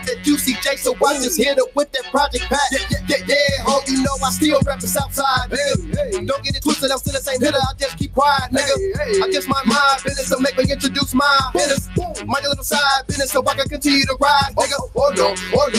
that UCJ, so I just hit her with that Project Pack. Yeah, ho, you know I still rap the Southside, nigga. Don't get it twisted, I'm still the same hitter, I just keep quiet, nigga. I just mind my business, so make me introduce my business. My little side business, so I can continue to ride, nigga. Oh no,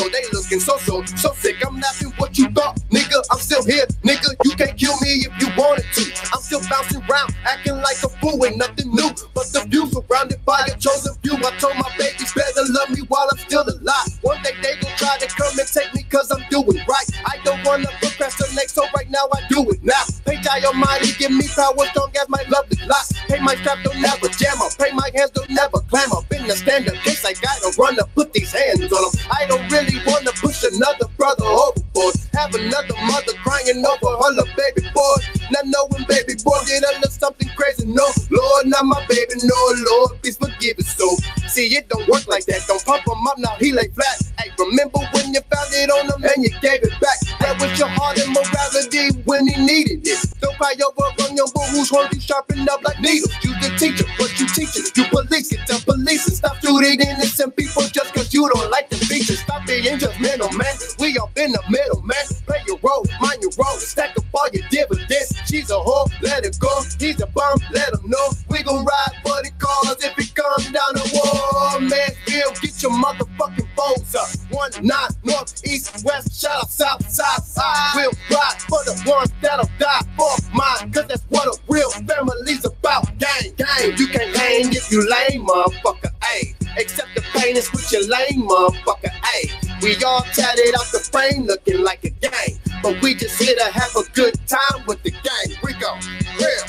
they looking so sick. I'm not in what you thought, nigga. I'm still here, nigga. You can't kill me if you wanted to. I'm still bouncing around, acting like a fool, ain't nothing new. But the view surrounded by a chosen few. I told my babies better love me while I'm still alive. One day they gon' try to come and take me cause I'm doing right. I don't wanna procrastinate, so right now I do it now. Pay Jai Almighty, give me power strong as my lovely lot. Pay my strap, don't never jam up. Pay my hands, don't never climb up. In the stand up case, I gotta run up, put these hands on them. I don't really wanna push another brother overboard. Have another mother crying over her little baby boy. Not knowing baby boy get under something crazy. No, Lord, not my baby. No, Lord, please forgive it. So, see, it don't work like that. Don't pump him up, now he lay flat. Hey, remember when you found it on him and you gave it back? That was your heart and morality when he needed it. Don't cry over on your boo who's hungry, sharpened up like needles. You the teacher, but you teaching. You police it, tell police and stop shooting innocent people just cause you don't like the features. Stop being judgmental, man. We all in the middle, man. Play your role, mind your role. Stack up all your dividends. She's a whore, let it go. He's a bum, let him know. We gon' ride for the cause if it comes down the wall, man. Bill, get your motherfucking foes up. 1-9, north, east, west, shout out, south, side. We'll ride for the ones that'll die for mine, cause that's what a real family's about. Gang, you can't hang if you lame, motherfucker, ayy. Accept the pain and switch your lane, motherfucker, ayy. We all tatted out the frame looking like a gang, but we just here to have a good time with the gang. We go, real.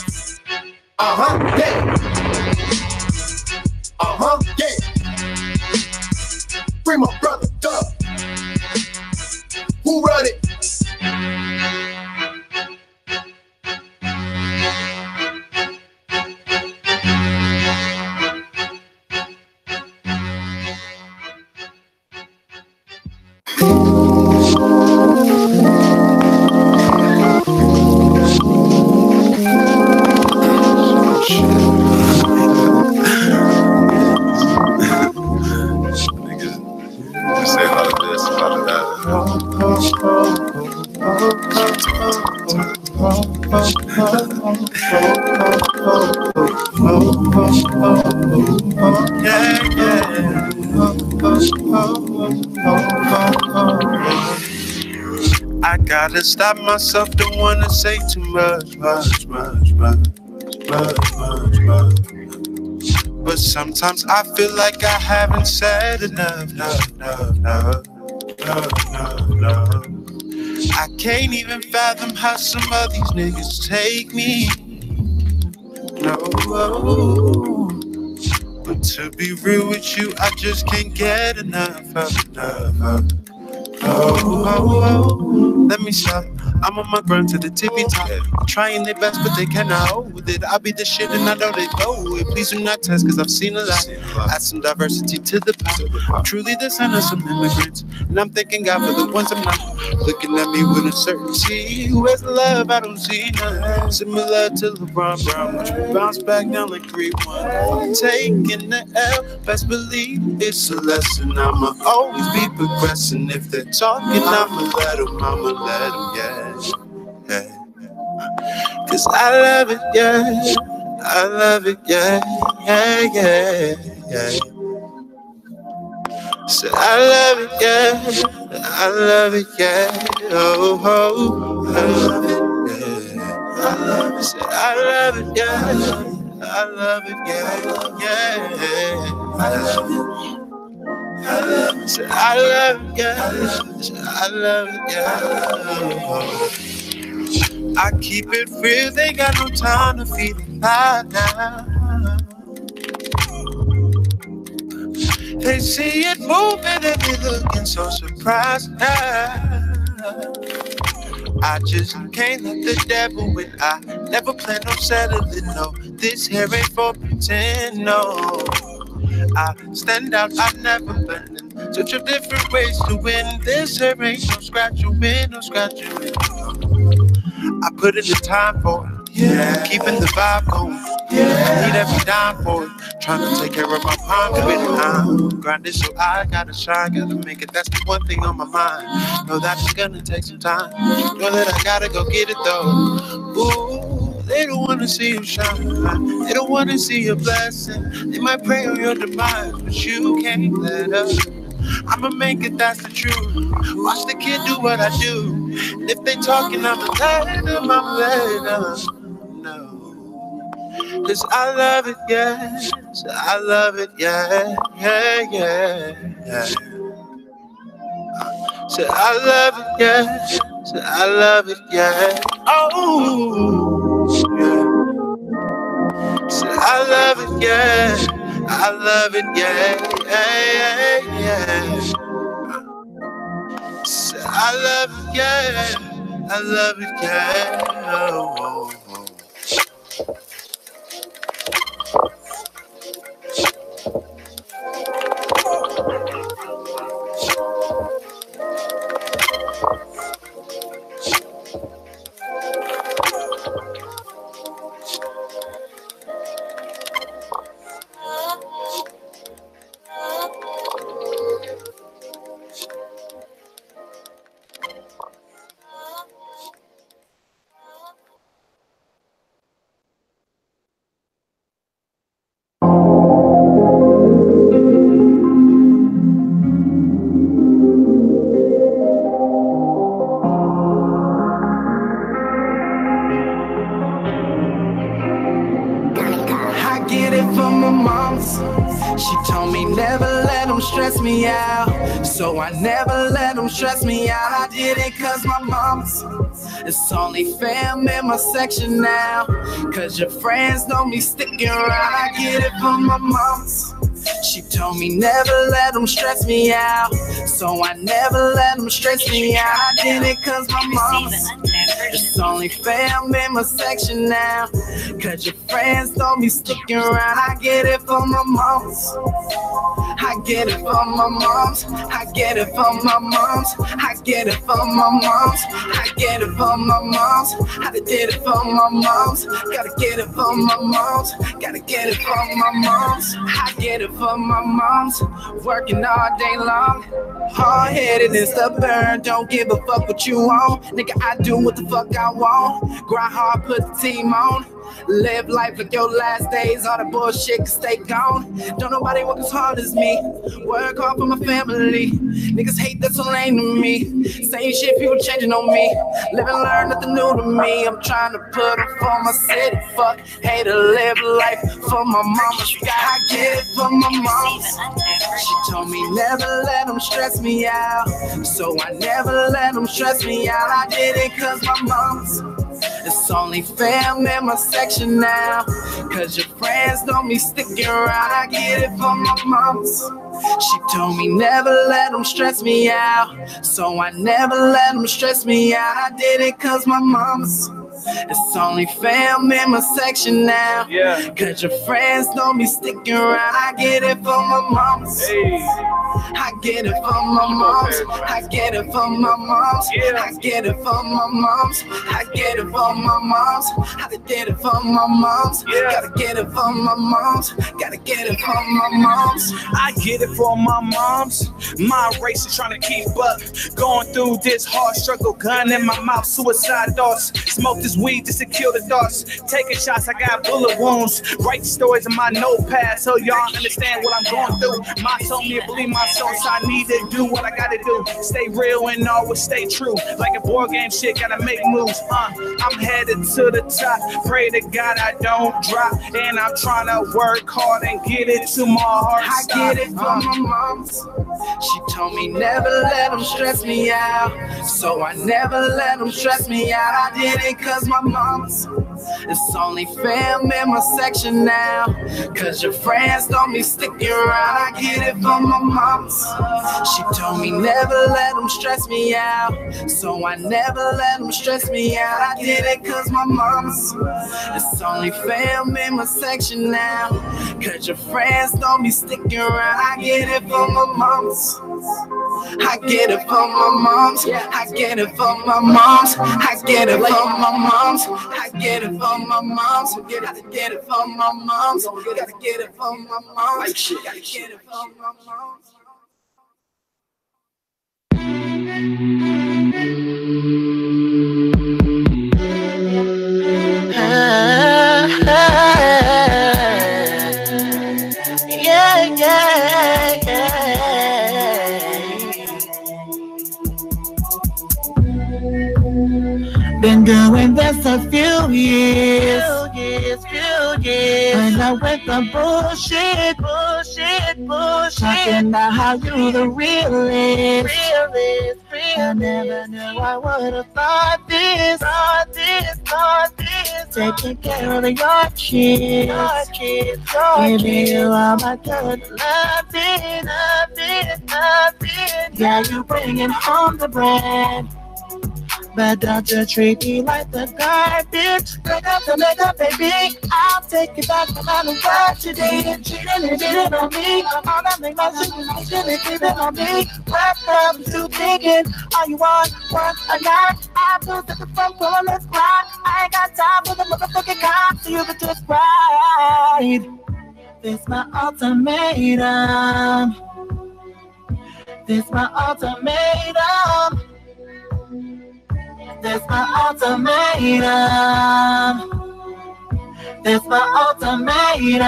Yeah. Yeah. Free my brother, Doug. Who run it? I gotta stop myself, don't wanna say too much. But sometimes I feel like I haven't said enough. I can't even fathom how some of these niggas take me. No. But to be real with you, I just can't get enough. Let me stop. I'm on my grind to the tippy top. Trying their best, but they cannot hold it. I'll be the shit and I know they know it. Please do not test, cause I've seen a lot. Add some diversity to the pot. I'm truly the son of some immigrants, and I'm thanking God for the ones I'm not. Looking at me with uncertainty. Where's the love? I don't see none. Similar to LeBron Brown, which we bounce back down like 3-1. Taking the L, best believe it's a lesson. I'ma always be progressing. If they're talking, I'ma let them, yeah. Cause I love it, yeah. I love it, yeah. So I love it, yeah. I love it, yeah. Oh, I love it, yeah. I love it, so I love it, yeah. I love it, yeah. I love it. So I love it, yeah. So I love it, yeah. I keep it real, they got no time to feed it now. They see it moving and they looking so surprised now. I just can't let the devil win. I never plan on settling, no. This here ain't for pretend, no. I stand out, I've never been in such a different ways to win. This here ain't no scratch you win, no scratch you win. I put in the time for it. Yeah, keeping the vibe going. Yeah, need every dime for it. Trying to take care of my mom with it. I'm grinding so I gotta shine, gotta make it. That's the one thing on my mind. Know that it's gonna take some time. Know that I gotta go get it though. Ooh, they don't wanna see you shine. They don't wanna see your blessing. They might pray on your demise, but you can't let up. I'ma make it, that's the truth. Watch the kid do what I do. And if they talking, I'ma let them, no. Cause I love it, yes. I love it, yeah. So I love it, yes. So I love it, yeah. Oh, yeah. So I love it, yeah. I love it, yeah. So I love it, yeah. I love it, yeah. Oh. Stress me out, so I never let them stress me out. I did it cause my mama's. It's only fam in my section now, cause your friends know me sticking around. I get it from my mama's. She told me never let them stress me out, so I never let them stress me out. I did it cause my mama's. It's only fam in my section now, cause your friends know me sticking around. I get it from my mama's. I get it from my moms. I get it from my moms. I get it from my moms. I get it from my moms. I did it from my moms. Gotta get it from my moms. Gotta get it from my moms. I get it from my moms. Working all day long. Hard-headed and stubborn. Don't give a fuck what you want. Nigga, I do what the fuck I want. Grind hard, put the team on. Live life like your last days, all the bullshit can stay gone. Don't nobody work as hard as me. Work hard for my family. Niggas hate, that's so lame to me. Same shit, people changing on me. Live and learn, nothing new to me. I'm trying to put up for my city. Fuck, hate to live life for my mama. I get it from my mom. She told me never let them stress me out, so I never let them stress me out. I did it cause my mom's. It's only fam in my section now, cause your friends know me sticking around. I get it from my moms. She told me never let them stress me out, so I never let them stress me out. I did it cause my moms. It's only fam in my section now, cause your friends know me sticking around. I get it from my moms. I get it from my moms. I get it from my moms. I get it from my moms. I get it from my moms. I did it from my moms. Gotta get it from my moms. Gotta get it from my moms. I get it from my moms. My race is trying to keep up. Going through this hard struggle. Gun in my mouth. Suicide thoughts. Smoke this weed just to kill the thoughts. Taking shots. I got bullet wounds. Write stories in my notepad so y'all understand what I'm going through. My told me to believe my soul, so I need to do what I gotta do. Stay real and always stay true. Like a board game shit, gotta make moves. I'm headed to the top. Pray to God I don't drop. And I'm trying to work hard and get it to my heart. I get it from my moms. She told me never let them stress me out, so I never let them stress me out. I did it cause my moms. It's only fam in my section now, cause your friends don't be sticking around. I get it from my moms. She told me never let them stress me out, so I never let them stress me out. I did it cause my moms. It's only fam in my section now, cause your friends don't be sticking around. I get it from my moms. I get it from my moms. I get it from my moms. I get it from my moms. I get it from my moms. Gotta get it from my moms. Gotta get it from my moms. Gotta get it from my moms. Been doing this a few years. And I went the bullshit. Talking about how you the realest. I never knew I would have thought this. Taking care of your kids. Giving you all my good loving. Yeah, you bringing home the bread. But don't you treat me like the garbage. Break up the makeup, baby. I'll take it back no matter what you did. Cheating on me. All that make my shit is cheating on me. What up, too digging? All you want a night. I put at the front door, let's cry. I ain't got time for the motherfucking cops, so you can just ride. This my ultimatum. This my ultimatum. That's my ultimatum. That's my ultimatum.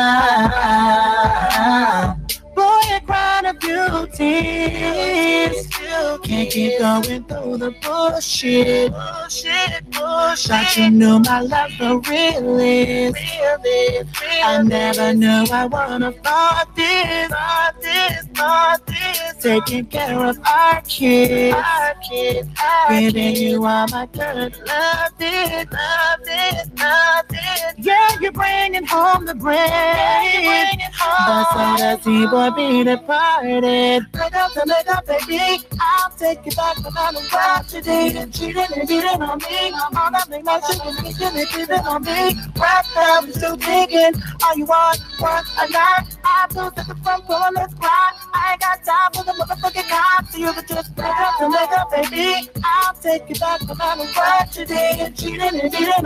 Boy, I cried a few tears. Can't keep going through the bullshit. Thought you knew my love for realist. I never knew I wanna thought this. Taking care of our kids. Giving you all my good loving. Yeah, you're bringing home the bread. But so does he, boy, be departed. Break up the makeup, baby. I'll take it back no matter what you did. Cheating on me. All that make my shit was cheating on me. Wrapped up, still digging. All you want a night. I put at the front door, let's cry. I ain't got time for the motherfucking cops, so you can just break up the makeup, baby. I'll take it back no matter what you did. Cheating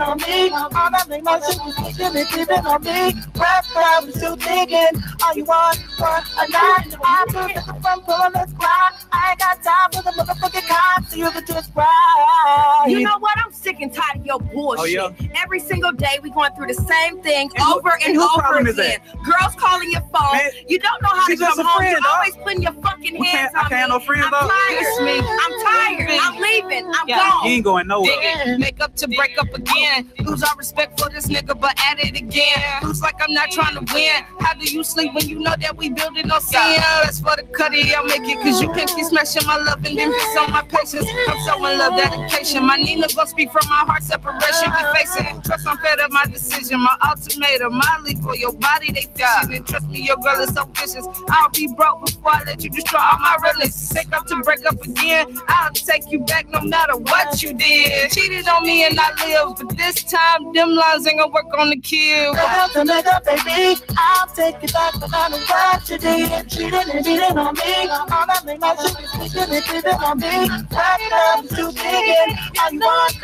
on me. All that make my shit was cheating on me. Wrapped up, still digging. All you want a night. I put at the front door, let's cry. I ain't got time for the motherfucking cops, so you can just ride. You know what? I'm sick and tired of your bullshit. Oh, yeah? Every single day we going through the same thing over and whose over problem is again. that? Girls calling your phone. Man, you don't know how to she's come just a home. friend, You're dog. always putting your fucking hands on I can't have no friends, I'm dog. tired. I'm tired. I'm leaving. I'm gone. You ain't going nowhere. Make up to break up again. Lose all respect for this nigga, but at it again. Lose like I'm not trying to win. How do you sleep when you know that we building no sin? That's for the cutty, I'll make it, cause you can't keep smashing my love and then piss on my patience. I'm so in love, dedication. My Nina gon' speak from my heart, separation we facing. Trust I'm fed up my decision, my ultimatum. My leave for your body, they fishing. And trust me, your girl is so vicious. I'll be broke before I let you destroy all my realness. Take up to break up again. I'll take you back no matter what you did. Cheated on me and I live, but this time them lines ain't gonna work on the kill. Break up the makeup, baby. I'll take it back no matter what you did. Cheating on me. All that make my shit is cheating on me. Wrapped up, too digging. All you want a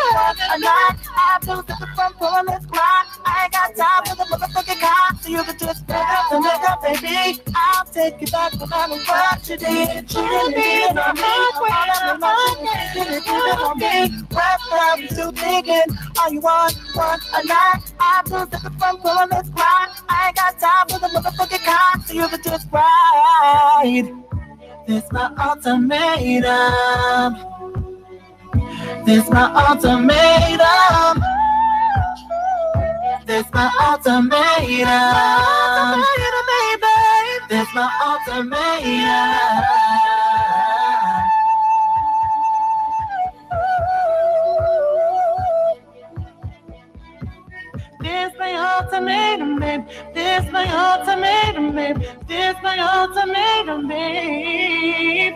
night. I put at the front door, let's cry. I ain't got time for the motherfucking cops, so you can just break up the makeup, baby. I'll take it back no matter what you did. Cheating on me. All that make my shit is cheating on me. Wrapped up, too digging. All you want a night. I put at the front door, let's cry. I ain't got time for the motherfucking cops, so you can just ride. This my ultimatum. This my ultimatum. This my ultimatum. This my ultimatum. This my ultimatum, babe. This my ultimatum, babe. This my ultimatum, babe.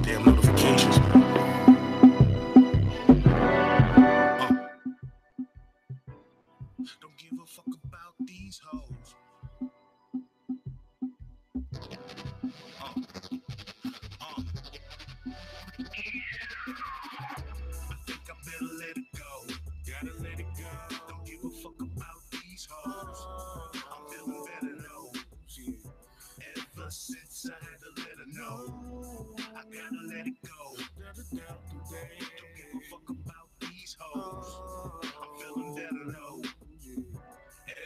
Damn notifications. better let it go. Gotta let it go. Don't give a fuck about these hoes. I'm feeling better though. Ever since I had to let her know, I gotta let it go. Don't give a fuck about these hoes. I'm feeling better though.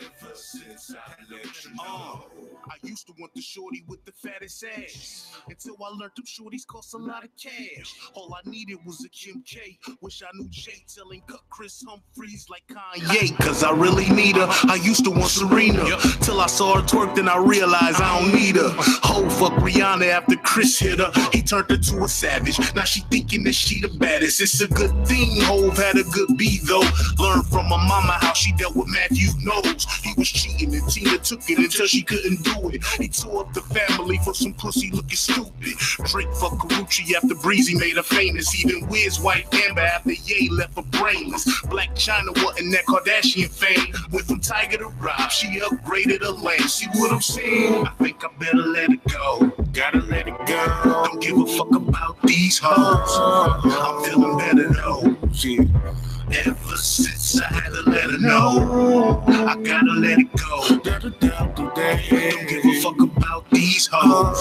Ever since I let you know. I used to want the shorty with the fattest ass. Until I learned them shorties cost a lot of cash. All I needed was a Kim K. Wish I knew Jay telling cut Chris Humphries like Kanye. Cause I really need her. I used to want Serena. Till I saw her twerk, then I realized I don't need her. Ho, fuck Rihanna after Chris hit her. He turned her to a savage. Now she thinking that she the baddest. It's a good thing Hov had a good beat though. Learned from my mama how she dealt with Matthew Knowles. He was cheating and Tina took it until she couldn't do it. He tore up the family for some pussy looking stupid. Drake fucked Karuchi after Breezy made her famous. Even Wiz wife Amber after Ye left her brainless. Black China wasn't that Kardashian fame. Went from Tiger to Rob, she upgraded her lane. See what I'm saying? I think I better let it go. Gotta let it go. Don't give a fuck about these hoes. I'm feeling better though. Yeah. Ever since I had to let her know, I gotta let it go. Don't give a fuck about these hoes.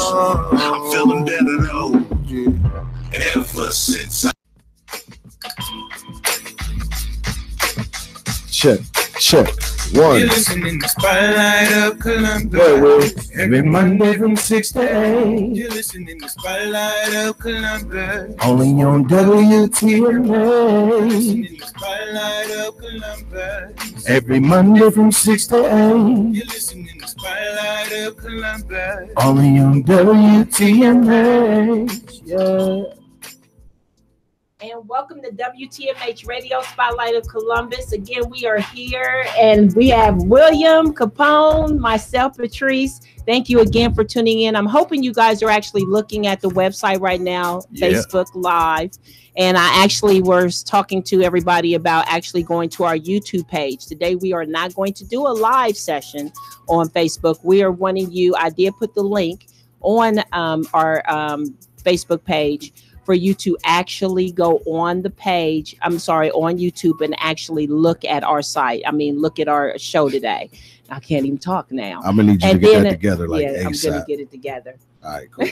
I'm feeling better though. Ever since I. Check. One. You're listening to Spotlight of Columbus. Every Monday from 6 to 8. You're listening to Spotlight of Columbus. Only on WTMA. Listening to Spotlight of Columbus. Every Monday from 6 to 8. You're listening to Spotlight of Columbus. Only on WTMA. Yeah. And welcome to WTMH Radio Spotlight of Columbus. Again, we are here and we have William Capone, myself, Patrice. Thank you again for tuning in. I'm hoping you guys are actually looking at the website right now, Facebook Live. And I actually was talking to everybody about actually going to our YouTube page. Today, we are not going to do a live session on Facebook. We are wanting you, I did put the link on our Facebook page for you to actually go on the page, on YouTube and actually look at our site. Look at our show today. I can't even talk now. I'm gonna need you to get that together like ASAP. I'm gonna get it together. All right, cool.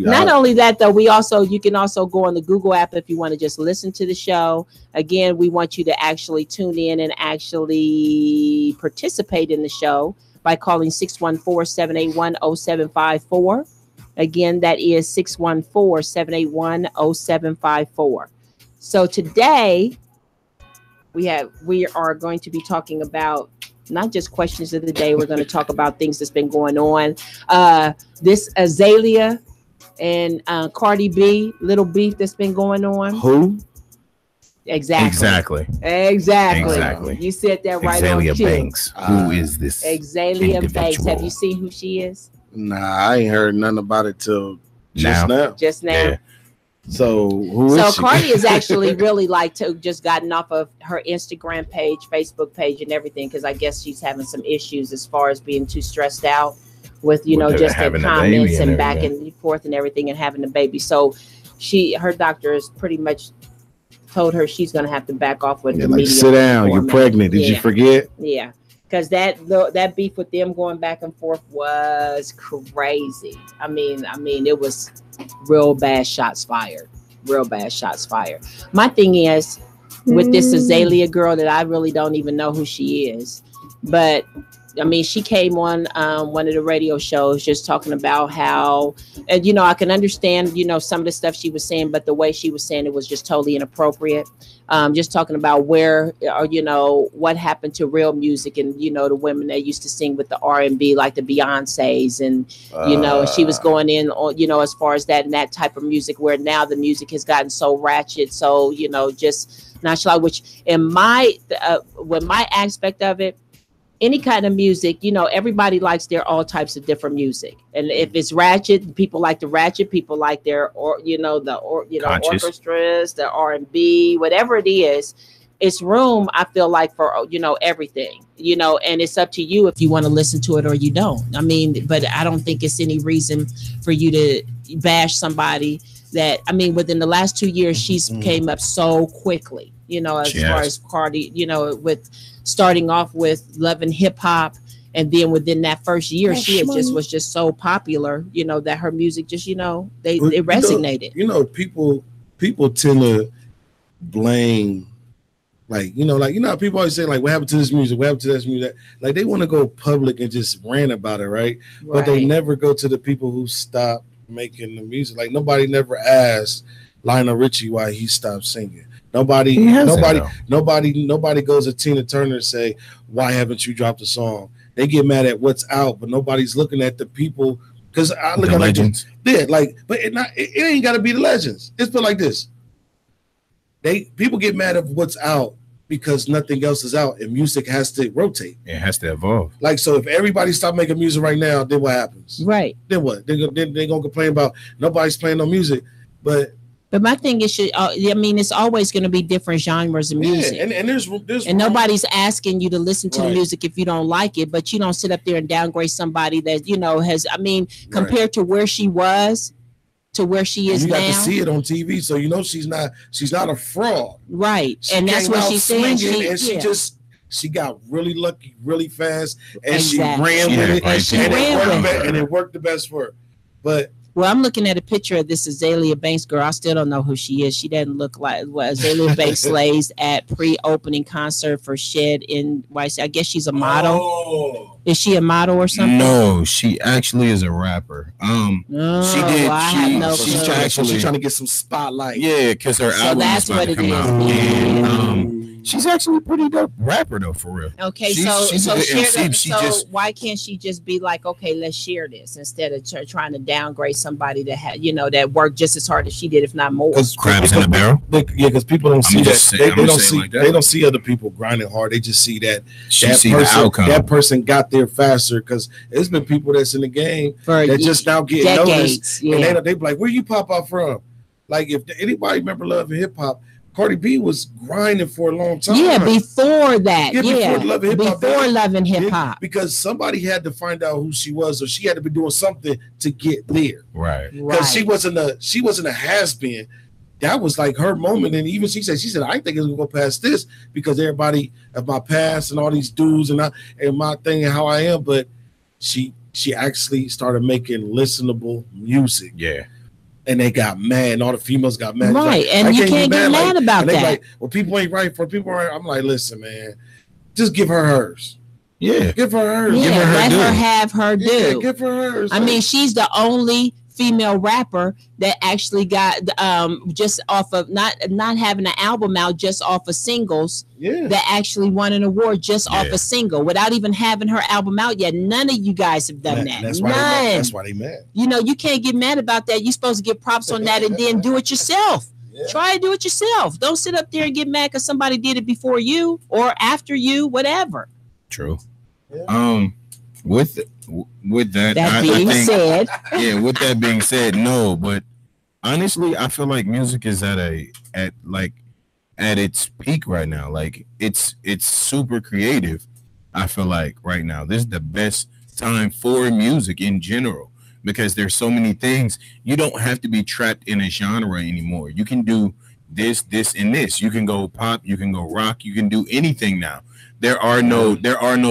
Not only that though, you can also go on the Google app if you want to just listen to the show. Again, we want you to actually tune in and actually participate in the show by calling 614-781-0754. Again, that is 614-781-0754. So today we are going to be talking about not just questions of the day. We're going to talk about things that's been going on. This Azalea and Cardi B, little beef that's been going on. Who? Exactly. You said that right. Azalea Banks. Who is this? Azalea Banks. Have you seen who she is? Nah, I ain't heard nothing about it till just now. Yeah. So who is she? Cardi is actually really just gotten off of her Instagram page, Facebook page, and everything because I guess she's having some issues as far as being too stressed out with just the comments and back and forth and everything and having a baby. So her doctor has pretty much told her she's going to have to back off with the media. Sit down, you're pregnant. Did you forget? Yeah. Because that beef with them going back and forth was crazy. I mean, it was real bad shots fired. My thing is with this Azalea girl that I really don't even know who she is. But she came on one of the radio shows just talking about how, and I can understand, some of the stuff she was saying, but the way she was saying it was just totally inappropriate. Just talking about where, what happened to real music and, the women that used to sing with the R&B, like the Beyoncés and, and she was going in on, as far as that and that type of music where now the music has gotten so ratchet. So, just nonchalant, which in with my aspect of it, any kind of music, everybody likes all types of different music. And if it's ratchet, people like the ratchet, people like the orchestras, the R&B, whatever it is, it's room, I feel like, for, everything, and it's up to you if you want to listen to it or you don't. But I don't think it's any reason for you to bash somebody that, I mean, within the last 2 years, she's came up so quickly, you know, as far as Cardi, you know, with starting off with Love and Hip Hop. And then within that first year, she was just so popular, you know, that her music just, you know, it resonated. You know, people tend to blame, like, you know, how people always say, like, what happened to this music? What happened to this music? Like, they want to go public and just rant about it, right? But they never go to the people who stopped making the music. Like, nobody never asked Lionel Richie why he stopped singing. Nobody goes to Tina Turner and say, why haven't you dropped a song? They get mad at what's out, but nobody's looking at the people. Because I look at legends. But it ain't got to be the legends. It's put like this. People get mad at what's out because nothing else is out, and music has to rotate. It has to evolve. Like, so if everybody stop making music right now, then what happens? Right. Then what? They're gonna complain about nobody's playing no music, But my thing is, I mean, it's always going to be different genres of music. Yeah, and there's and nobody's asking you to listen to the music if you don't like it, but you don't sit up there and downgrade somebody that, you know, has, I mean, compared to where she was to where she is now. You got to see it on TV, so you know she's not a fraud. Right. And that's what she's saying. She got really lucky, really fast, and she ran with it, and it worked the best for her. But well, I'm looking at a picture of this Azalea Banks girl. I still don't know who she is. She doesn't look like what Azalea Banks slays at pre-opening concert for Shed in YC. I guess she's a model. Oh. Is she a model or something? No, she actually is a rapper. She's trying to get some spotlight. Yeah, because her album is about to come out. And, she's actually a pretty dope rapper though, for real. Okay, why can't she just be like, okay, let's share this instead of trying to downgrade somebody that had, you know, that worked just as hard as she did, if not more? Because crabs in the barrel. Because people don't see that. They don't see other people grinding hard. They just see that that person got there faster. Because there's been people that's in the game that just now getting noticed, and they be like, where you pop out from? Like, if anybody remember Love and Hip Hop, Cardi B was grinding for a long time. Yeah, before that. Before Love and Hip Hop. Before Love and Hip Hop. Because somebody had to find out who she was, or she had to be doing something to get there. Right. Because she wasn't a has-been. That was like her moment. And even she said, I think it's gonna go past this because everybody of my past and all these dudes and my thing and how I am. But she actually started making listenable music. Yeah. And they got mad, and all the females got mad. Right, like, and you can't get mad about that. Like, well, people ain't right for people. Right. I'm like, listen, man, just give her hers. Yeah, give her hers. Yeah, let her have her due. Yeah, give her hers. I mean, she's the only female rapper that actually got just off of not having an album out, just off of singles. Yeah, that actually won an award just off a single without even having her album out yet. None of you guys have done that. That's why they mad. You know, you can't get mad about that. You're supposed to get props on that and then do it yourself. Yeah. Try to do it yourself. Don't sit up there and get mad because somebody did it before you or after you, whatever. True. Yeah. With that being said, yeah. With that being said, no. But honestly, I feel like music is at its peak right now. Like it's super creative. I feel like right now this is the best time for music in general because there's so many things. You don't have to be trapped in a genre anymore. You can do this, and this. You can go pop. You can go rock. You can do anything now. There are no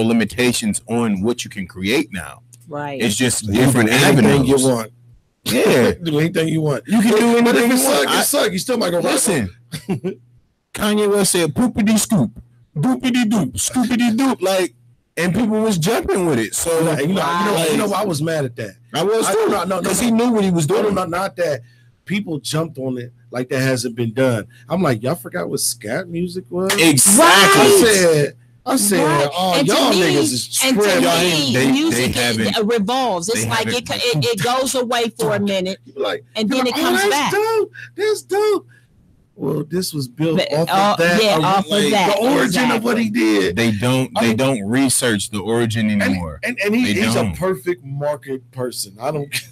limitations on what you can create now. Right. It's just different avenues. You want. Yeah. Do anything you want. You can do anything you want. It suck. You still might go listen. Kanye West said poopity scoop, doopity doop, scoopity doop, like, and people was jumping with it. So you know, I was mad at that. I was too. No, because he knew what he was doing. Not that people jumped on it like that hasn't been done. I'm like, y'all forgot what scat music was? Exactly. I said, oh, y'all niggas is tripping. And to me, music revolves. It's like it goes away for a minute, and then it comes back. That's dope. Well, this was built off of that. Yeah, off of that. The origin of what he did. They don't research the origin anymore. And he's a perfect market person.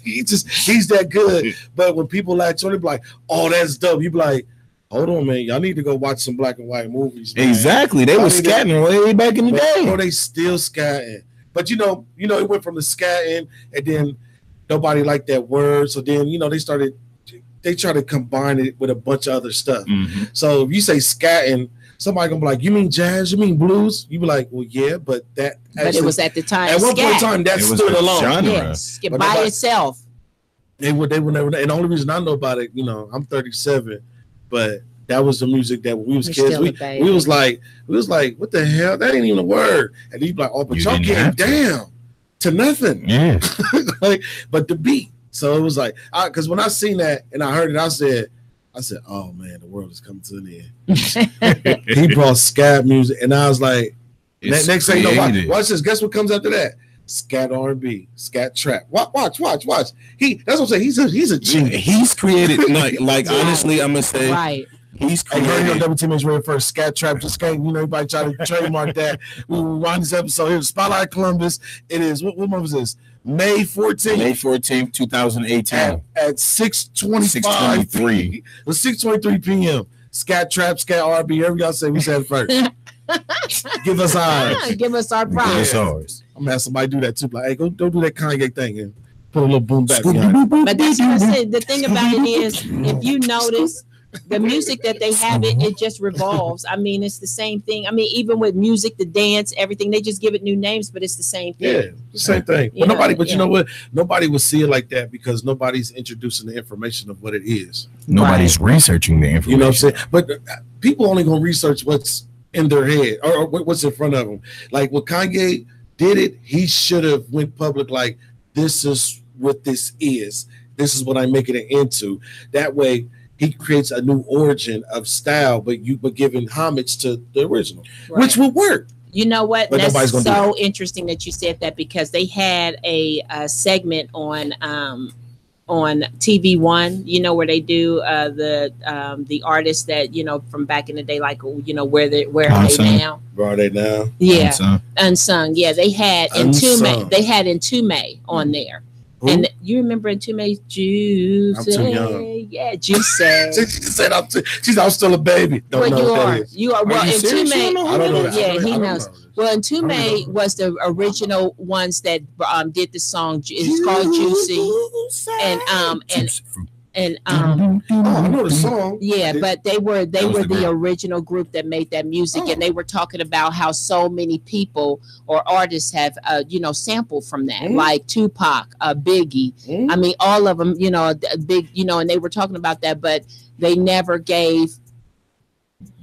He's that good. But when people latch on, they be like, oh, that's dope. You be like, hold on, man. Y'all need to go watch some black and white movies. Man. Exactly. They were scatting way back in the day. Oh, they still scatting. But you know, it went from the scatting, and then nobody liked that word. So then, they started try to combine it with a bunch of other stuff. So if you say scatting, somebody gonna be like, you mean jazz? You mean blues? You be like, well, yeah, but that. But it was at the time. At one point in time, that stood alone. Yes, by itself. They would never. And the only reason I know about it, I'm 37, but that was the music that when we was kids. We was like, what the hell? That ain't even a word. And he'd be like, oh, but y'all getting down to nothing. Yeah. But the beat. So it was like, because when I seen that and I heard it, I said, oh man, the world is coming to an end. He brought scat music, and I was like, next thing you know, watch this. Guess what comes after that? Scat R&B, scat trap. Watch. That's what I'm saying. He's a genius. He's created like honestly, I'm gonna say right. He's created. Double Team is ready first. Scat trap, just can't. Everybody try to trademark that. We will wind this episode here. Spotlight Columbus. It is what month is this? May 14th. May 14th, 2018. At 6:23. It was 6:23 p.m. Scat trap, scat R&B. Every y'all say we said first. Give us ours. Give us our prize. Give us ours. I'm gonna have somebody do that too. Like, hey, go do that Kanye thing and put a little boom back. But that's what I said. The thing about it is, if you notice, the music that they have, it just revolves. I mean, it's the same thing. I mean, even with music, the dance, everything, they just give it new names, but it's the same thing. Yeah, the same thing. But you know what? Nobody will see it like that because nobody's introducing the information of what it is. Nobody's researching the information. You know what I'm saying? But people only gonna research what's in their head or what's in front of them. Like when Kanye did it, he should have went public like, this is what this is. This is what I'm making it into. That way, he creates a new origin of style, but giving homage to the original, which will work. You know what? But that's so interesting that you said that because they had a segment on TV One. Where they do the artists that from back in the day, like where are they now? Where are they now? Yeah, Unsung. Yeah, they had Entombed. They had Entombed on there. Ooh. And you remember Entombed Juice? I'm too young. Yeah, Juice. She said I'm still a baby. Don't know what that is. You are. Well, Entombed. I don't know that. Yeah, he knows. Well, Entombed was the original ones that did the song. It's called Juicy, and I know the song. Yeah, but they were the original group that made that music, and they were talking about how so many people or artists have sampled from that, like Tupac, Biggie. I mean, all of them, big, and they were talking about that, but they never gave,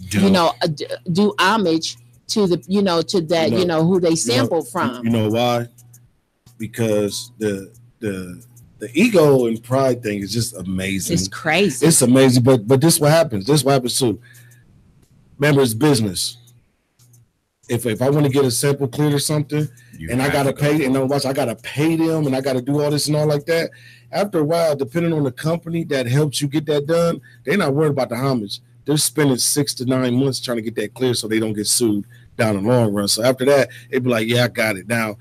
do homage to the, to that, who they sampled from. You know why? Because the ego and pride thing is just amazing. It's crazy. It's amazing, but this what happens. This what happens too. Remember, it's business. If I want to get a sample cleared or something, and I gotta pay, and I gotta pay them, and I gotta do all this and all like that. After a while, depending on the company that helps you get that done, they're not worried about the homage. They're spending 6 to 9 months trying to get that clear so they don't get sued down the long run. So after that, they'd be like, "Yeah, I got it now."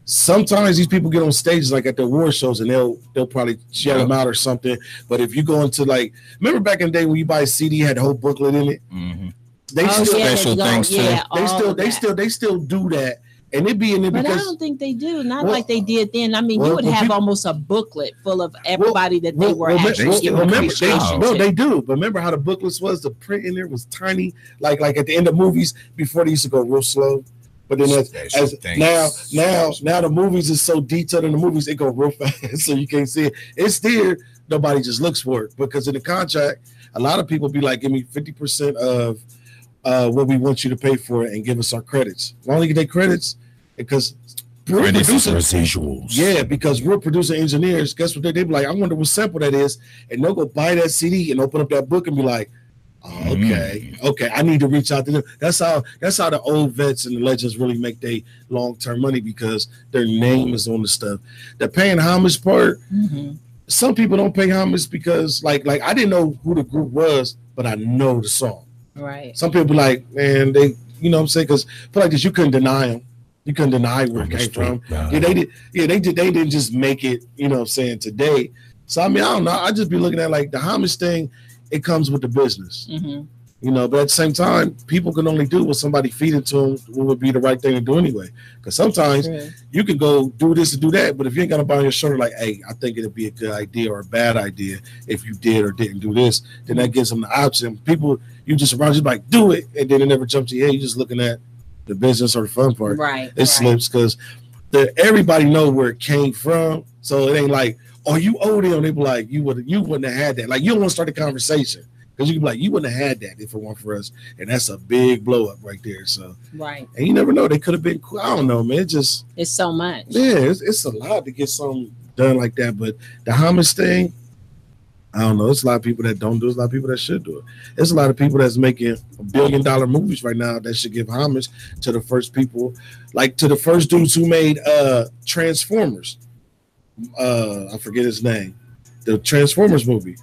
Sometimes these people get on stages like at the award shows and they'll probably yell them out or something. But if you go into remember back in the day when you buy a CD had the whole booklet in it. They still do that, and it be in there. But I don't think they do. Not like they did then. I mean, you would have almost a booklet full of everybody that they were actually giving appreciation to. They do. But remember how the booklets was? The print in there was tiny, like at the end of movies before they used to go real slow. But then now the movies is so detailed in the movies, it go real fast, so you can't see it. It's there. Nobody just looks for it because in the contract, a lot of people be like, "Give me 50% of what we want you to pay for it, and give us our credits." Why don't you get their credits? Because residuals. Yeah, because real producer engineers, guess what they be like? I wonder what sample that is, and they'll go buy that CD and open up that book and be like, okay, I need to reach out to them. That's how the old vets and the legends really make their long-term money because their name is on the stuff. The paying homage part, some people don't pay homage because like I didn't know who the group was, but I know the song. Right. Some people be like, man, they, you know what I'm saying? Because feel like this, you couldn't deny them. You couldn't deny where it came from. Yeah, they did. Yeah, they didn't just make it, you know what I'm saying, today. So I mean, I don't know. I just be looking at like the homage thing. It comes with the business. You You know, but at the same time, people can only do what somebody feed into them what would be the right thing to do anyway. Because sometimes you can go do this and do that, but if you ain't got to buy your shoulder like, hey, I think it'd be a good idea or a bad idea if you did or didn't do this, then that gives them the option. People, you just around, just like, do it, and then it never jumps to your head. You're just looking at the business or the fun part. Right. It slips because everybody know where it came from, so it ain't like, oh, you owe them. They be like, you wouldn't have had that. Like, you don't want to start a conversation. Because you can be like, you wouldn't have had that if it weren't for us. And that's a big blow up right there. So, right. And you never know. They could have been cool. I don't know, man. It's so much. Yeah, it's a lot to get something done like that. But the homage thing, I don't know. There's a lot of people that don't do it. There's a lot of people that should do it. There's a lot of people that's making $1 billion movies right now that should give homage to the first people, like to the first dudes who made Transformers. I forget his name. The Transformers movie.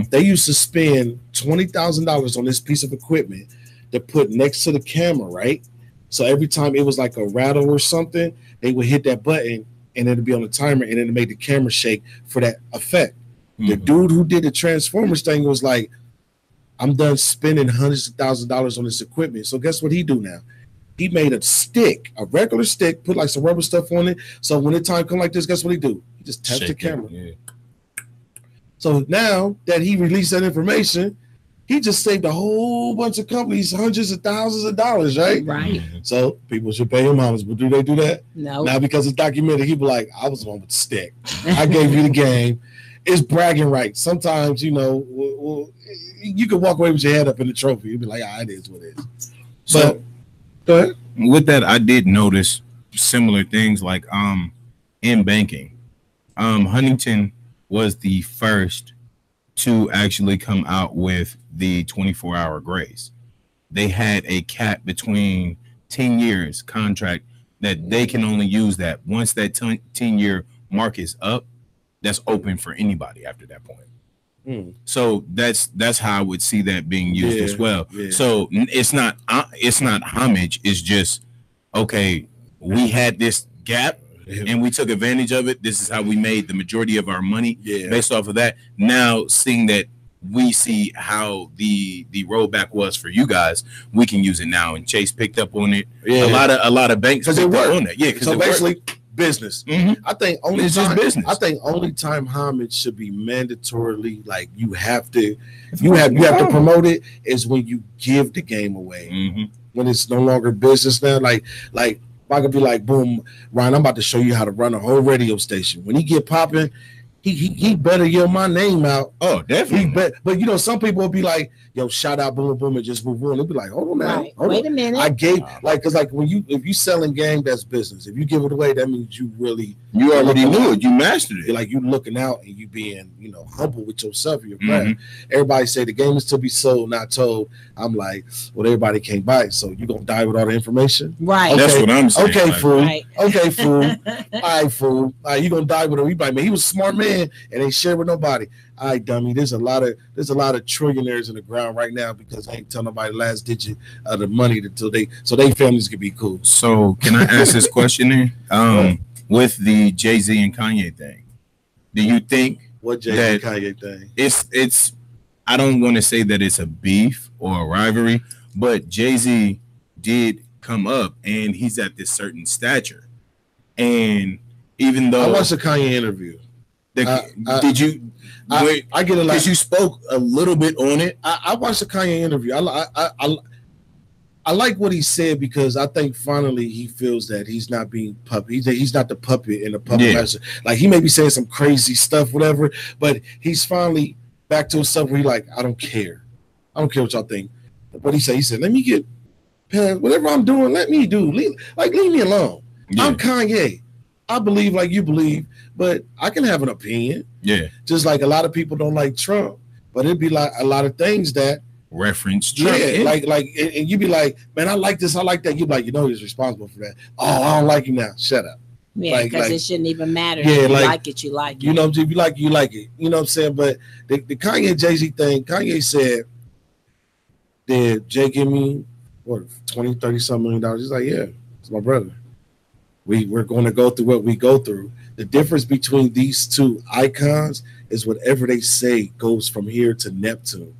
They used to spend $20,000 on this piece of equipment to put next to the camera, right? So every time it was like a rattle or something, they would hit that button and it'd be on the timer and then it made the camera shake for that effect. The dude who did the Transformers thing was like, I'm done spending hundreds of thousands of dollars on this equipment. So guess what he do now? He made a stick, a regular stick, put like some rubber stuff on it. So when the time come like this, guess what he do? He just taps the camera. Yeah. So now that he released that information, he just saved a whole bunch of companies hundreds of thousands of dollars, right? Right. So people should pay him homage, but do they do that? No. Now because it's documented, he be like, I was the one with the stick. I gave you the game. It's bragging rights. Sometimes, you know, you can walk away with your head up in the trophy. You'd be like, it is what it is. So go ahead. With that, I did notice similar things like in banking. Huntington was the first to actually come out with the 24-hour grace. They had a cap between 10 years contract that they can only use that. Once that 10-year mark is up, that's open for anybody after that point. So that's how I would see that being used as well. Yeah. So it's not homage. It's just, okay, we had this gap and we took advantage of it. This is how we made the majority of our money based off of that. Now, seeing that we see how the rollback was for you guys, we can use it now. And Chase picked up on it. Yeah. A lot of banks picked up on that. Yeah, because so basically business. I think only it's just business. I think only time homage should be mandatorily, like you have to promote it is when you give the game away. When it's no longer business now, like I could be like, boom, Ryan, I'm about to show you how to run a whole radio station. When he get popping, he better yell my name out. Oh, definitely. But you know, some people will be like, yo, shout out, boom, boom, and just move on. They'll be like, hold on now. Right. Wait a minute. I gave because if you selling game, that's business. If you give it away, that means you already knew it. You mastered it. You're like you looking out and you being, you know, humble with yourself and your craft. Everybody say the game is to be sold, not told. I'm like, well, everybody can't buy it, so you gonna die with all the information, right? Okay. That's what I'm saying. Okay, like, fool. Right. Okay, fool. All right, fool. All right, you gonna die with him? You like, man, he was a smart man and ain't share with nobody. All right, dummy. There's a lot of trillionaires in the ground right now because they ain't tell nobody the last digit of the money so they families can be cool. So can I ask this question there? With the Jay-Z and Kanye thing, do you think what Jay-Z and Kanye thing? It's I don't want to say that it's a beef or a rivalry, but Jay-Z did come up and he's at this certain stature. And even though I watched a Kanye interview. Did you? I get a lot. Because you spoke a little bit on it. I watched the Kanye interview. I like what he said because I think finally he feels that he's not being puppet. He's not the puppet in the puppet master. Like he may be saying some crazy stuff, whatever, but he's finally back to himself where he's like, I don't care. I don't care what y'all think. But he said, let me get past whatever I'm doing. Let me do. Leave me alone. Yeah. I'm Kanye. I believe like you believe, but I can have an opinion. Yeah. Just like a lot of people don't like Trump, but it'd be like a lot of things that reference Trump. Yeah, like and you'd be like, man, I like this, I like that. You'd be like, you know he's responsible for that. Oh, I don't like you now. Shut up. Yeah, because it shouldn't even matter. Yeah, if you like it, you like it. You know, if you like it, you like it. You know what I'm saying? But the Kanye Jay-Z thing, Kanye said, did Jay give me what 20, 30 some $1 million? He's like, yeah, it's my brother. We're going to go through what we go through. The difference between these two icons is whatever they say goes from here to Neptune.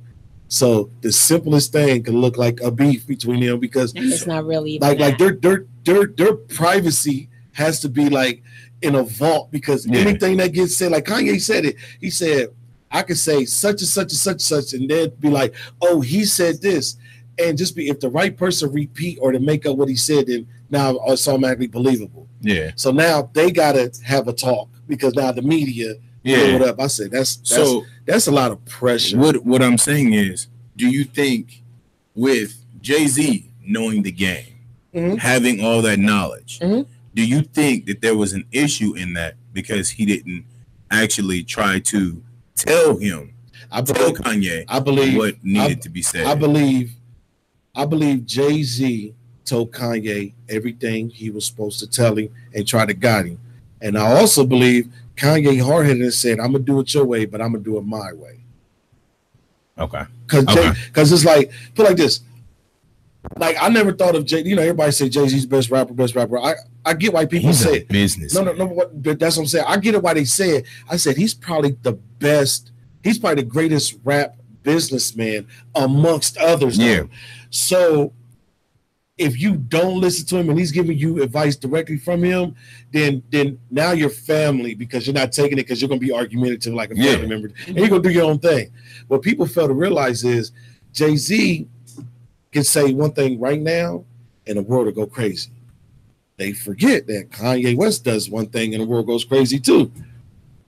So the simplest thing can look like a beef between them because it's not really like their privacy has to be like in a vault because anything that gets said, like Kanye said it, he said, I could say such and such and such and such, and then be like, oh, he said this. And just be, if the right person repeat or to make up what he said, then now it's automatically believable. Yeah. So now they gotta have a talk because now the media blew it up. I said that's a lot of pressure. What I'm saying is, do you think with Jay-Z knowing the game, having all that knowledge, do you think that there was an issue in that because he didn't actually try to tell him, tell Kanye, what needed to be said? I believe Jay-Z told Kanye everything he was supposed to tell him and try to guide him. And I also believe Kanye hard-headed and said, I'm going to do it your way, but I'm going to do it my way. Okay. Because it's like, put like this. Like, I never thought of Jay. You know, everybody say Jay-Z's best rapper. I get why people say it. Business. No. But that's what I'm saying. I get it why they say it. I said he's probably the best. He's probably the greatest rap businessman amongst others. Yeah. So if you don't listen to him and he's giving you advice directly from him, then now you're family because you're not taking it because you're going to be argumentative like a family member. And you're going to do your own thing. What people fail to realize is Jay-Z can say one thing right now and the world will go crazy. They forget that Kanye West does one thing and the world goes crazy too.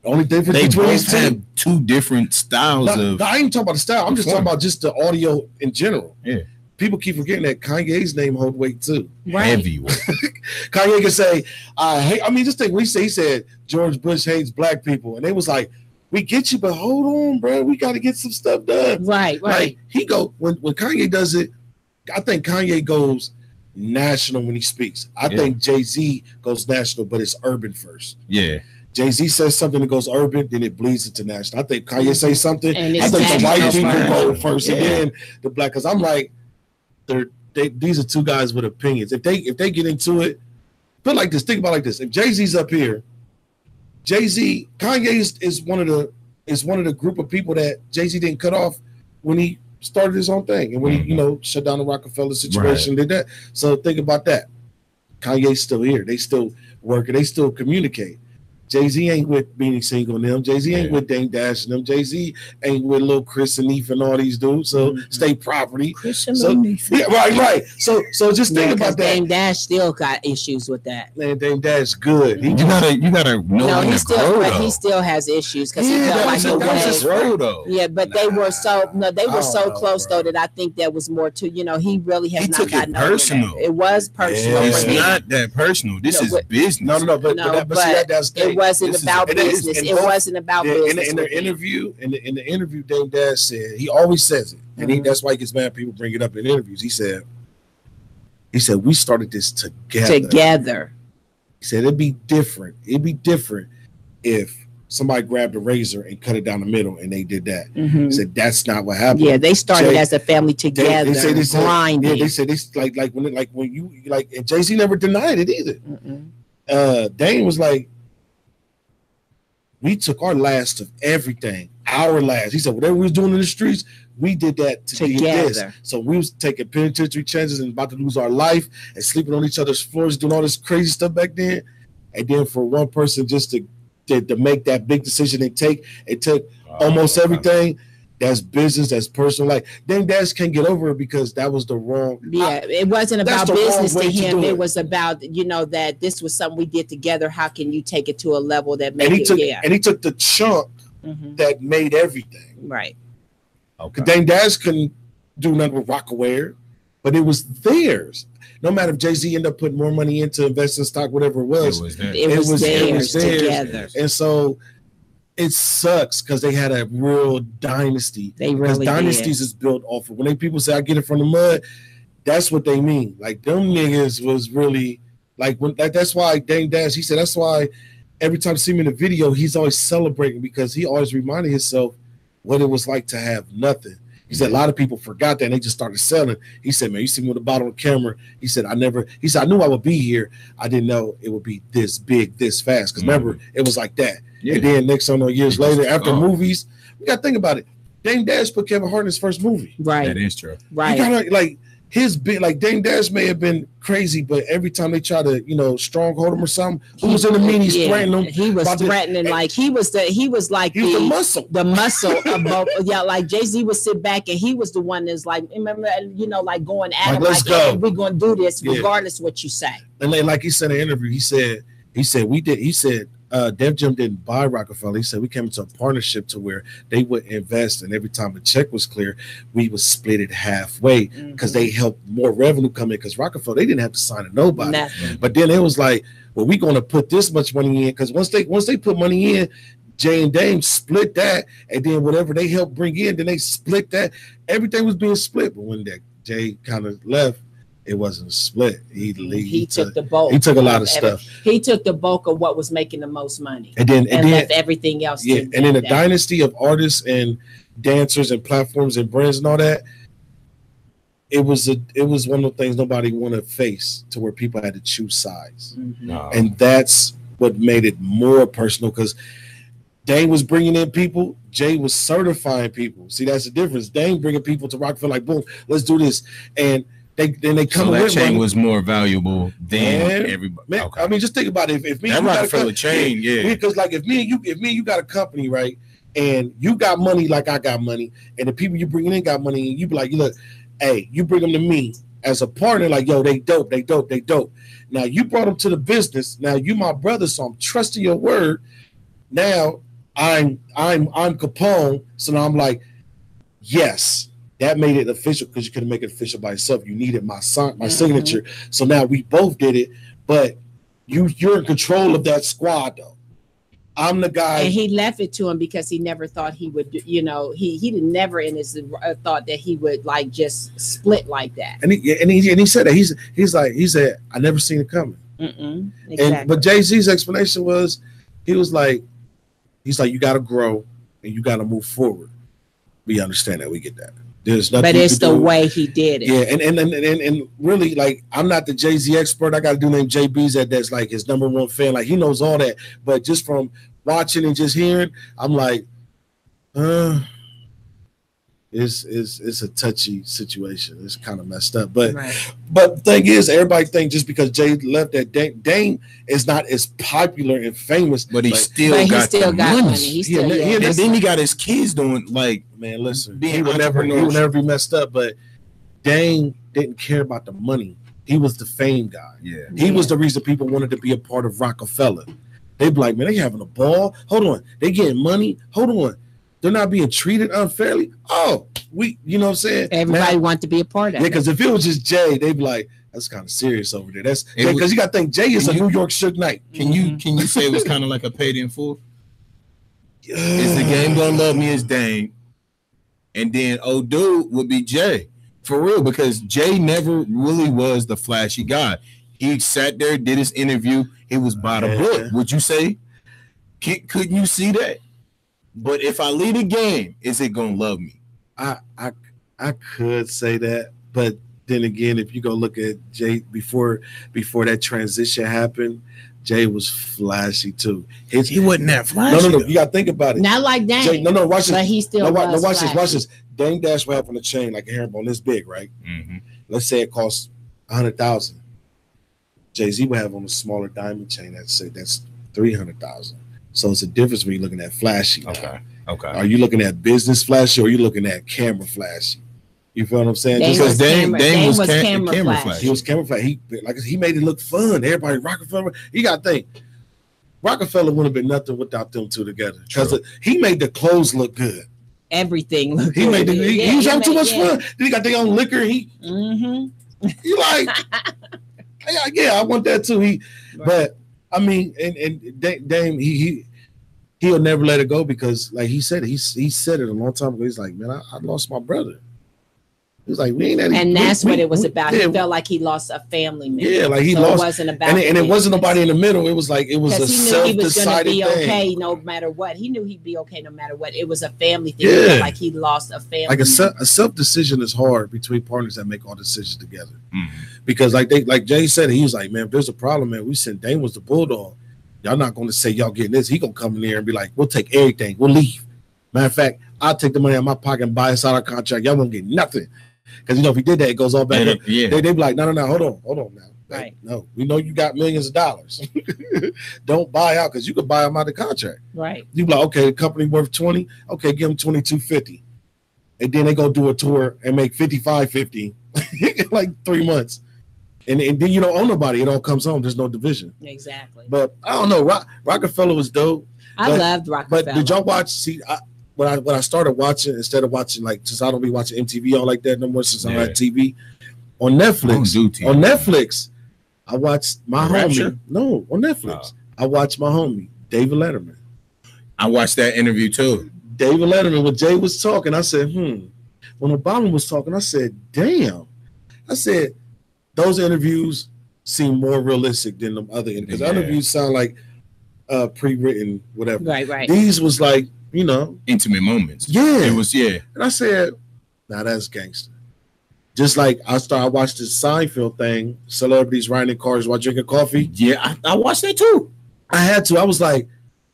The only difference between these two different styles of. I ain't talking about the style. I'm just talking about just the audio in general. Yeah. People keep forgetting that Kanye's name hold weight too. Right. Heavyweight. Kanye can say, I hate. I mean, just think he said George Bush hates black people, and they was like, we get you, but hold on, bro. We got to get some stuff done. Right. Like, he go when Kanye does it. I think Kanye goes national when he speaks. I think Jay-Z goes national, but it's urban first. Yeah. Jay-Z says something that goes urban, then it bleeds into national. I think Kanye says something. I think the white people go first, and then the black. Because I'm like, these are two guys with opinions. If they get into it, put like this. Think about it like this. If Jay-Z's up here, Kanye is one of the group of people that Jay-Z didn't cut off when he started his own thing, and when he shut down the Rockefeller situation, did that. So think about that. Kanye's still here. They still working. They still communicate. Jay-Z ain't with Beanie Single and them. Jay-Z ain't with Dame Dash and them. Jay-Z ain't with Lil Chris and Neef and all these dudes. So State Property. Right. So just think about that. Dame Dash still got issues with that. Man, Dame Dash good. You gotta know. No, he still has issues because he felt like the way. Yeah, but they were so close though that I think there was more to. He really has not gotten personal. It was personal. It's not that personal. This is business. No, but that's it wasn't about business. It wasn't about business. In the interview, Dame Dash said he always says it, and that's why he gets mad. People bring it up in interviews. He said we started this together. He said it'd be different. It'd be different if somebody grabbed a razor and cut it down the middle, and they did that. He said that's not what happened. Yeah, they started as a family together. They said they said this like when you and Jay-Z never denied it either. Dame was like, we took our last of everything. Our last. He said, whatever we was doing in the streets, we did that together. So we was taking penitentiary chances and about to lose our life and sleeping on each other's floors, doing all this crazy stuff back then. And then for one person just to make that big decision and it took almost everything. That's business, that's personal. Like, Dame Dash can't get over it because that was the wrong. Yeah, it wasn't about business to him. It was about, that this was something we did together. How can you take it to a level that made And he took the chunk that made everything. Right. Okay. Dame Dash couldn't do nothing with Rockaware, but it was theirs. No matter if Jay-Z ended up putting more money into investing stock, whatever it was theirs together. And so it sucks because they had a real dynasty. They really dynasties is built off of when people say I get it from the mud, that's what they mean. Like them niggas was really like that's why Dame Dash, he said that's why every time you see him in the video, he's always celebrating because he always reminded himself what it was like to have nothing. He said a lot of people forgot that and they just started selling. He said, man, you see me with the bottle on camera. He said, I knew I would be here. I didn't know it would be this big, this fast. Because remember, it was like that. Yeah. And then next years later, after movies, we got to think about it. Dame Dash put Kevin Hart in his first movie. Right. That is true. Right. You kind of like his bit, like Dame Dash may have been crazy, but every time they try to, stronghold him or something, who was in the meeting threatening him? He was threatening, like he was the muscle. The muscle of both. Yeah, like Jay-Z would sit back and he was the one that's like, remember, like going at him, let's go. Hey, we're gonna do this regardless of what you say. And like he said in an interview, he said Def Jam didn't buy Rockefeller. He said we came into a partnership to where they would invest, and every time the check was clear, we would split it halfway because they helped more revenue come in. Because Rockefeller, they didn't have to sign to nobody. Nothing. But then it was like, well, we're going to put this much money in, because once they put money in, Jay and Dame split that, and then whatever they helped bring in, then they split that. Everything was being split. But when that Jay kind of left, it wasn't split. He took the bulk. He took a lot of stuff. He took the bulk of what was making the most money, and then left everything else. Yeah, and in the dynasty of artists and dancers and platforms and brands and all that, it was one of the things nobody wanted to face, to where people had to choose sides, and that's what made it more personal, because Dame was bringing in people, Jay was certifying people. See, that's the difference. Dame bringing people to Rockefeller, like, boom, let's do this, and they come. So that chain was more valuable than everybody. Man, okay. I mean, just think about it. If me, that Rockefeller chain, because like if me and you got a company, right, and you got money like I got money, and the people you bringing in got money, and you be like, look, hey, you bring them to me as a partner, like, yo, they dope. Now you brought them to the business. Now you my brother, so I'm trusting your word. Now I'm Capone, so now I'm like, yes. That made it official, because you couldn't make it official by yourself. You needed my signature. So now we both did it, but you're in control of that squad, though. I'm the guy. And he left it to him because he never thought he would, he never in his thought that he would like just split like that. And he said that he said I never seen it coming. Exactly. But Jay-Z's explanation was, he's like you got to grow and you got to move forward. We understand that, we get that. There's nothing, but it's the way he did it. Yeah, and really, like, I'm not the Jay-Z expert. I got a dude named JB that's like his #1 fan. Like, he knows all that. But just from watching and just hearing, I'm like, it's a touchy situation. It's kind of messed up. But the thing is, everybody think just because Jay left that Dame is not as popular and famous, but he still got money. And then he got his kids doing, like, man, listen, he would never be messed up. But Dame didn't care about the money. He was the fame guy. Yeah, he was the reason people wanted to be a part of Rockefeller. They'd be like, man, they having a ball. Hold on, they getting money. Hold on. They're not being treated unfairly. Oh, you know what I'm saying? Everybody want to be a part of it. Yeah, because if it was just Jay, they'd be like, that's kind of serious over there. That's because you got to think Jay is a New York Suge Knight. Can you say it was kind of like a paid in full? Is the game gonna love me as Dame? And then old dude would be Jay. For real, because Jay never really was the flashy guy. He sat there, did his interview. He was by the book. Would you say? Couldn't you see that? But if I lead a game, is it gonna love me? I could say that, but then again, if you go look at Jay before that transition happened, Jay was flashy too. He wasn't that flashy. No. You gotta think about it. Not like that. Jay, no. Watch this. But he still watch this. Dame Dash would have on a chain like a herringbone this big, right? Mm-hmm. Let's say it costs $100,000. Jay-Z would have on a smaller diamond chain that's $300,000. So it's a difference when you're looking at flashy. Okay. Are you looking at business flashy or are you looking at camera flashy? You feel what I'm saying? Dame was camera flash. He was camera flash. He made it look fun. Everybody, Rockefeller. You got to think, Rockefeller wouldn't have been nothing without them two together. Because he made the clothes look good. Everything looked good. He was having too much fun. Then he got their own liquor. He like, yeah, I want that too. But I mean, and Dame, he'll never let it go because, like he said it a long time ago. He's like, man, I lost my brother. He was like, we ain't that. And that's what it was about. He felt like he lost a family member. Yeah, like he lost. It wasn't about, and it wasn't nobody in the middle. It was like it was a self-decided thing. He knew he was going to be okay no matter what. He knew he'd be okay no matter what. It was a family thing. Yeah. He felt like he lost a family. Like a self-decision is hard between partners that make all decisions together. Because like Jay said, he was like, man, if there's a problem, man, we sent Dame was the bulldog. Y'all not going to say y'all getting this. He gonna come in there and be like, we'll take everything. We'll leave. Matter of fact, I'll take the money out of my pocket and buy us out our contract. Y'all won't get nothing. Because, you know, if he did that, it goes all back up. Yeah. They be like, no, hold on now. Right. No, we know you got millions of dollars. Don't buy out, because you could buy them out of the contract. Right. You be like, okay, the company worth 20. Okay, give them 22.50. And then they go do a tour and make 55.50 in like 3 months. And then you don't own nobody. It all comes home. There's no division. Exactly. But I don't know. Rockefeller was dope. I loved Rockefeller. But did y'all watch? See, when I started watching, instead of watching, like, since I don't be watching MTV all like that no more, since I had TV on Netflix. On Netflix, I watched my homie. No, on Netflix, I watched my homie David Letterman. I watched that interview too. David Letterman, when Jay was talking, I said, When Obama was talking, I said, damn. I said, those interviews seem more realistic than the other interviews. Because interviews sound like pre-written, whatever. Right. These was like, you know, intimate moments. Yeah. It was, And I said, nah, that's gangster. Just like I watched this Seinfeld thing, celebrities riding in cars while drinking coffee. Yeah, I watched that too. I had to. I was like,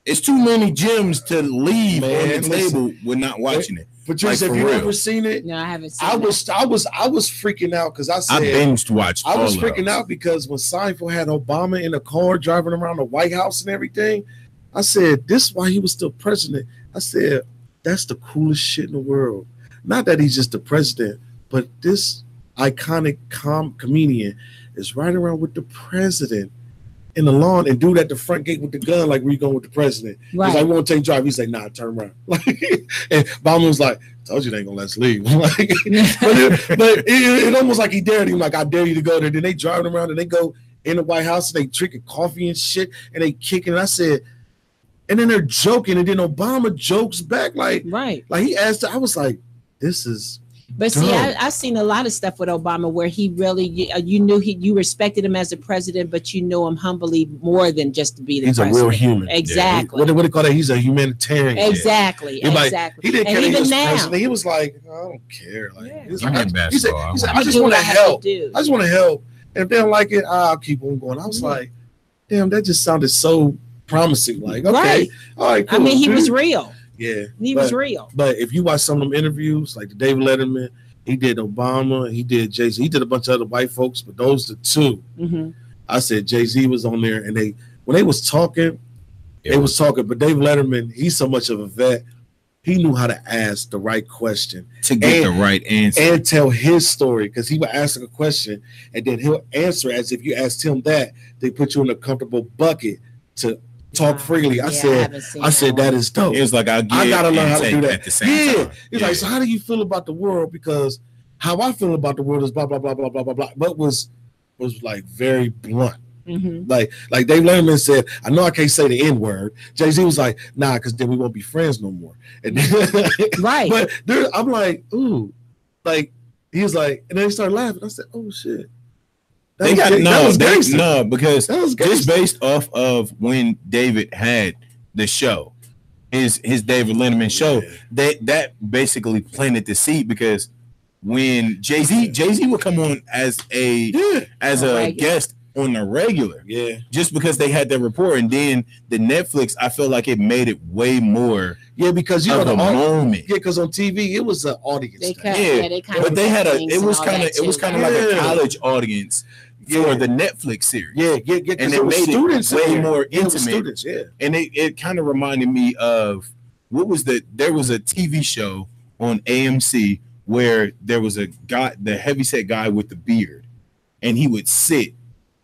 it's too many gems to leave on the table with not watching it. Patrice, have you ever seen it? No, I haven't seen it. I was freaking out because I said I binged watched. I was freaking out because when Seinfeld had Obama in a car driving around the White House and everything, I said, this is why he was still president. I said, that's the coolest shit in the world. Not that he's just the president, but this iconic comedian is riding around with the president in the lawn and dude at the front gate with the gun, like, where you going with the president? Right. He's like, we want to take drive. He's like, nah, turn around. And Obama was like, told you they ain't gonna let us leave. But it almost like he dared him, like, I dare you to go there. Then they driving around and they go in the White House and they drinking coffee and shit and they kicking. And I said, and then they're joking, and then Obama jokes back, like he asked. I was like, this is. But see, I've seen a lot of stuff with Obama where he really, you knew you respected him as a president, but you knew him humbly more than just to be the president. He's a real human. Exactly. What do they call that? He's a humanitarian. Exactly. Like, he didn't care that he was president. He was like, I don't care. Like, he said, I just want to help. I just want to help. And if they don't like it, I'll keep on going. I was like, damn, that just sounded so promising. Like, okay, all right, cool. I mean, he was real. Yeah, he was real. But if you watch some of them interviews, like the David Letterman, he did Obama, he did Jay-Z, he did a bunch of other white folks, but those are two. I said Jay-Z was on there, and when they was talking, But David Letterman, he's so much of a vet. He knew how to ask the right question to get the right answer and tell his story, because he would ask a question and then he'll answer as if you asked him that. They put you in a comfortable bucket to talk freely. I said that is dope. It was like I gotta learn how to do that at the same time. He's like, so how do you feel about the world? Because how I feel about the world is blah blah blah blah blah blah blah. But was like very blunt. Like Dave Letterman said, I know I can't say the N-word. Jay-Z was like, nah, because then we won't be friends no more. And right. But I'm like, ooh, like he was like, and then he started laughing. I said, oh shit. Because just based off of when David had the show, his David Letterman show, that basically planted the seed, because when Jay-Z would come on as a guest on the regular, just because they had that rapport, and then the Netflix, I feel like it made it way more, because you know the moment, because on TV it was an audience, but they had it was kind of like a college audience for the Netflix series, and it made it way more intimate, students, and it kind of reminded me of there was a TV show on AMC where there was a guy, the heavyset guy with the beard, and he would sit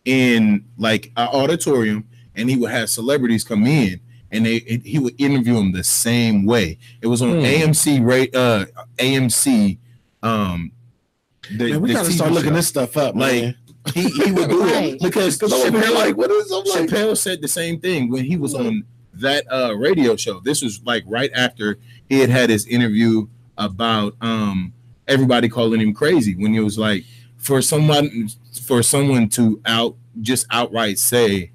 in like an auditorium, and he would have celebrities come in, and he would interview them the same way. It was on AMC, AMC. We gotta start looking this stuff up, man. He would do it because Chappelle, like, what is Chappelle said the same thing when he was on that radio show. This was like right after he had his interview about everybody calling him crazy, when he was like, for someone to outright say,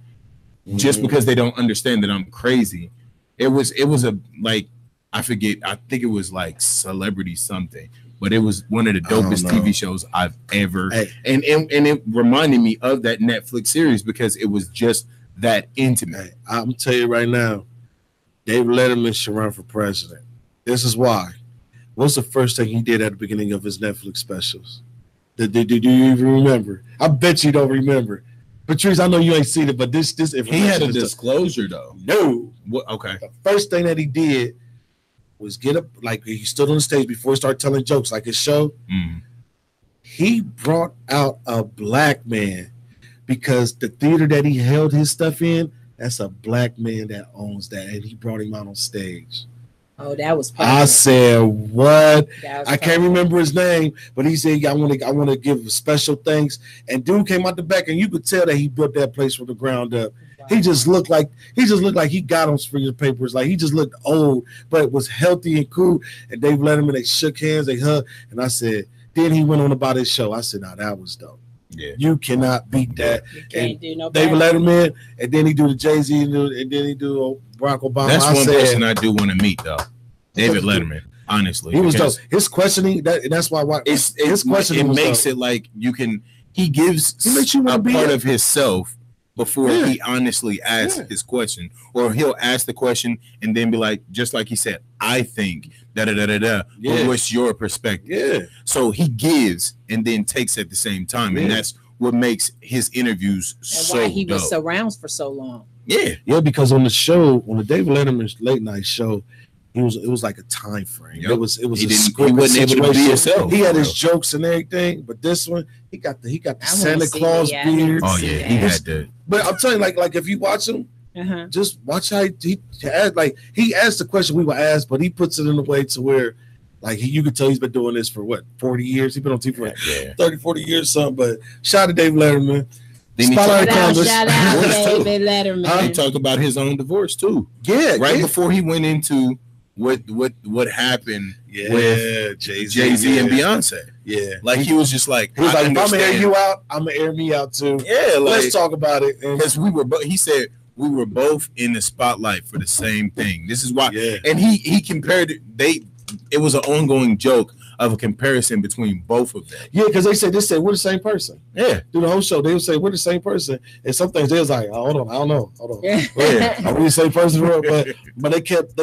just because they don't understand that I'm crazy. It was a, like, I forget, I think it was like Celebrity something, but it was one of the dopest TV shows I've ever, and it reminded me of that Netflix series because it was just that intimate. I'm telling you right now, David Letterman should run for president. This is why. What's the first thing he did at the beginning of his Netflix specials? Do you even remember? I bet you don't remember. Patrice, I know you ain't seen it, but this he had a disclosure though. No. What? Okay. The first thing that he did was get up, like he stood on the stage before he started telling jokes, like his show. He brought out a black man because the theater that he held his stuff in, that's a black man that owns that, and he brought him out on stage. Oh, that was perfect. I said, what? I can't remember his name, but he said, I want to give special thanks. And dude came out the back, and you could tell that he built that place from the ground up. Wow. He just looked like he got on for your papers. Like he just looked old, but it was healthy and cool. And Dave Letterman, they shook hands, they hugged, and I said, then he went on about his show. I said, that was dope. Yeah, you cannot beat that. You can't do no David Letterman, and then he do the Jay-Z, and then he do Barack Obama. That's one person I do want to meet, though. David Letterman, honestly, he was dope. His questioning, that's why his questioning makes it like you can. He makes you a part of himself before he honestly asks his question, or he'll ask the question and then be like, just like he said, I think da da da da da. But what's your perspective? Yeah. So he gives and then takes at the same time, and that's what makes his interviews so why he was dope. around for so long. Yeah, because on the David Letterman's late night show, it was like a time frame. It was he wasn't able to be himself. He had his jokes and everything, but this one he got the Santa Claus beard. Oh yeah, he had the. But I'm telling you, like if you watch him, just watch how he asked the question we were asked, but he puts it in a way to where like you could tell he's been doing this for 40 years. He's been on TV for 30, 40 years, something. But shout out to David Letterman. Shout out David Letterman. He talked about his own divorce too. Yeah, before he went into what happened with Jay-Z and Beyonce. Yeah. Like he was just like, he was like, if I'm gonna air you out, I'm gonna air me out too. Yeah, let's talk about it. Because he said we were both in the spotlight for the same thing. This is why. Yeah. And he compared it. It was an ongoing joke of a comparison between both of them. Yeah, because they said we're the same person. Yeah. Through the whole show, they would say we're the same person. And some things they was like, hold on, I don't know. Hold on. Yeah. Are we the same person? But they kept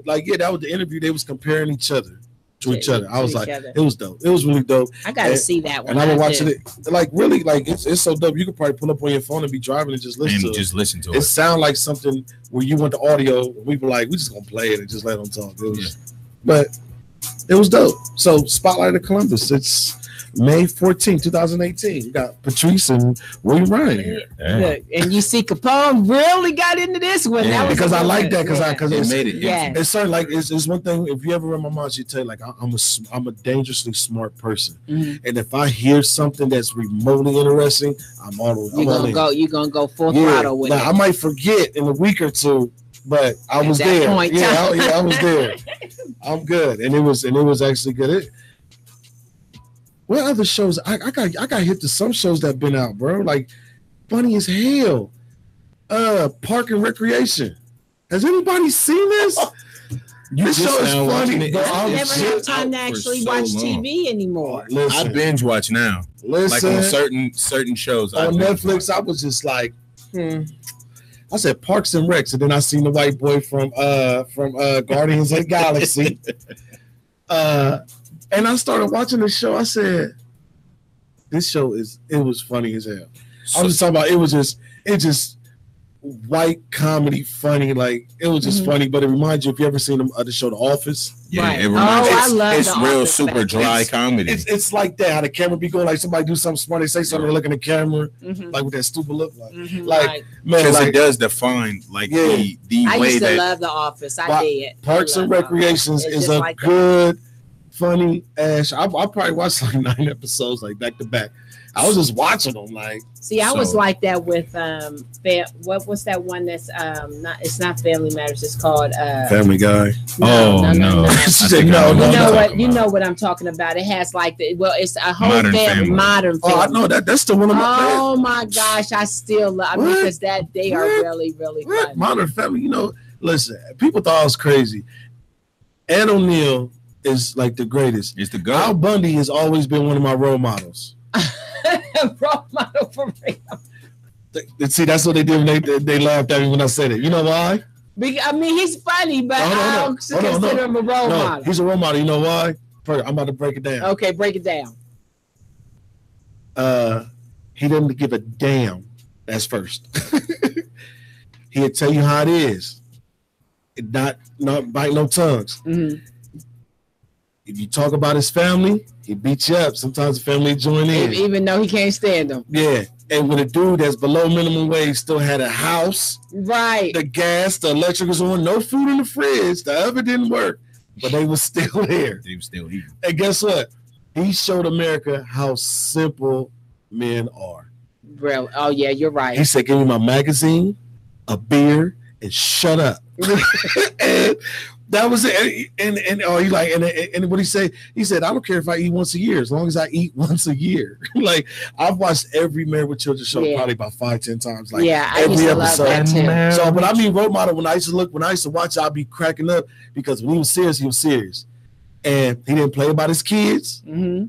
like, that was the interview. They was comparing each other to each other. I was like, it was dope. It was really dope. I gotta see that one. And I was watching it. Like really, like it's so dope. You could probably pull up on your phone and be driving and just listen to it. It sound like something where you want the audio. We were like, we just gonna play it and just let them talk. It was, but it was dope. So Spotlight of Columbus. It's May 14, 2018. We got Patrice and William Ryan here. Look, and you see Capone really got into this one. Yeah, because I like that because it made it. Yeah. It's certain like it's one thing. If you ever read my mom, she'd tell you like I'm a dangerously smart person, and if I hear something that's remotely interesting, I'm all the way. You're gonna go full throttle with it. I might forget in a week or two. But I was there. I was there. I'm good, and it was actually good. What other shows? I got hit to some shows that been out, bro. Like funny as hell. Park and Recreation. Has anybody seen this? This show is funny. But I never have time to actually watch TV anymore. I binge watch now. Like on certain shows on Netflix. I was just like, I said Parks and Recs, and then I seen the white boy from Guardians of the Galaxy. And I started watching the show. I said, this show it was funny as hell. I was just talking about it just white comedy funny. Like it was just funny, but it reminds you if you ever seen the show The Office. Yeah, it reminds I love it's real Office, super dry comedy. It's like that. How the camera be going, like somebody do something smart, they say something, they look in the camera, like with that stupid look, like man, because it does define like the I way used to that love The Office. I did. Parks and Recreations is a like good, funny ass. I probably watched like 9 episodes like back to back. I was just watching them like. See, I was like that with what's that one that's it's not Family Matters, it's called Family Guy. No. You know what I'm talking about. It has like it's a whole modern family. Oh, I know that's the one of my Oh my gosh, I still love because they are really, really fun. Modern Family, listen, people thought I was crazy. Ed O'Neill is like the greatest. It's the GOAT. Al Bundy has always been one of my role models. Role model for real. See, that's what they did when they laughed at me when I said it. You know why? I mean, he's funny, but I don't consider him a role model. He's a role model. You know why? I'm about to break it down. Okay, break it down. He didn't give a damn. That's first. He'll tell you how it is. Not bite no tongues. Mm-hmm. If you talk about his family, he beats you up. Sometimes the family join in, even though he can't stand them. Yeah, and with a dude that's below minimum wage still had a house, right? The gas, the electric was on, no food in the fridge. The oven didn't work, but they was still there. They were still here. And guess what? He showed America how simple men are. Bro, oh yeah, you're right. He said, "Give me my magazine, a beer, and shut up." And that was it. And he like, and what he said? He said, "I don't care if I eat once a year, as long as I eat once a year." Like, I've watched every Married with Children show probably about 5-10 times. Like, I used to love that too. So, but I mean, role model. When I used to watch, I'd be cracking up because when he was serious, and he didn't play about his kids. Mm-hmm.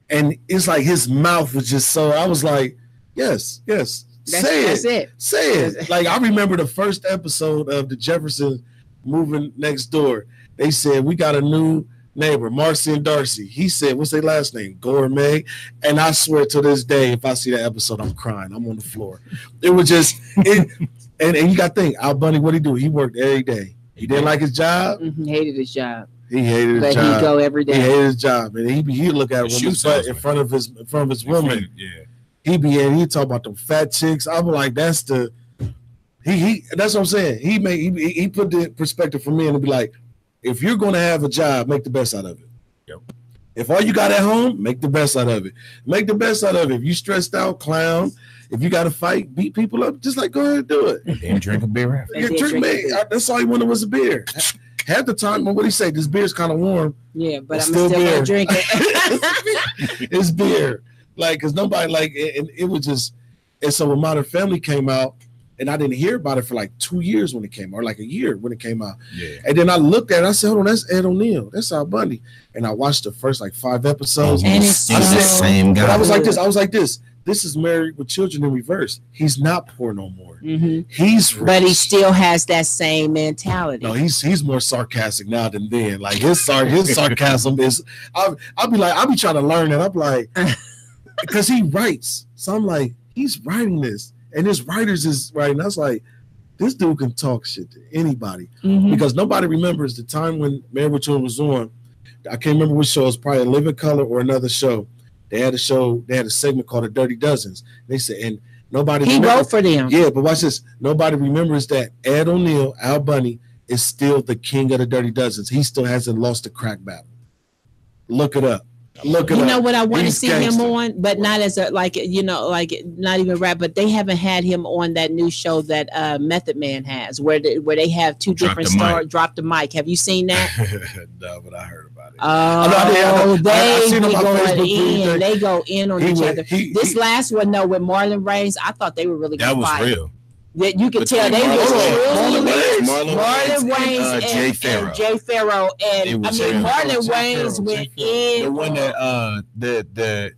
And it's like his mouth was just so. I was like, yes. Say it. Like, I remember the first episode of the Jefferson moving next door. They said, we got a new neighbor, Marcy and Darcy. He said, what's their last name? Gourmet. And I swear to this day, if I see that episode, I'm crying. I'm on the floor. It was just, and you got to think, Al Bundy, what'd he do? He worked every day. He didn't like his job. Mm-hmm. Hated his job. He hated his job. But he'd go every day. He hated his job. And he'd look at women's butt in front of his woman. Yeah. He'd talk about them fat chicks. I'm like, that's what I'm saying. He put the perspective for me and be like, if you're gonna have a job, make the best out of it. Yep. If all you got at home, make the best out of it. Make the best out of it. If you stressed out, clown. If you got to fight, beat people up, just like go ahead and do it. And drink a beer after. That's all he wanted was a beer. Half the time, what he say? This beer's kind of warm. Yeah, but I'm still gonna drink it. It's beer. Like, because nobody and it was just, and so when Modern Family came out, and I didn't hear about it for like 2 years when it came out, or like a year when it came out. Yeah. And then I looked at it, I said, hold on, that's Ed O'Neill. That's Al Bundy. And I watched the first like 5 episodes. And it's the same guy. But I was like this. This is Married with Children in reverse. He's not poor no more. Mm-hmm. He's rich. But he still has that same mentality. No, he's more sarcastic now than then. Like his sarcasm is. I'll be trying to learn it. I'm like, because he writes. So I'm like, he's writing this, and his writers is writing. I was like, this dude can talk shit to anybody because nobody remembers the time when Married with Children was on. I can't remember which show. It's probably Living Color or another show. They had a segment called The Dirty Dozens. They said, and nobody. He wrote for them. Yeah, but watch this. Nobody remembers that Ed O'Neill, Al Bundy, is still the king of the Dirty Dozens. He still hasn't lost the crack battle. Look it up. You know what I want to see him on, but not as a not even rap. But they haven't had him on that new show that Method Man has, where they have two different stars. Drop the mic. Have you seen that? No, but I heard about it. Oh, they go in on each other. This last one, though, with Marlon Wayans, I thought they were really good. That was real. That you could tell they was Marlon Wayans and Jay Farrow, and Marlon Wayans went in. The one that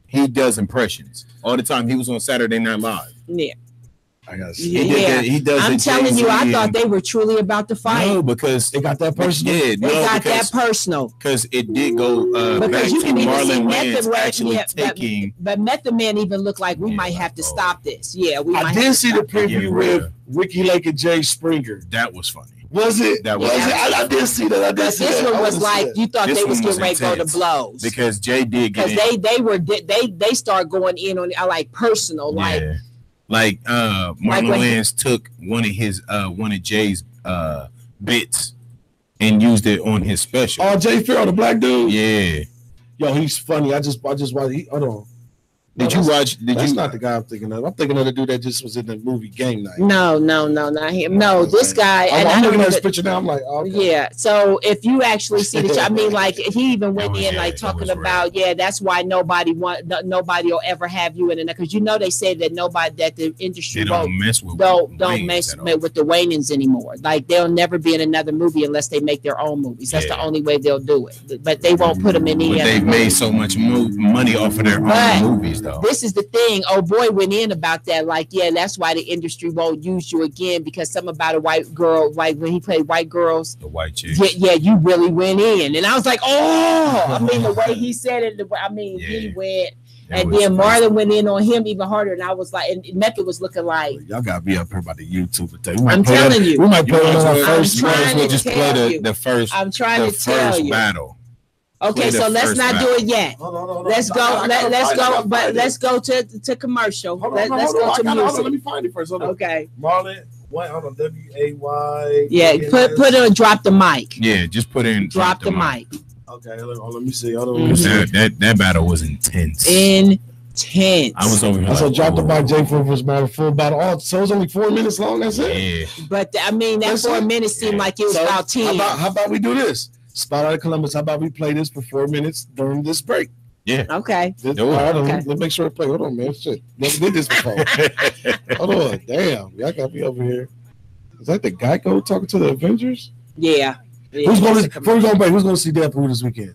he does impressions all the time. He was on Saturday Night Live. Yeah. I gotta see. He does. I'm telling you, I thought they were truly about to fight. No, because they got that personal. Yeah, that personal. Because it did go back to Marlon Wayans actually taking. But Method Man even looked like we might have to stop this. Yeah, I did see the preview with Ricky Lake and Jay Springer. That was funny. Was it? That was. I did see that. This one was like you thought they was getting ready to go to blows because Jay did get they start going in on like personal like. Like Marlon Wayans took one of Jay's bits and used it on his special. Oh, Jay Farrell, the black dude. Yeah. Yo, he's funny. I just watched. Hold on. Did you watch? That's not the guy I'm thinking of. I'm thinking of the dude that just was in the movie Game Night. No, not him. No, this guy. I'm looking at his picture now. I'm like, oh, okay. Yeah. So if you actually see the, I mean, like he even went in like talking about, that's why nobody will ever have you in it because they said that the industry don't mess with the Wayans anymore. Like they'll never be in another movie unless they make their own movies. That's the only way they'll do it. But they won't put them in the. They've made so much money off of their own movies. though. This is the thing. Oh boy, went in about that. Like, yeah, that's why the industry won't use you again because something about a white girl, like when he played white girls, The white chicks. yeah, you really went in. And I was like, oh, I mean, the way he said it, he went. And then Marlon went in on him even harder, and I was like, and Mecca was looking like, y'all gotta be up here about the YouTube. I'm telling you, we might play on our first. We'll just play the first. I'm trying to tell you. Battle. Okay, so let's not do it yet. Hold on. Let's go. Let's go. But let's go to commercial. Let's go to music. Let me find it first. Okay. Marlon, hold on. WAY. Yeah, put in drop the mic. Yeah, just put in drop the mic. Okay, let me see. Hold on. That battle was intense. Intense. I was over here. So drop the mic, J for full battle. Oh, so it's only 4 minutes long. That's it. Yeah. But I mean, that 4 minutes seemed like it was about 10. How about we do this? Spot out of Columbus. How about we play this for 4 minutes during this break? Yeah. Okay. Let's make sure to play. Hold on, man. Shit. Never did this before. Hold on. Damn. Y'all got me over here. Is that the Geico talking to the Avengers? Yeah. Who's going to before we go break? Who's going to see Deadpool this weekend?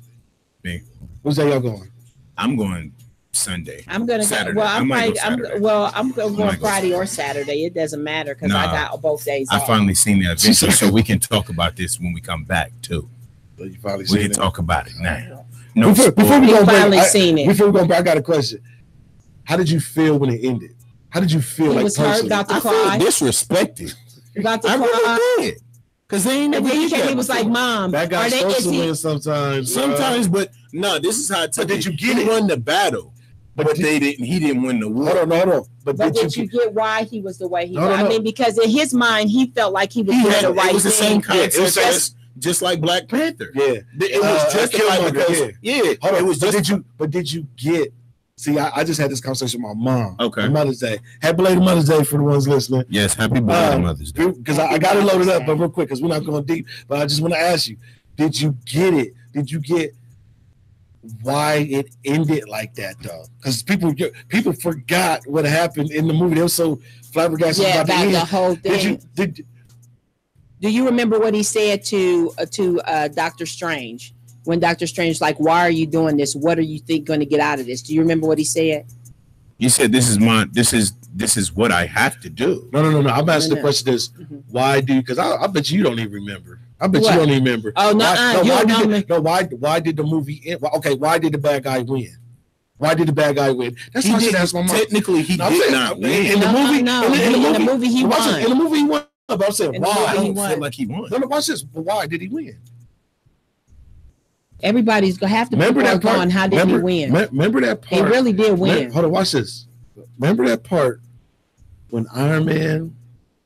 Me. Who's that y'all going? I'm going Sunday. I'm gonna Saturday. Well, I'm going go Friday or Saturday. It doesn't matter because I got both days I off. finally seen that Avenger, so we can talk about this when we come back too. So you finally We can it? talk about it now. No, before we go break, seen it. Before we go break, I got a question. How did you feel when it ended? How did you feel? He like was hurt, about to cry. Disrespected. About to I cry. really did. Because they ain't And never then did that he was like, before. "Mom, that guy are they supposed to is he- win sometimes. Sometimes, but no, this is how I tell But did you get he it? won the battle, but they didn't. He didn't win the war. Hold on. But did you get why he was the way he No, was? no. I mean, because in his mind, he felt like he was doing the right it was the thing. same concept. it was just like Black Panther. Yeah. It was justified because Hold on. it was just. But did you get? See, I just had this conversation with my mom. Okay. On Mother's Day. Happy belated Mother's Day for the ones listening. Yes, happy birthday, Mother's Day. Because I got it loaded up, but real quick, because we're not going deep. But I just want to ask you: did you get it? Did you get why it ended like that, though? Because people forgot what happened in the movie. They were so flabbergasted about the whole thing. Do you remember what he said to Doctor Strange when Doctor Strange like, "Why are you doing this? What are you going to get out of this?" Do you remember what he said? You said this is what I have to do. No. I'm asking the question is why do? Because I bet you don't even remember. I bet you don't even remember. Oh no! Why did the movie end? Okay, why did the bad guy win? Why did the bad guy win? That's why I should ask my mom. Technically, he did not win. In the movie, in the movie, he won. In the movie, he won. But I'm saying why? I don't feel like he won. No, watch this. But why did he win? Everybody's gonna have to remember that part. On how did he win? Remember that part? He really did win. Hold on, watch this. Remember that part when Iron Man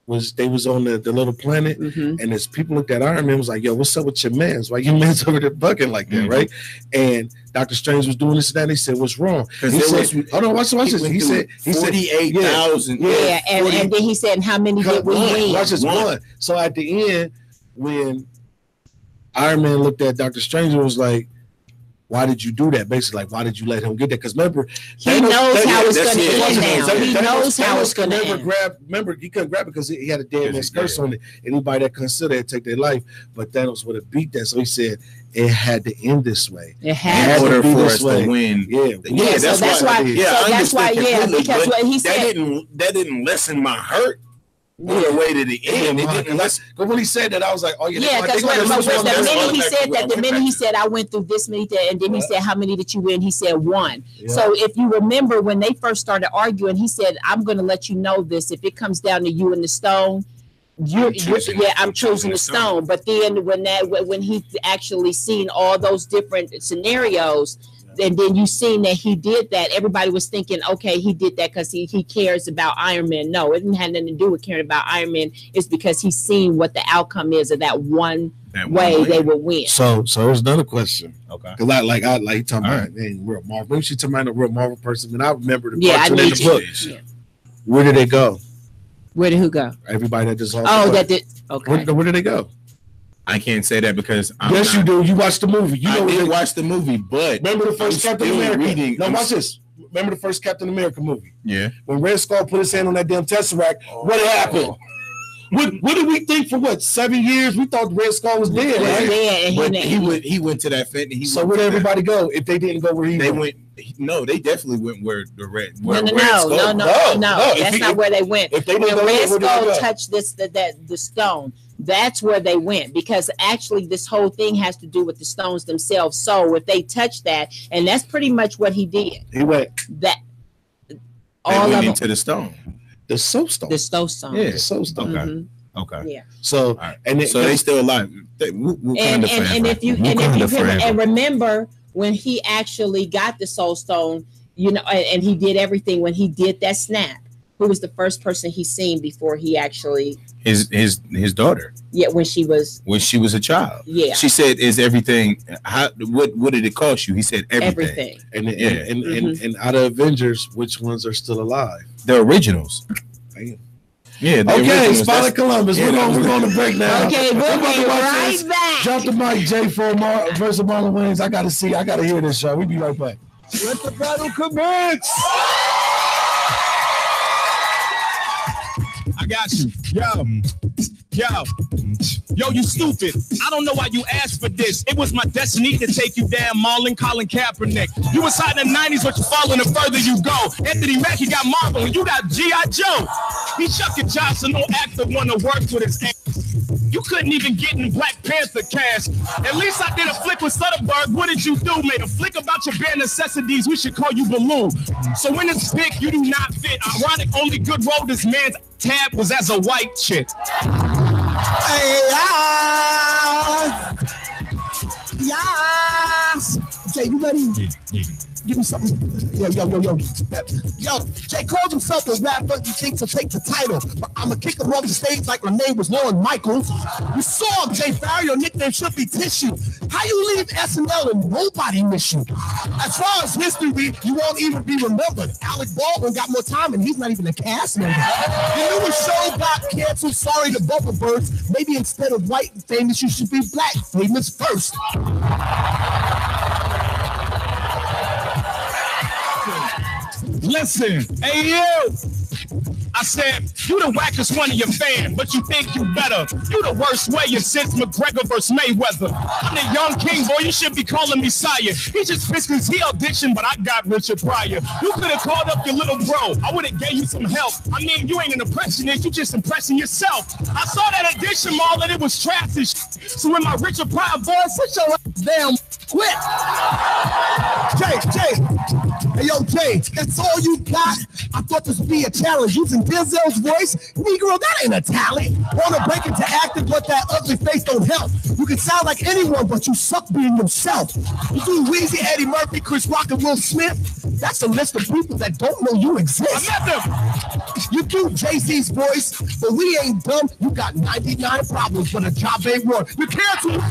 was on the little planet, and as people looked at Iron Man was like, "Yo, what's up with your man's? Why your man's over there bucking like that, right?" And Doctor Strange was doing this and that. And he said, "What's wrong?" He said, "Hold on, watch this." He said 48,000. Yeah, and then he said, "How many did we win?" Watch this one. So at the end, when Iron Man looked at Doctor Strange and was like, "Why did you do that?" Basically, like, why did you let him get that? Because remember, he knows how it's going to end now. He knows how it's going to end. Remember, he couldn't grab it because he had a dead man's curse on it. Anybody that considered it take their life, but Thanos would have beat that. So he said it had to end this way. It had in order to be for this us way. to win. Yeah. So that's why. Because what he said that didn't lessen my hurt. On the way to the end, but when he said that, I was like, "Oh yeah." Yeah, because the minute he said I went through this many things, and then he said, "How many did you win?" He said 1. Yeah. So if you remember when they first started arguing, he said, "I'm going to let you know this. If it comes down to you and the stone, I'm choosing the stone." But then when he actually seen all those different scenarios. And then you seen that he did that. Everybody was thinking, okay, he did that because he cares about Iron Man. No, it didn't have nothing to do with caring about Iron Man. It's because he's seen what the outcome is of that one way they will win. So there's another question. Okay. Because I talking about real Marvel. Maybe she's talking about a real Marvel person. And I remember the cartoon in the book. Yeah. Where did they go? Where did who go? Everybody that just that did. Okay. Where did they go? I can't say that because you do. You watched the movie. I did watch the movie, but remember the first Captain America. Watch this. Remember the first Captain America movie? Yeah. When Red Skull put his hand on that damn Tesseract, what happened? What did we think for 7 years? We thought Red Skull was dead, right? Yeah, But he went to that fit. So where'd everybody go if they didn't go where he went? No, they definitely went where the red. No. That's not where they went. If they when didn't go Red there, Skull touched the stone, that's where they went, because actually this whole thing has to do with the stones themselves. So if they touched that, and that's pretty much what he did. He went that all of into the stone. The soul stone. The soul stone. Yeah, the soul stone. Okay. Mm-hmm. Okay. Yeah. So right. And so they still alive. And remember when he actually got the soul stone, and he did everything when he did that snap. Who was the first person he seen before he actually his daughter? Yeah, when she was a child. Yeah. She said, "Is everything? What did it cost you?" He said, "Everything." And out of Avengers, which ones are still alive? The originals. Damn. Yeah. Okay, Spotted Columbus. We're going to break now. Okay, we'll be right back. Drop the mic, Jay, for versus Marlon Wayans. I gotta hear this show. We'll be right back. Let the battle commence. I got you. Yo, you stupid. I don't know why you asked for this. It was my destiny to take you down, Marlon, Colin Kaepernick. You was hot in the 90s, but you following the further you go. Anthony Mackie got Marvel, and you got G.I. Joe. He Chucky Johnson, no actor want to work with his ass. You couldn't even get in Black Panther cast. At least I did a flick with Soderbergh. What did you do? Made a flick about your bare necessities. We should call you Baloo. So when it's big, you do not fit. Ironic, only good role this man's tab was as a white chick. Yes. Jay, you ready? Give me something. Yo. Jay calls himself a rapper. He thinks he'll take the title. But I'ma kick him off the stage like my name was Lauren Michaels. You saw him, Jay Farrell. Your nickname should be Tissue. How you leave SNL and nobody miss you? As far as history, you won't even be remembered. Alec Baldwin got more time and he's not even a cast member. Your newest show got canceled. Sorry to Bubble Birds. Maybe instead of white and famous, you should be black famous first. Listen, hey you! I said, you the wackest one of your fans, but you think you better. You the worst way since McGregor versus Mayweather. I'm the young king, boy, you should be calling me sire. He just pissed because he auditioned, but I got Richard Pryor. You could have called up your little bro. I would have gave you some help. I mean, you ain't an impressionist, you just impressing yourself. I saw that audition, Marlon, it was trash and shit. So when my Richard Pryor voice, sit your ass down, quit. Jay. Hey, yo, Jay, that's all you got? I thought this would be a challenge. Using Denzel's voice? Negro, that ain't a talent. Wanna break into acting, but that ugly face don't help. You can sound like anyone, but you suck being yourself. You do Weezy, Eddie Murphy, Chris Rock, and Will Smith? That's a list of people that don't know you exist. I met them. You do Jay-Z's voice, but we ain't dumb. You got 99 problems, but a job ain't one. You canceled.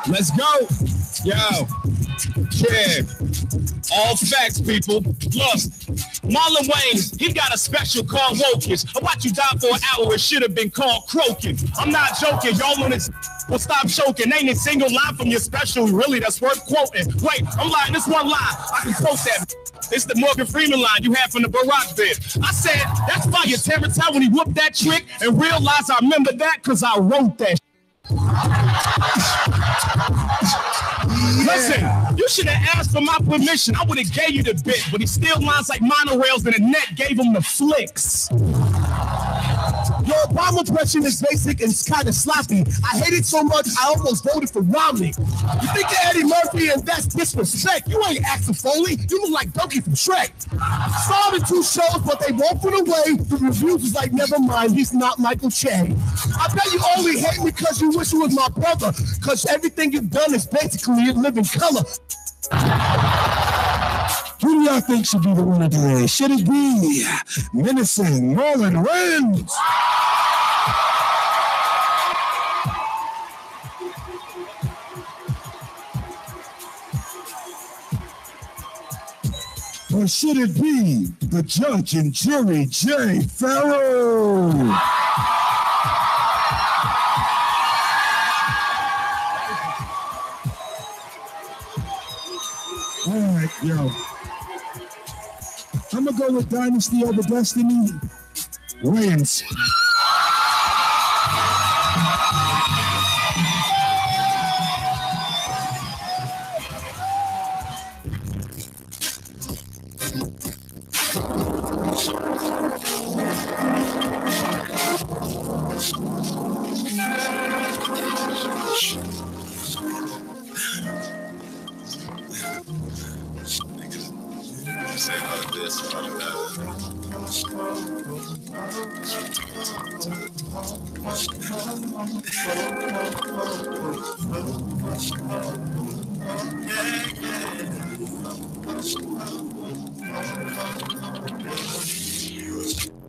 Let's go. Yo. Yeah. All facts, people. Look, Marlon Wayans, he got a special called Wokish. I watch you die for an hour, it should have been called croaking. I'm not joking, y'all on this. Well, stop choking. Ain't a single line from your special really that's worth quoting. Wait, I'm lying. This one line. I can quote that. It's the Morgan Freeman line you had from the Barack bit. I said, that's fire. Terrence Howard when he whooped that trick and realized I remember that because I wrote that. Listen, you should have asked for my permission. I would have gave you the bit, but he still lines like monorails and the net gave him the flicks. Your Obama impression is basic and it's kind of sloppy. I hate it so much, I almost voted for Romney. You think of Eddie Murphy and that's disrespect. You ain't Axel Foley, you look like Donkey from Shrek. Saw the 2 shows, but they won't put away. The reviews was like, never mind, he's not Michael Che. I bet you only hate me because you wish you was my brother, because everything you've done is basically in living color. Who do y'all think should be the winner today? Should it be menacing Marlon Wayans? Or should it be the judge and jury, Jay Farrell? All right, yo. I'm gonna go with Dynasty over Destiny. wins.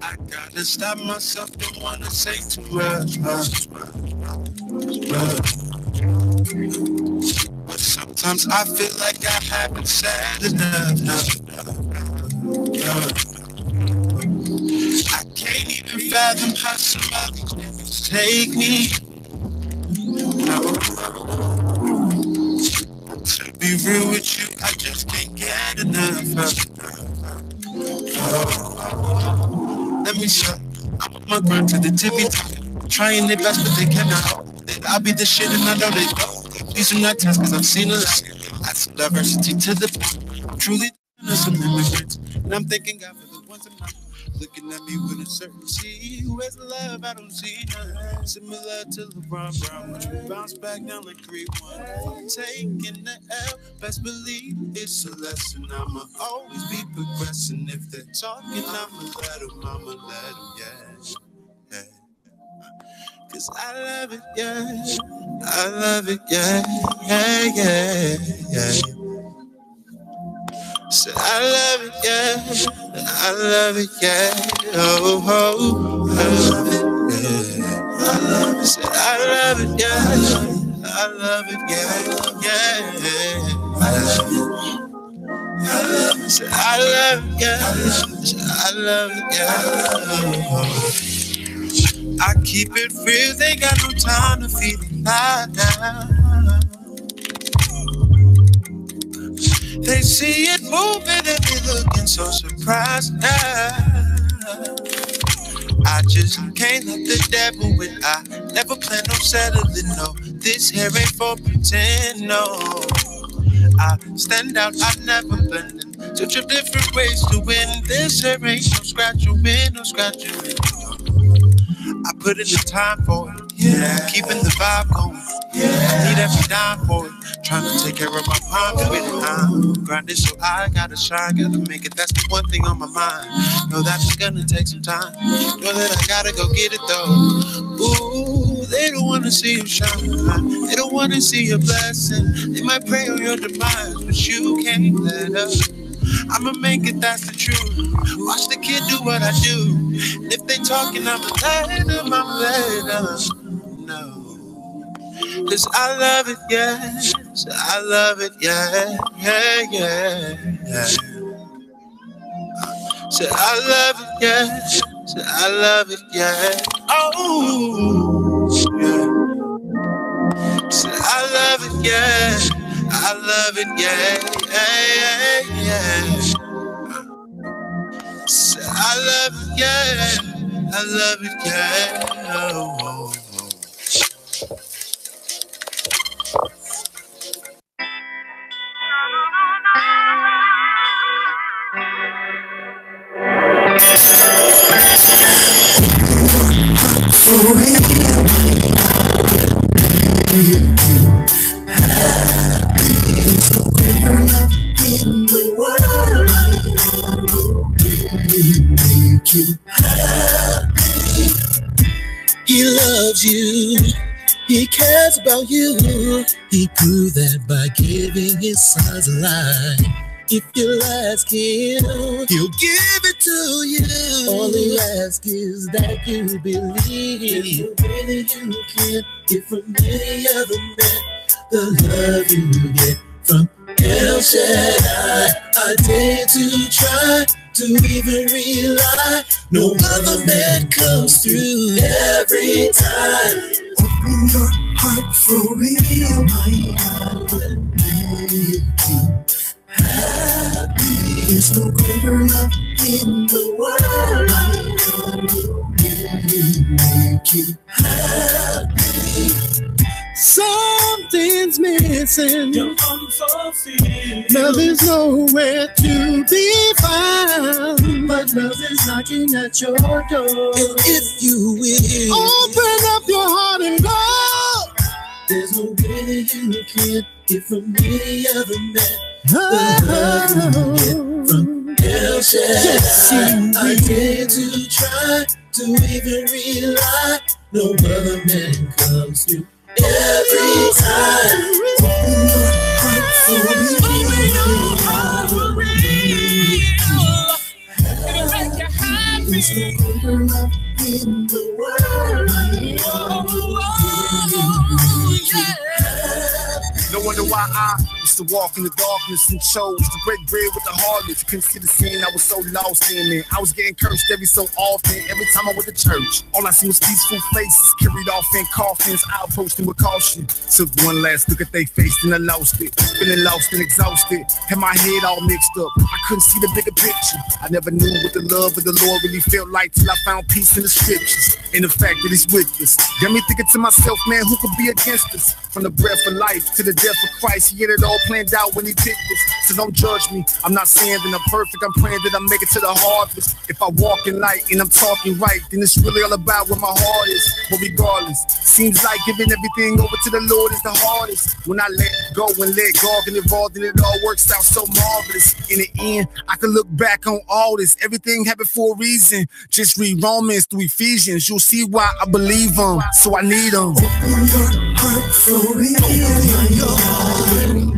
I gotta stop myself, don't wanna say too much. But sometimes I feel like I haven't said enough. I can't even fathom how somebody can take me. To be real with you, I just can't get enough. Let me show. I'm on my grind to the tippy top. Trying their best, but they cannot hold it. I'll be the shit and I know they know. Please do not test, cause I've seen a lot. Add some diversity to the point. Truly, some immigrants. And I'm thanking God for the ones in my looking at me with uncertainty. Where's the love? I don't see none. Similar to LeBron Brown, watch me bounce back down like 3-1. Taking the L, best believe it's a lesson. I'ma always be progressing. If they're talking, I'ma let them, yeah. Cause I love it, yeah. I love it, yeah. So I love it, yeah. I love it, yeah. Oh, I love it, yeah. I love it. So I love it, yeah. I love it, yeah. I love it. So I love it, yeah. So I love it, yeah. Oh. I keep it real, they got no time to feel it now. They see it moving and they looking so surprised now. I just can't let the devil win. I never plan on settling, no. This here ain't for pretend, no. I stand out, I never blend in. Such a different ways to win. This here ain't no scratch you win, no scratch you win. I put in the time for it, yeah. Keeping the vibe going, yeah. Need every dime for it. Trying to take care of my mom with it. I'm grinding so I gotta shine, gotta make it. That's the one thing on my mind. Know that it's gonna take some time. Know that I gotta go get it though. Ooh, they don't wanna see you shine. They don't wanna see your blessing. They might pray on your demise, but you can't let up. I'ma make it, that's the truth. Watch the kid do what I do. And if they talking, I'ma let them, no. Cause I love it, yeah. So I love it, yeah. So I love it, yeah. So I love it, yeah. Oh, yeah. So I love it, yeah. I love it, yeah. So I love it, yeah. I love it, yeah. Oh. He loves you, he cares about you. He proved that by giving his sons a life. If you ask him, he'll give it to you. All he asks is that you believe. Really you can get from any other man the love you get from El Shaddai. I dare to try to even rely. No other man comes through every time. Open your heart for real. My God will make you happy. There's no greater love in the world make you happy. Something's missing. Love is nowhere to be found, but love is knocking at your door. And if you will open up your heart and go, there's no way you can't get from any other man. The love you get from El Shaddai. I dare to try to even realize no other man comes to every time. Open your heart for me. There's no greater love in the world. No wonder why I used to walk in the darkness and chose to break bread with the harlots. Couldn't see the scene, I was so lost in it. I was getting cursed every so often, every time I went to church. All I seen was peaceful faces, carried off in coffins, outposting with caution. Took one last look at their face and I lost it. Feeling lost and exhausted, had my head all mixed up. I couldn't see the bigger picture. I never knew what the love of the Lord really felt like till I found peace in the scriptures. And the fact that he's with us got me thinking to myself, man, who could be against us? From the breath of life to the death of Christ, he had it all planned out when he picked us. So don't judge me, I'm not saying that I'm perfect, I'm praying that I make it to the harvest. If I walk in light and I'm talking right, then it's really all about where my heart is. But regardless, seems like giving everything over to the Lord is the hardest. When I let go and let God get involved, and it all works out so marvelous. In the end, I can look back on all this, everything happened for a reason. Just read Romans through Ephesians, you'll see why I believe them, so I need them. Open your heart for me. Open your heart.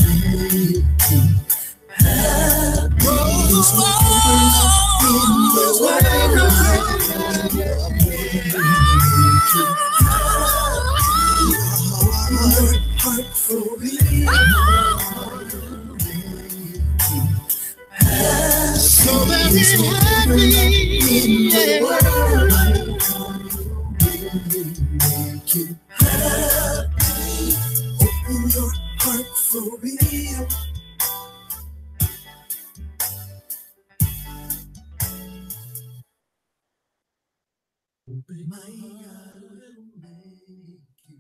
So very happy in the world. Make you happy. Open your heart for real. Open my heart and make you.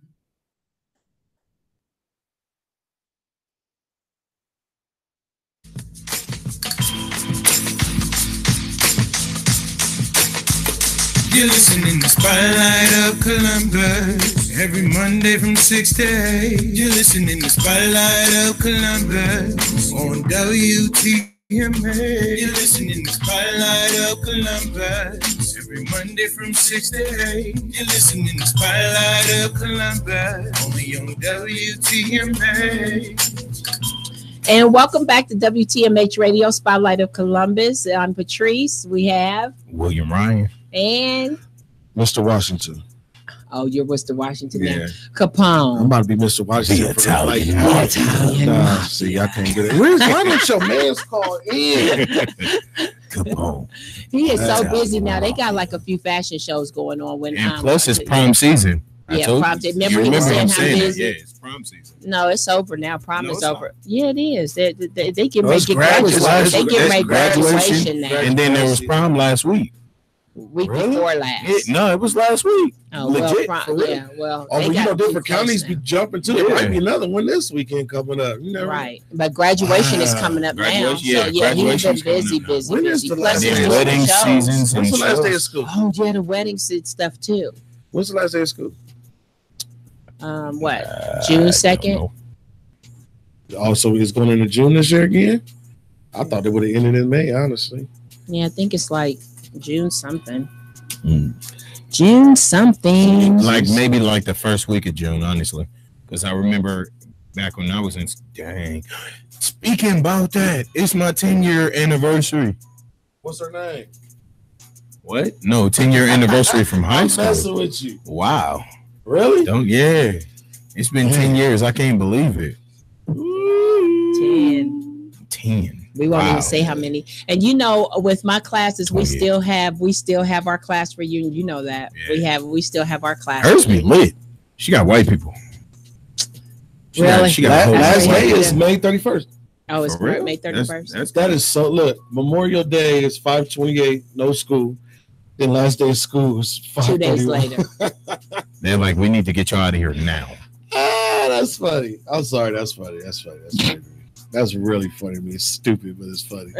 You're listening to Spotlight of Columbus every Monday from 6 to 8. You're listening to Spotlight of Columbus on WTMA. You're listening to Spotlight of Columbus every Monday from 6 to 8. You're listening to Spotlight of Columbus only on WTMA. And welcome back to WTMH Radio, Spotlight of Columbus. I'm Patrice. We have William Ryan and Mr. Washington. Oh, you're Mr. Washington now. Yeah. Capone. I'm about to be Mr. Washington. The Italian. Nah, see, I can't get it. Why don't your man's call in? Capone. He is so busy now. They got like a few fashion shows going on. When and plus it's prom season. Yeah, prom season. Remember he was saying how busy? Yeah, it's prom season. No, it's over now. Prom is over. Yeah, it is. They get ready to graduation now. And then there was prom last week. Week before last. No, it was last week. Oh, legit. Yeah, well. Oh, you know, different counties be jumping too. There might be another one this weekend coming up. You know, right? But graduation is coming up now. Yeah, so yeah, he's been busy. When is the last day of wedding seasons? When's the last day of school? Oh, yeah, the wedding stuff too. When's the last day of school? What? June 2nd. Oh, so it's going into June this year again? I thought it would have ended in May, honestly. Yeah, I think it's like June something. June something. Like maybe like the first week of June, honestly. Because I remember back when I was in Speaking about that, it's my 10-year anniversary. What's her name? What? No, 10-year anniversary from high school. I'm messing with you. Wow. Really? Yeah. It's been 10 years. I can't believe it. 10. We won't even say how many. And you know, with my classes, we still have our class reunion. You know that. Yeah. We still have our class. Hers be lit. She got white people. Really? She got last day is May 31st. Oh, it's For real? May 31st. That is so. Look, Memorial Day is 5/28, no school. Then last day of school is 2 days 5/31. later. They're like, we need to get you out of here now. That's funny. I'm sorry. That's funny. That's funny. That's funny. That's really funny to me. It's stupid, but it's funny.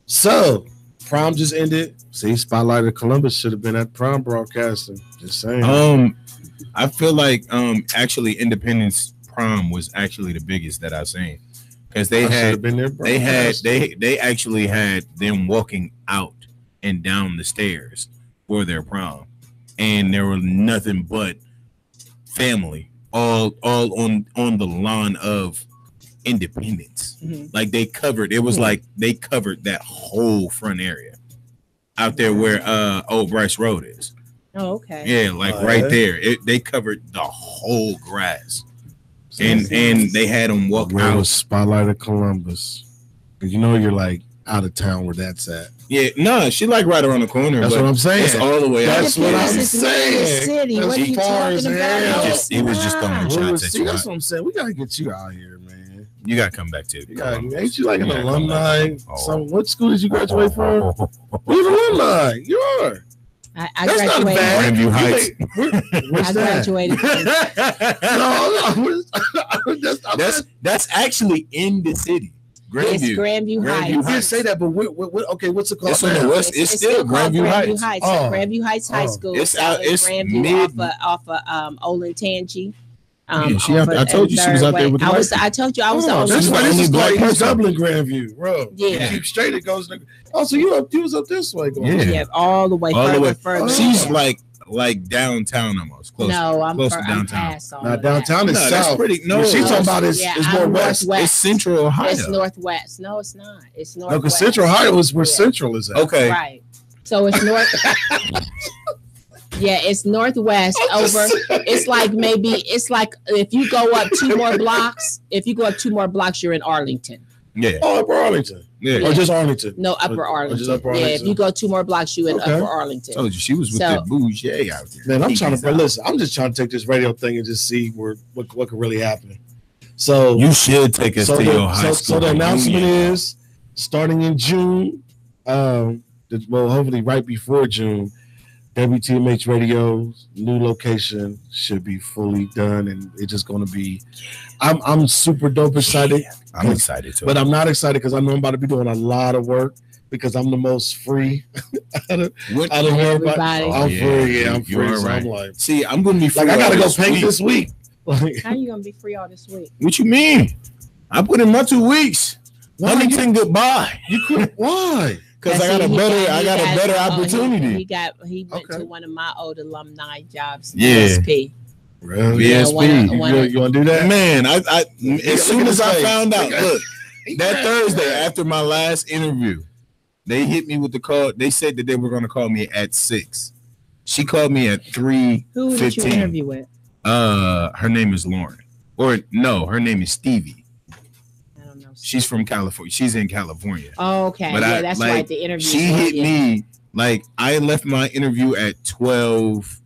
So, prom just ended. See, Spotlight of Columbus should have been at prom broadcasting. Just saying. I feel like actually Independence Prom was actually the biggest that I've seen because they actually had them walking out and down the stairs for their prom, and there were nothing but family all on the lawn of Independence. Mm-hmm. Like they covered like they covered that whole front area out there where Old Bryce Road is. Oh, okay. Yeah, like right there. They covered the whole grass. And they had them walk Where out. was Spotlight of Columbus? Because you know you're like out of town where that's at. Yeah, no, she like right around the corner. That's what I'm saying. It's all the way out. That's what I'm Independence is near the saying. city. As What are you far talking as about? hell. No, He was just throwing it's shots not. at See, you. that's what I'm saying. We gotta get you out here, man. You gotta come back to Ain't you like an You gotta come alumni? back. What school did you graduate from? You're an alumni. You are. I That's not graduated. bad. Grandview Heights. What's I that? graduated. No, That's actually in the city. It's Grandview Heights. You did say that, but okay, what's it called? It's on the west. It's still called Grandview Heights. Oh. Grandview Heights High School. It's out. It's Grandview mid. off of Olentangy. Yeah, she out there. I told you she was out there with the white I told you I was the only That's why one. this is black like East person. Dublin, Grandview, bro. Yeah. Keep straight, it goes. Oh, so you was up this way, going. Yeah. Yeah, all the way All the way. further. She's yeah. like downtown almost. Close. No, I'm close to I'm downtown. past all Now of downtown is No, that's south. pretty. No, What she's talking about is Yeah, more I'm west. northwest. It's Central Ohio. It's northwest. No, it's not. It's northwest. No, because Central Ohio is where Yeah. Central is at. Okay. Right. So it's north. Yeah, it's northwest over. It's like if you go up 2 more blocks. If you go up 2 more blocks, you're in Arlington. Yeah. Oh, Upper Arlington. Yeah. Or just Arlington. No, Upper Or Arlington. just Upper Yeah, if Arlington. you go 2 more blocks, you in Okay. Upper Arlington. Told you she was with So- the bougie out there. Man, I'm trying to listen. I'm just trying to take this radio thing and just see what could really happen. So You should take us to your high school. So the announcement reunion. is starting in June. Hopefully right before June, WTMH Radio's new location should be fully done, and it's just going to be. I'm super dope excited. I'm excited too. But I'm not excited because I know I'm about to be doing a lot of work because I'm the most free out of everybody. Oh, I'm free. Yeah, I'm You're free. So right. I'm like, See, I'm gonna be free. I gotta all go this paint week. this week. Like, How you gonna be free all this week? What you mean? I put in my 2 weeks. Why Huntington, goodbye. you could why? Because I got a better opportunity. He went Okay. to one of my old alumni jobs. Yeah. ESP. Really? Yeah, Yeah, You want to do that? Man, I as soon as I found out, Okay. look, that Thursday after my last interview, they hit me with the call. They said that they were going to call me at 6. She called me at 3:15. Who did you interview with? Her name is Lauren, or no, her name is Stevie. I don't know. She's from California. She's in California. Oh, okay. But Yeah, that's like, right. The interview. She hit me like I left my interview at 12.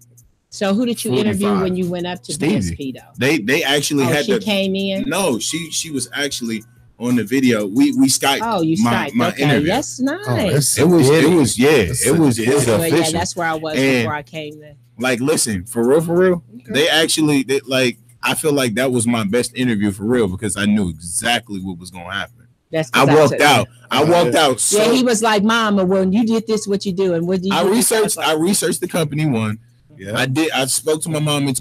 So who did you interview 45. when you went up to Stevie. BSP though? They actually had she came in. No, she was actually on the video. We Skyped. Oh, you my Skyped. Okay, interview. that's nice. It was it was Well, official. yeah, that's where I was And- before I came there. Like, listen, for real, they like. I feel like that was my best interview for real because I knew exactly what was gonna happen. That's I walked out. I walked out. So yeah, he was like, "Mama, when you did this, what you do?" And what do you? I do? researched the company one. Yeah. I did. I spoke to my mom and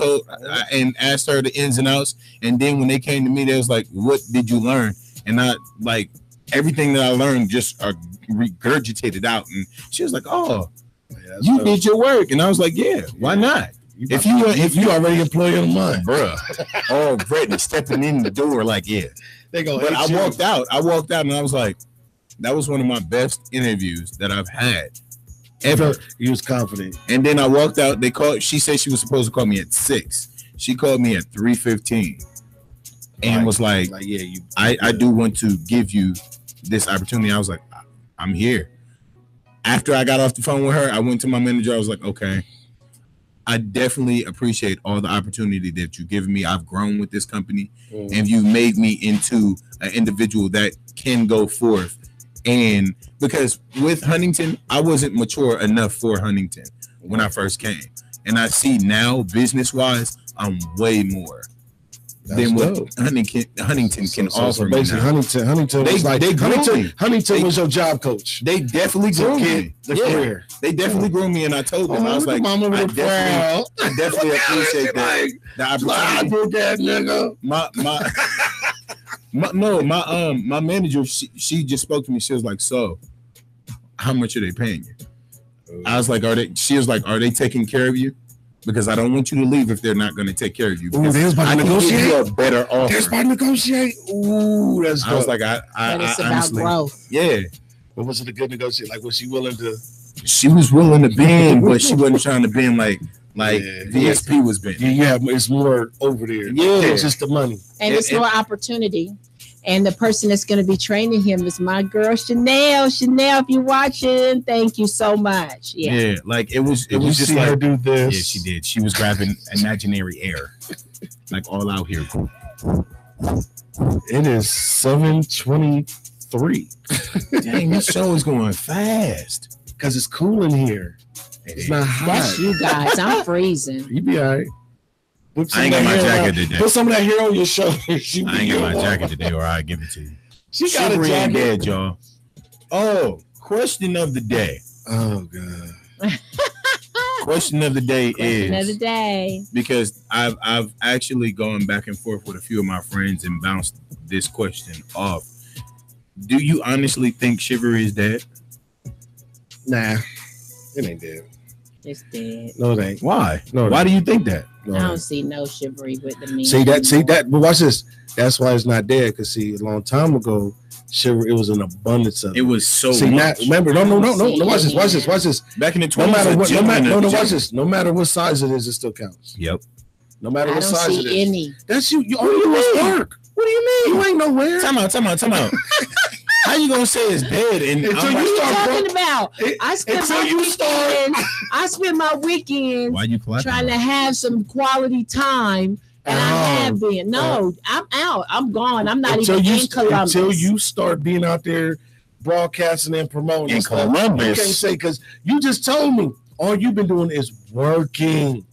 and asked her the ins and outs. And then when they came to me, they was like, "What did you learn?" And I like everything that I learned just regurgitated out. And she was like, "Oh, you did your work." And I was like, "Yeah, why not?" If you already employee of mine, bruh, already stepping in the door, like, yeah, they go. But I walked out, and I was like, that was one of my best interviews that I've had ever. You was confident. And then I walked out. They called. She said she was supposed to call me at 6. She called me at 3:15, and was like, yeah, I do want to give you this opportunity. I was like, I'm here. After I got off the phone with her, I went to my manager. I was like, okay, I definitely appreciate all the opportunity that you've given me. I've grown with this company, and you made me into an individual that can go forth. And because with Huntington, I wasn't mature enough for Huntington when I first came. And I see now, business-wise, I'm way more than what Huntington can offer me now. Huntington was like, Huntington was your job coach. They definitely groomed me. Career. They definitely groomed me, and I told them, I was like, I definitely appreciate that. The opportunity. My manager, she just spoke to me. She was like, so how much are they paying you? I was like, she was like, are they taking care of you? Because I don't want you to leave if they're not going to take care of you. I can give you a better offer. There's about to negotiate. Ooh, that's good. I was like, it's about honestly, growth. Yeah. But was it a good negotiate? Like, was she willing to? She was willing to bend, but she wasn't trying to bend like VSP was bending. Yeah, it's more over there. Yeah, it's just the money. And it's more opportunity. And the person that's going to be training him is my girl, Chanel. Chanel, if you're watching, thank you so much. Yeah, like it was just see like her do this. Yeah, she did. She was grabbing imaginary air, like all out here. It is 7:23. Dang, this show is going fast because it's cool in here. It's not hot. That's you guys. I'm freezing. You be all right. I ain't got my jacket today. Put some of that hair on your shoulders. I ain't got my jacket today, or I'll give it to you. She got a jacket, dead, y'all. Oh, question of the day. Oh God. Question of the day is another day, because I've actually gone back and forth with a few of my friends and bounced this question off. Do you honestly think chivalry is dead? Nah, it ain't dead. It's dead. No, it ain't. Why? No, why do you think that? No, I don't see no chivalry with the men. See that. But watch this. That's why it's not dead. Because see, a long time ago, chivalry, it was an abundance of it. It was so see, much. Remember, no. Watch this. Watch this. No matter what size it is, it still counts. Yep. No matter what size it is. Any. That's you. All you do is work. What do you mean? You ain't nowhere. Time out. How you gonna say it's dead? And what are you talking about? I spent my weekend Why you trying to have some quality time, and I have been. No, I'm out. I'm gone. I'm not even in Columbus. Until you start being out there broadcasting and promoting in Columbus. You can't say, because you just told me all you've been doing is working.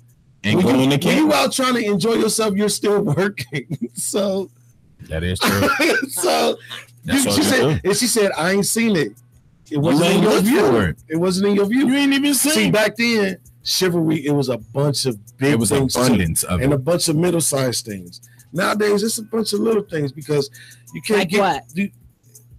And going to camp. When you out trying to enjoy yourself, you're still working. So that is true. So she said, I ain't seen it. It wasn't in your view. It wasn't in your view. You ain't even seen. See, back then, chivalry, it was a bunch of big things. It was abundance of it. And a bunch of middle-sized things. Nowadays, it's a bunch of little things because you can't get what?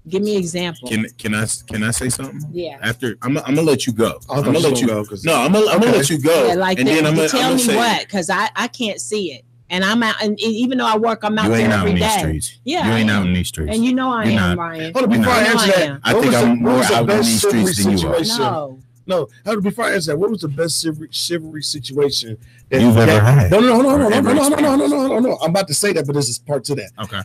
Give me an example. Can I say something? Yeah. After I'm gonna let you go. I'm gonna let you go. No, I'm gonna let you go. Yeah, like and that. Then I'm tell me say, what, because I can't see it. And I'm out, and even though I work, I'm out there every day. Streets. Yeah, you ain't out in these streets. And you know I am, Ryan. Hold on, before I answer that, I think I'm more out in these streets than you are. No. Before I answer that, what was the best chivalry situation that you've ever had? No. I'm about to say that, but this is part to that. Okay.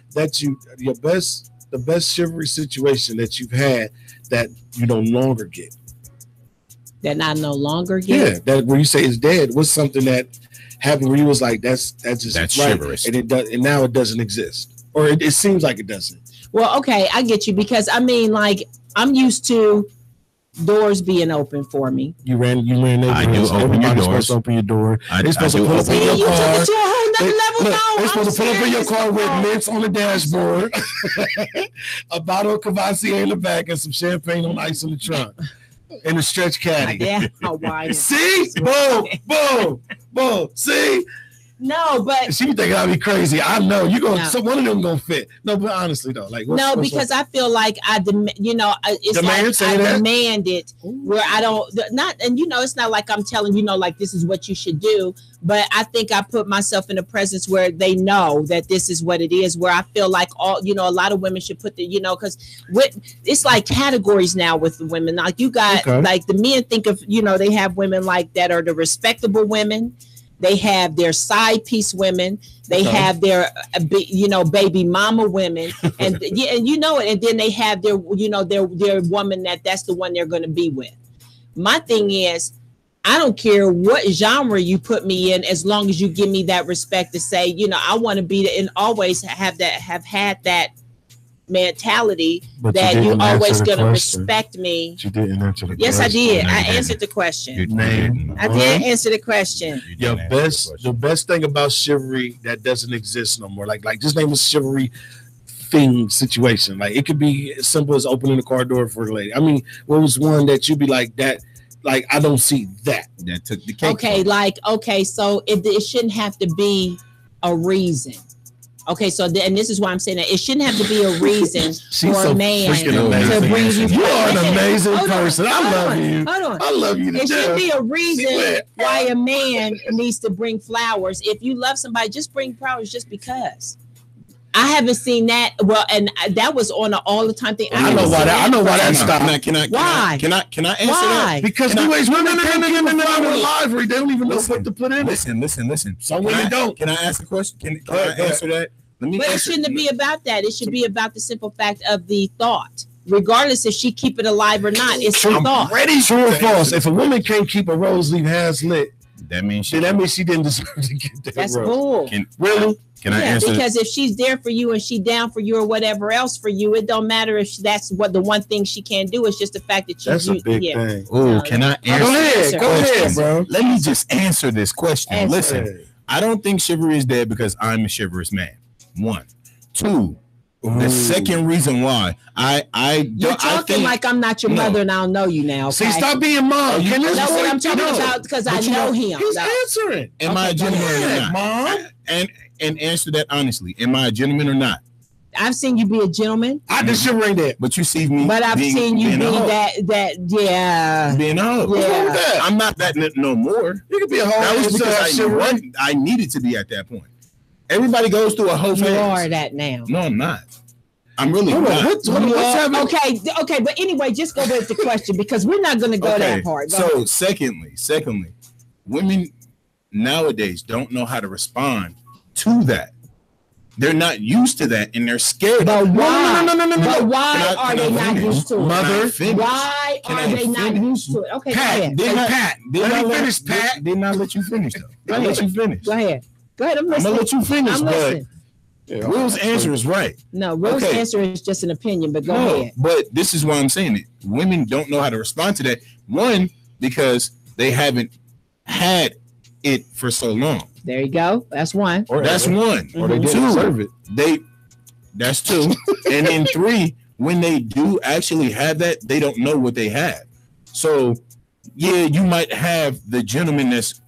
The best chivalry situation that you've had that you no longer get. That I no longer get. Yeah, that where you say it's dead was something that happened where you was like, that's chivalrous, and and now it doesn't exist, or it seems like it doesn't. Well, okay, I get you, because I mean, like, I'm used to doors being open for me. You ran I do open your doors. Open your door. They're supposed to pull up in your car. They're supposed to pull up in your car with mints on the dashboard, a bottle of Cavassier in the back, and some champagne on ice in the trunk. In a stretch caddy. Yeah, see? Boom. See? No, but she be thinking I'll be crazy. I know you gonna. No. So one of them gonna fit. No, but honestly though, like because I feel like I demand it where I don't and it's not like I'm telling like this is what you should do, but I think I put myself in a presence where they know that this is what it is. Where I feel like a lot of women should put because it's like categories now with the women. Like you got like the men think of they have women like that are the respectable women. They have their side piece women. They have their, baby mama women, and and then they have their, their woman that's the one they're going to be with. My thing is, I don't care what genre you put me in, as long as you give me that respect to say, you know, I want to be and always have had that mentality that you always gonna respect me. You didn't answer the question. Yes, I did. I answered the question. Your name. I did answer the question. The best thing about chivalry that doesn't exist no more. Like just name a chivalry thing situation. Like it could be as simple as opening the car door for a lady. I mean, what was one that you'd be like that? Like I don't see that. That took the cake. Okay, so it shouldn't have to be a reason. Okay, so and this is why I'm saying that it shouldn't have to be a reason for a man to bring you. You are an amazing person. I love you. Hold on. I love you. It shouldn't be a reason why a man needs to bring flowers. If you love somebody, just bring flowers just because. I haven't seen that. Well, and that was on an all the time thing. I know why that stopped. Why? Can I answer that? Because no, live, they don't even know what to put in. Listen. So when you don't, can I ask a question? Can I answer that? But it shouldn't be about that. It should be about the simple fact of the thought. Regardless if she keep it alive or not, it's the thought. True or false? If a woman can't keep a rose leaf hands lit, that means she didn't deserve to get that That's rose. bull. Really? Can I answer? Because if she's there for you and she down for you or whatever else for you, it don't matter if that's what the one thing she can't do. It's just the fact that that's a big thing. Oh, can I answer? Go ahead, bro. Let me just answer this question. Listen, I don't think chivalry is dead because I'm a chivalrous man. 1, 2. The second reason why you're talking like I'm not your mother and I don't know you now. Okay? See, stop being mom. You know what I'm talking about because I know him. He's answering. Am I a gentleman or not, mom? And answer that honestly. Am I a gentleman or not? I've seen you be a gentleman. I just chivalry that, but you see me. But I've seen you be that. Yeah. Being a hoe. Yeah. I'm not that no more. You could be a hoe. That was because I needed to be at that point. Everybody goes through a hoe phase. You are that now. No, I'm not. I'm really not. What's happening? Okay, but anyway, just go with the question because we're not going to go that part. So, secondly, women nowadays don't know how to respond to that. They're not used to that, and they're scared. But why? No. But why are they not used to it? Mother, why are they not used to it? Okay, Pat, Pat. Did not let you finish though. Go ahead. I'm listening. I'm gonna let you finish, I'm listening. Will's answer is right. No, Will's answer is just an opinion, but go ahead. But this is why I'm saying it. Women don't know how to respond to that. 1, because they haven't had it for so long. There you go. That's 1. That's 1. Or they didn't deserve it. That's 2. And then 3, when they do actually have that, they don't know what they have. So, yeah, you might have the gentleman that's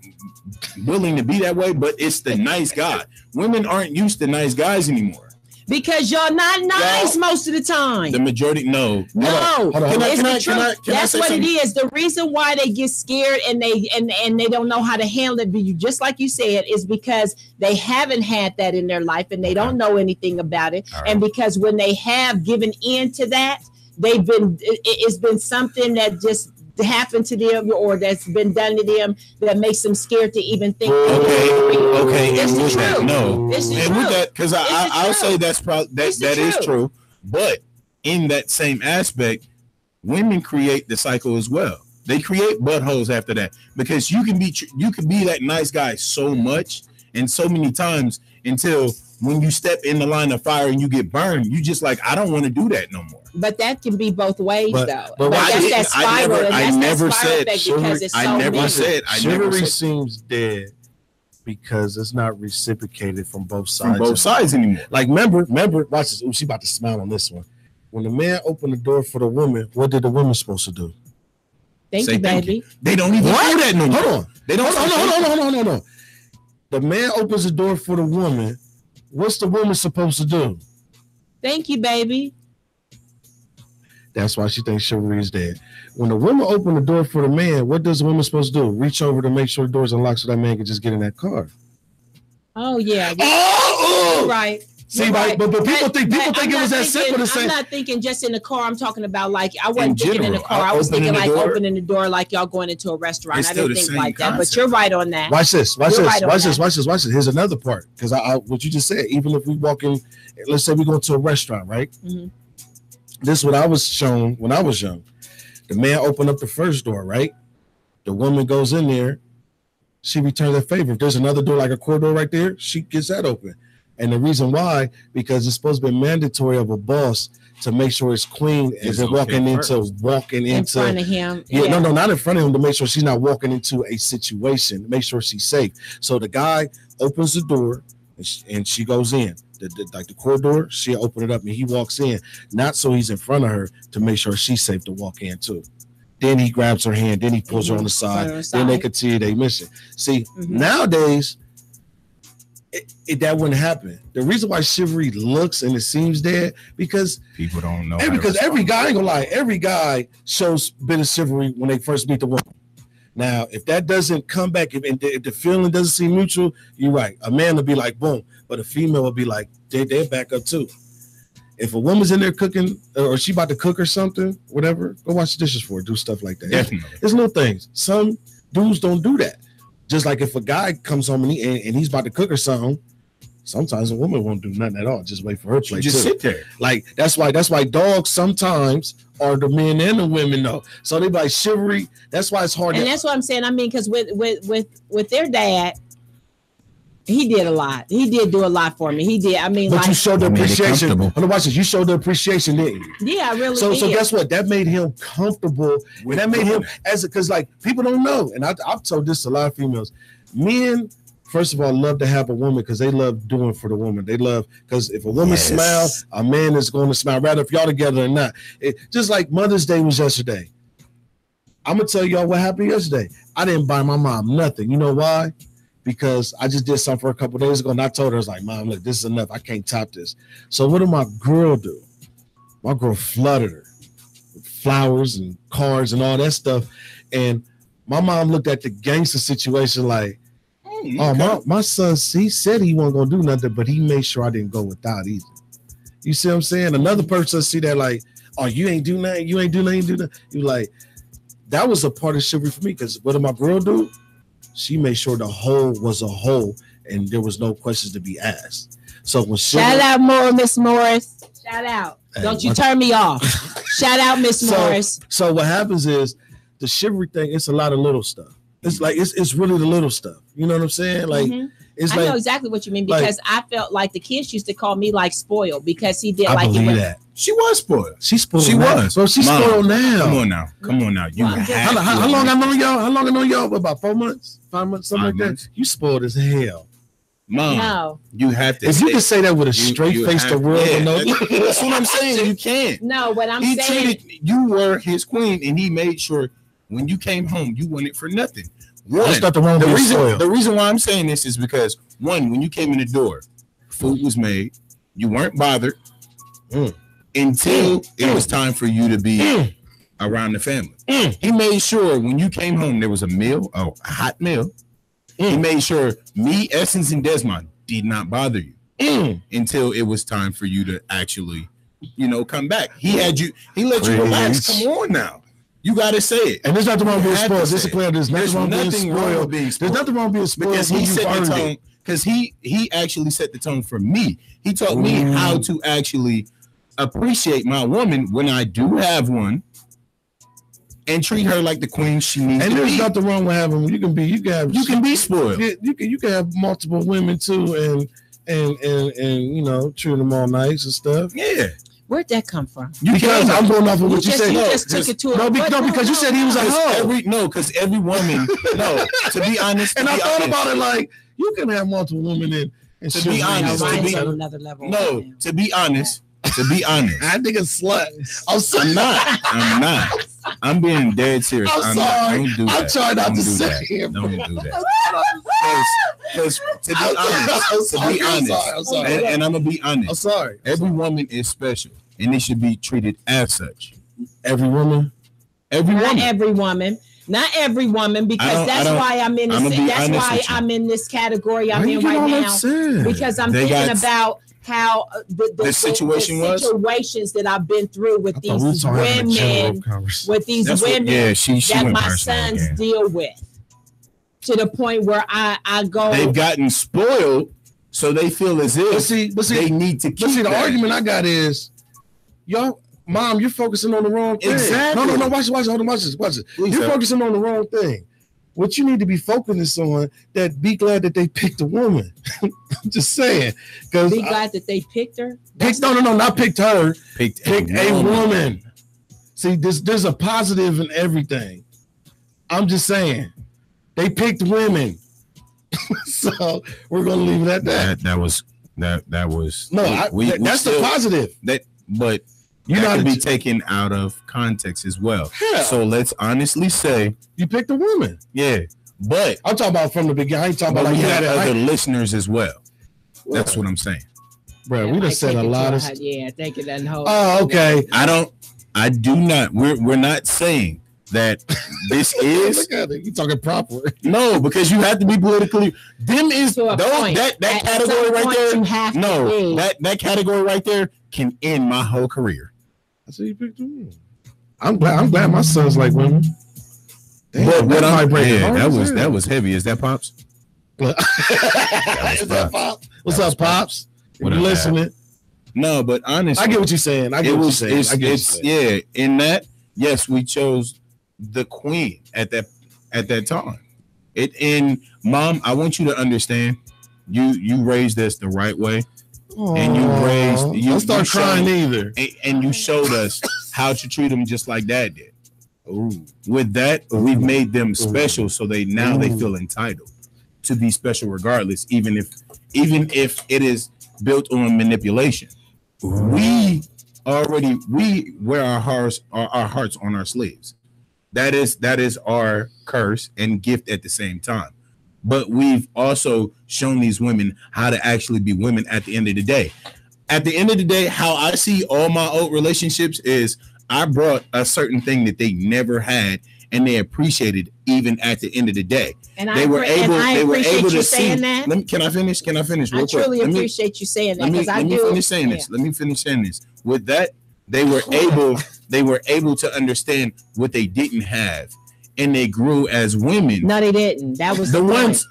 willing to be that way, but it's the nice guy. Women aren't used to nice guys anymore. Because y'all not nice most of the time. The majority, no. No, That's what it is. The reason why they get scared and they don't know how to handle it, just like you said, is because they haven't had that in their life and they don't know anything about it. Right. And because when they have given in to that, it's been something that just happened to them or that's been done to them that makes them scared to even think. Okay. It's the truth. No, it's the and truth. with that, because I'll say that's probably that is true. But in that same aspect, women create the cycle as well. They create buttholes after that because you can be that nice guy so much and so many times until when you step in the line of fire and you get burned, you just like, I don't want to do that no more. But that can be both ways, though. But that's that spiral. I never said chivalry seems dead because it's not reciprocated from both sides. From both sides anymore. Like, remember, watch this. Ooh, she about to smile on this one. When the man opened the door for the woman, what did the woman supposed to do? Thank you, baby. They don't even do that no more. Hold on. They don't. Hold on. The man opens the door for the woman. What's the woman supposed to do? Thank you, baby. That's why she thinks chivalry is dead. When the woman opened the door for the man, what does the woman supposed to do? Reach over to make sure the door's unlocked so that man can just get in that car. Oh yeah. Right. See, right. But people think it was that simple to say. I'm not thinking just in the car. I'm talking about like I wasn't thinking in the car. I was thinking like opening the door like y'all going into a restaurant. I didn't think like that. But you're right on that. Watch this. Here's another part. Because what you just said, even if we walk in, let's say we go to a restaurant, right? Mm-hmm. This is what I was shown when I was young. The man opened up the first door, right? The woman goes in there, she returns a favor. If there's another door, like a corridor right there, she gets that open. And the reason why, because it's supposed to be mandatory of a boss to make sure his queen isn't walking into in front of him. No, not in front of him, to make sure she's not walking into a situation, make sure she's safe. So the guy opens the door and she goes in. Like the corridor, she'll open it up and he walks in, not so he's in front of her, to make sure she's safe to walk in too. Then he grabs her hand, then he pulls her on the side, then they continue their mission. See, nowadays, that wouldn't happen. The reason why chivalry looks and it seems dead, because people don't know. Because every guy, I ain't gonna lie, every guy shows a bit of chivalry when they first meet the woman. Now, if that doesn't come back, if the feeling doesn't seem mutual, you're right. A man will be like, boom, but a female will be like, they're back up too. If a woman's in there cooking, or she about to cook or something, whatever, go wash the dishes for her, do stuff like that. Definitely. It's little things. Some dudes don't do that. Just like if a guy comes home and he's about to cook or something, sometimes a woman won't do nothing at all. Just wait for her plate. Just sit there. Like that's why dogs sometimes are the men and the women though. So they be like chivalry. That's why it's hard. And that's what I'm saying. I mean, because with their dad, he did a lot. He did do a lot for me. He did. I mean, but you showed the appreciation. Hold on, watch this. You showed the appreciation, didn't you? Yeah, I really so did. So guess what? That made him comfortable. And that made him because like people don't know. And I've told this to a lot of females. Men, first of all, love to have a woman because they love doing for the woman. They love because if a woman smiles, a man is going to smile, rather if y'all together or not. Just like Mother's Day was yesterday. I'm gonna tell y'all what happened yesterday. I didn't buy my mom nothing. You know why? Because I just did something for a couple days ago, and I told her, I was like, Mom, look, this is enough. I can't top this. So what did my girl do? My girl flooded her with flowers and cards and all that stuff. And my mom looked at the gangster situation like, my son, he said he wasn't going to do nothing, but he made sure I didn't go without either. You see what I'm saying? Another person see that like, oh, you ain't do nothing. You ain't do nothing. You like, that was a part of chivalry for me because what did my girl do? She made sure the whole was a whole and there was no questions to be asked. So when shout out more, Miss Morris. Shout out. Hey, don't you turn me off. Shout out, Miss Morris. So what happens is the chivalry thing, it's a lot of little stuff. It's like it's really the little stuff. You know what I'm saying? Like it's I know exactly what you mean because I felt like the kids used to call me like spoiled because he did like believe that. She was spoiled. She's spoiled. She was. So she's spoiled now. Come on now. You how long I know y'all? How long I know y'all? About 4 months, 5 months, something like that. You spoiled as hell. Mom, no. You have to. If you can say that with a straight face, the world will know. That's what I'm saying. You can't. No, what I'm saying. You were his queen, and he made sure when you came home, you wanted for nothing. The reason why I'm saying this is because one, when you came in the door, food was made. You weren't bothered until it was time for you to be around the family. He made sure when you came home there was a meal, a hot meal. He made sure me, Essence, and Desmond did not bother you until it was time for you to actually, come back. He let you relax. Come on now. You gotta say it. And there's nothing wrong with being spoiled. This is clear. There's nothing wrong with being spoiled. There's nothing wrong with being spoiled. Because he set the tone. Because he actually set the tone for me. He taught me how to actually appreciate my woman when I do have one, and treat her like the queen she needs to be. And there's nothing wrong with having. You can be spoiled. You can have multiple women too, and treat them all nice and stuff. Yeah. Where'd that come from? Because I'm going off of what you said. You just took it to because you said he was a hoe. Because every woman. To be honest. And I thought about it like you can have multiple women and to be honest. On another level. No, to be honest. I think it's slut. I'm not. I'm being dead serious. I'm sorry. Don't do that. I'm trying not to say it. Don't do that. Because to be honest, I'm sorry. And I'm gonna be honest. I'm sorry. Every woman is special, and it should be treated as such. Every woman. Not every woman, because that's why I'm in this. That's why I'm in this category I'm in right now. Because I'm thinking about how the situations that I've been through with these women, that my sons deal with, to the point where I go. They've gotten spoiled, so they feel as if they need to keep. The argument I got is, y'all, Mom, you're focusing on the wrong thing. Exactly. No, watch this. Hold on, watch this. You're focusing on the wrong thing. What you need to be focusing on, that be glad that they picked a woman. I'm just saying. Be glad that they picked her? Not picked her. Picked a woman. See, there's a positive in everything. I'm just saying. They picked women. So we're gonna leave it at that. That was no. That's the positive. But you're not to be taken out of context as well. Yeah. So let's honestly say you picked a woman. Yeah, but I'm talking about from the beginning. I ain't talking about like you had other listeners as well. That's what I'm saying, bro. We just said a lot of. Yeah, take it and hold. Oh, okay. I do not. We're not saying that this is. Look at it. You talking proper? No, because you have to be politically. Them is that category right there. No, that category right there can end my whole career. I said you picked a woman. I'm glad my son's like women. Damn, that was heavy. Is that Pops? Is that Pops? What's up, Pops? You listening? No, but honestly, I get what you're saying. Yeah, in that, yes, we chose the queen at that time. And Mom, I want you to understand, you raised us the right way. And don't start crying either. And you showed us how to treat them just like Dad did. Ooh. With that, we've made them special, so they feel entitled to be special regardless, even if it is built on manipulation. We wear our hearts on our sleeves. That is our curse and gift at the same time. But we've also shown these women how to actually be women at the end of the day. At the end of the day, how I see all my old relationships is I brought a certain thing that they never had, and they appreciated even at the end of the day. And they were able to see. Can I finish? I truly appreciate you saying that, because I do. Let me finish saying this. With that, they were able to understand what they didn't have. And they grew as women. No, they didn't. That was the ones.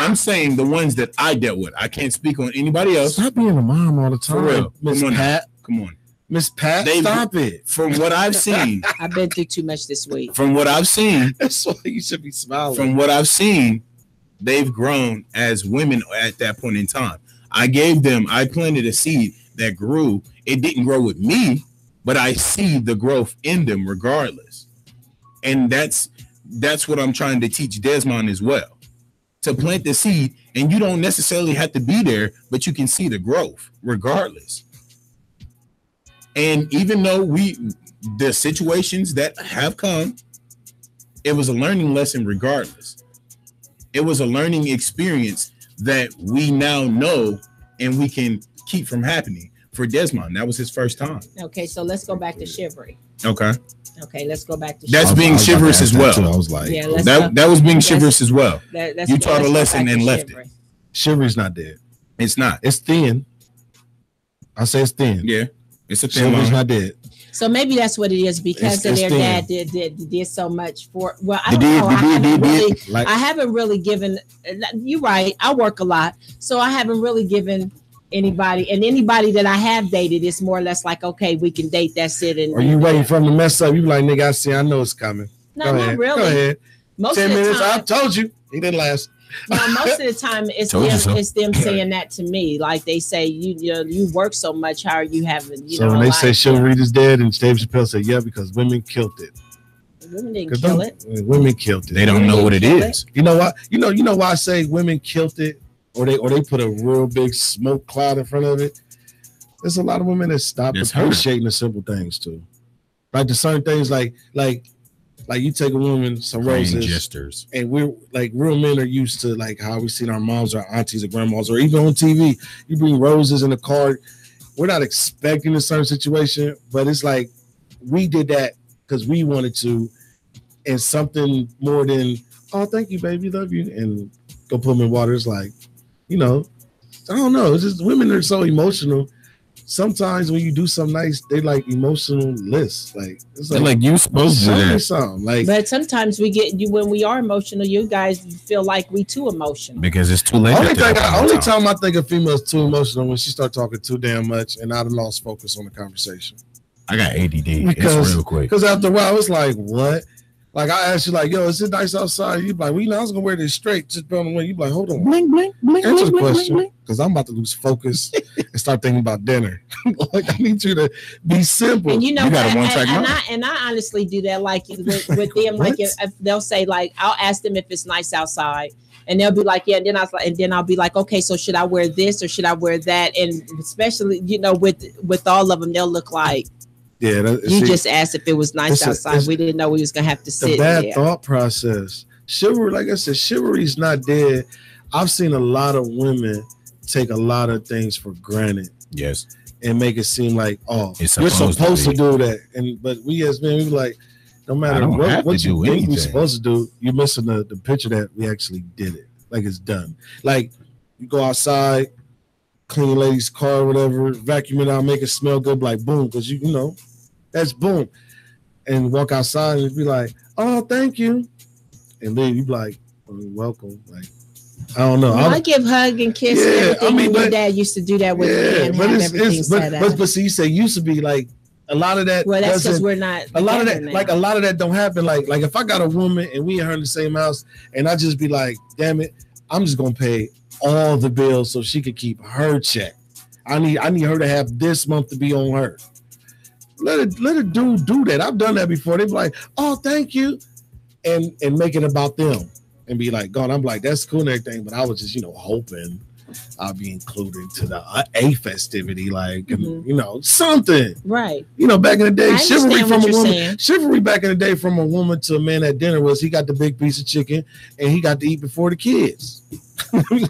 I'm saying the ones that I dealt with. I can't speak on anybody else. Stop being a mom all the time. For real. Miss Pat. Come on. Miss Pat, stop it. From what I've seen. I've been through too much this week. From what I've seen. That's why you should be smiling. From what I've seen, they've grown as women at that point in time. I planted a seed that grew. It didn't grow with me, but I see the growth in them regardless. And that's what I'm trying to teach Desmond as well. To plant the seed, and you don't necessarily have to be there, but you can see the growth regardless. And even though the situations that have come, it was a learning lesson regardless. It was a learning experience that we now know and we can keep from happening. For Desmond, that was his first time. Okay, so let's go back to chivalry. Okay, let's go back to that's being chivalrous as well. I was like, yeah, that was being chivalrous as well. You taught a lesson and left it. Chivalry's not dead. It's not. It's thin. I say it's thin. Yeah, it's a thin. Chivalry's not dead. So maybe that's what it is, because of their dad did so much for. Well, I don't know. I haven't really given. You're right. I work a lot, so I haven't really given anybody that I have dated is more or less like, okay, we can date. That's it. And are you waiting for him to mess up? You be like, nigga, I know it's coming. No, not really. Go ahead. Most 10 of the minutes. time, I told you. He didn't last. No, most of the time it's them saying that to me. Like they say, you work so much. How are you having? So when they say chivalry is dead, and Dave Chappelle said, yeah, because women killed it. Women didn't kill it. Women killed it. They don't know what it is. You know what? You know why I say women killed it, or they put a real big smoke cloud in front of it. There's a lot of women that stop appreciating the simple things too. Like the certain things, like you take a woman some roses, gestures, and we're like, real men are used to like how we seen our moms or aunties or grandmas, or even on TV, you bring roses in a card. We're not expecting a certain situation, but it's like we did that because we wanted to, and something more than, oh, thank you, baby, love you, and go put them in water. It's like, I don't know. It's just women are so emotional. Sometimes when you do something nice, they like emotional lists. Like it's like you supposed to do something. Like, but sometimes we get you when we are emotional. You guys feel like we too emotional because it's too late. Only time I think a female's too emotional when she start talking too damn much, and I've lost focus on the conversation. I got ADD. It's real quick. Because after a while, it's like, what? Like I asked you, like, yo, is it nice outside? You be like, well, you know, I was gonna wear this straight, just put on the way. You be like, hold on, Blink, blink, blink, answer blink, the blink, question, blink. because I'm about to lose focus and start thinking about dinner. Like I need you to be simple. And you know You got what? a one-track mind. And I honestly do that. Like with them, like if they'll say, like, I'll ask them if it's nice outside, and they'll be like, yeah. And then I'll be like, okay, so should I wear this or should I wear that? And especially, you know, with all of them, they'll look like. Yeah, you just asked if it was nice outside. We didn't know we was gonna have to sit. The bad there. thought process. Chivalry, like I said, chivalry's not dead. I've seen a lot of women take a lot of things for granted. Yes. And make it seem like, oh, It's you're supposed supposed to to do that. But we as men, we like, no matter what you think we're supposed to do, you're missing the picture that we actually did it. Like it's done. Like you go outside, clean your lady's car or whatever, vacuum it out, make it smell good, like boom, because you know, that's boom. And walk outside and be like, oh, thank you. And then you be like, oh, welcome. Like, I don't know. I give hug and kiss and everything. I mean, my dad used to do that with me and have everything set up. But see, you say used to be like a lot of that. Well, that's because we're not. A lot of that, now. like a lot of that, don't happen. Like if I got a woman and we and her in the same house, and I just be like, damn it, I'm just gonna pay all the bills so she could keep her check. I need her to have this month to be on her. Let a dude do that. I've done that before. They be like, oh, thank you, and make it about them and be like, God, I'm like, that's cool and everything, but I was just, you know, hoping I'll be included to the a festivity, like, you know, something. Right. You know, back in the day, chivalry from a woman. Saying. Chivalry back in the day from a woman to a man at dinner was he got the big piece of chicken and he got to eat before the kids.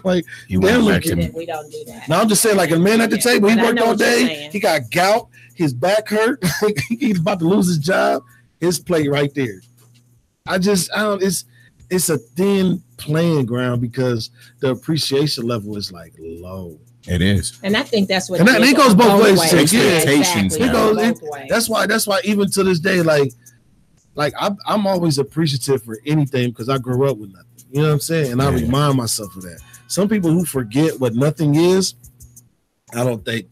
Like, we don't do that. No, I'm just saying, like a man at the table, he worked all day, he got gout, his back hurt, he's about to lose his job, his plate right there. I don't, it's a thin playing ground because the appreciation level is like low. It is, and I think that's what. And it goes both ways. Expectations. Exactly. That's why even to this day, like I'm always appreciative for anything because I grew up with nothing. You know what I'm saying? And I remind myself of that. Some people who forget what nothing is, I don't think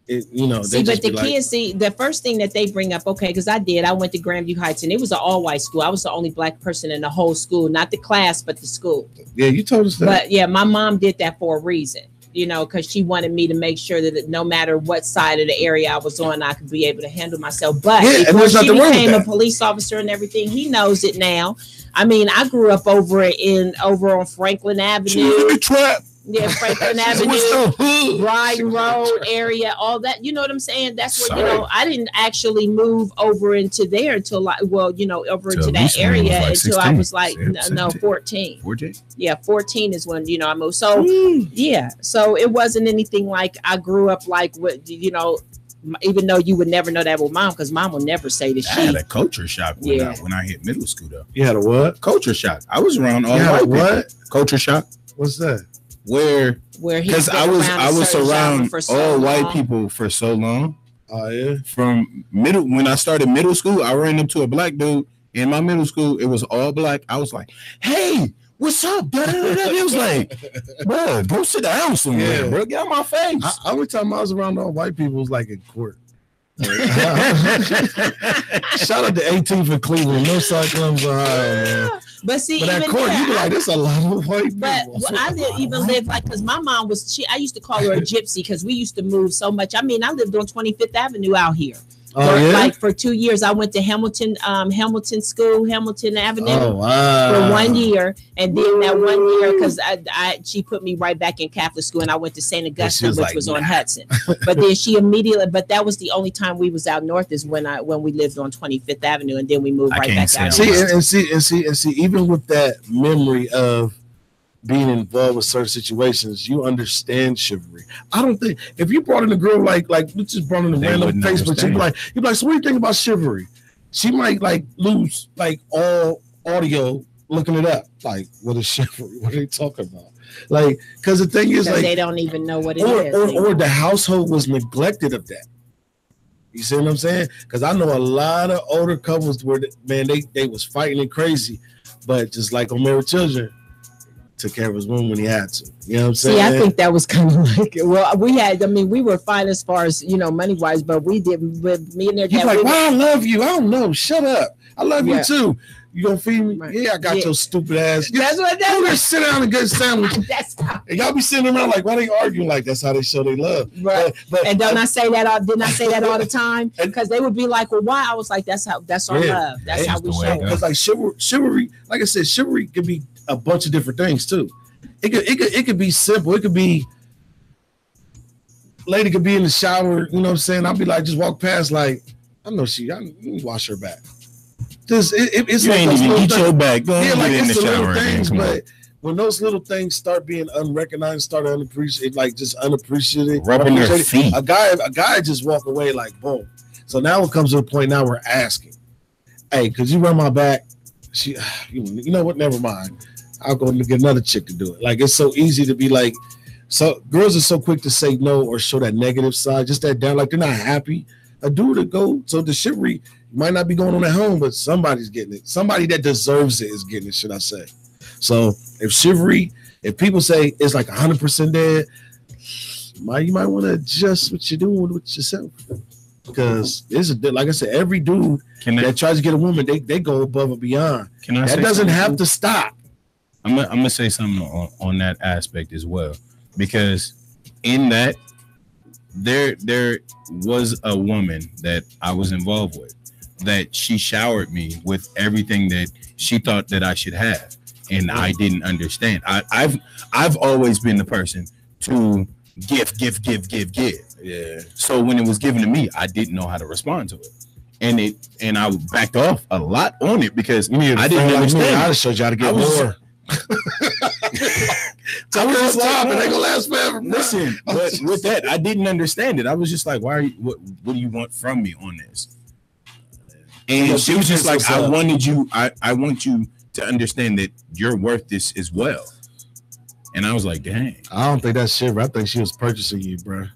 it, you know. See, but the kids see the first thing that they bring up, okay, because I went to Grandview Heights and it was an all-white school. I was the only black person in the whole school, not the class, but the school. Yeah, you told us that. But yeah, my mom did that for a reason, you know, because she wanted me to make sure that no matter what side of the area I was on, I could be able to handle myself. But before she became a police officer and everything, he knows it now. I mean, I grew up over on Franklin Avenue. Yeah, Franklin Avenue, Brighton Road area, all that. You know what I'm saying? That's what, you know, I didn't actually move over into there until over into that area until I was like, 14. 14? Yeah, 14 is when, you know, I moved. So, yeah. So it wasn't anything like I grew up like what, you know, even though you would never know that with mom, because mom will never say that she had a culture shock when I hit middle school though. You had a what? Culture shock. I was around all white people. Culture shock. What's that? Where because I was around all white people for so long. Oh yeah. From when I started middle school, I ran into a black dude in my middle school. It was all black. I was like, "Hey, what's up?" He was like, "Bro, go sit down somewhere, bro. Get out my face." Every time I was around all white people, it was like in court. Shout out to 18th in Cleveland, Northside Columbus, Ohio, man. But see, at court, you be like, there's a lot of white people. But I didn't even live like, because my mom was, I used to call her a gypsy because we used to move so much. I mean, I lived on 25th Avenue out here. Like for 2 years, I went to Hamilton School, Hamilton Avenue for 1 year, and then that 1 year because she put me right back in Catholic school, and I went to St. Augustine, which was on Hudson. But then she immediately, but that was the only time we was out north is when we lived on 25th Avenue, and then we moved right back out. See, even with that memory of being involved with certain situations, you understand chivalry. I don't think if you brought in a girl like we just brought in a random Facebook, you'd be like, so what do you think about chivalry? She might like lose like all audio looking it up. Like, what is chivalry? What are they talking about? Like, because the thing is, like, they don't even know what it is. Or the household was neglected of that. You see what I'm saying? Because I know a lot of older couples where they was fighting and crazy, but just like on Married Children, took care of his woman when he had to. You know what I'm saying? See, I think that was kind of like, well, we were fine as far as, you know, money wise, but we did with me and their dad. He's like, well, I love you. I don't know. Shut up. I love you too. You gonna feed me? Right. Yeah, I got your stupid ass. That's what You just sit down and get a sandwich. That's how. And y'all be sitting around like, why they arguing like that's how they show they love. Right. But And don't I say that didn't I say that all the time? Because they would be like, well, why? I was like, that's our love. That's how we show. Because like chivalry, like I said, chivalry could be a bunch of different things too. It could be simple. It could be lady could be in the shower, you know what I'm saying? I'll be like, just walk past, like, I know let me wash her back. It's you like ain't even get your back. Go yeah, like in it's the the shower little things, again. but when those little things start being unrecognized, start unappreciated, like just unappreciated, rubbing their feet. A guy just walk away like boom. So now it comes to the point now we're asking, hey, could you run my back? You know what? Never mind. I'll go and get another chick to do it. Like it's so easy to be like, so girls are so quick to say no or show that negative side, just that down, like they're not happy. A dude to go, so the chivalry might not be going on at home, but somebody's getting it. Somebody that deserves it is getting it, should I say. So if chivalry, if people say it's like 100% dead, you might want to adjust what you're doing with yourself. Because like I said, every dude that tries to get a woman, they go above and beyond. That doesn't have to stop. I'm gonna say something on that aspect as well, because in that there was a woman that I was involved with that she showered me with everything that she thought that I should have, and I didn't understand. I've always been the person to give. Yeah. So when it was given to me, I didn't know how to respond to it, and I backed off a lot on it because I didn't understand. I'd have showed you how to get more. I was just stop and they gonna last forever. Listen, but with that, I didn't understand it. I was just like, why are you, what do you want from me on this? And she was just like, I want you to understand that you're worth this as well. And I was like, dang. I don't think that's shit, bro. I think she was purchasing you, bro.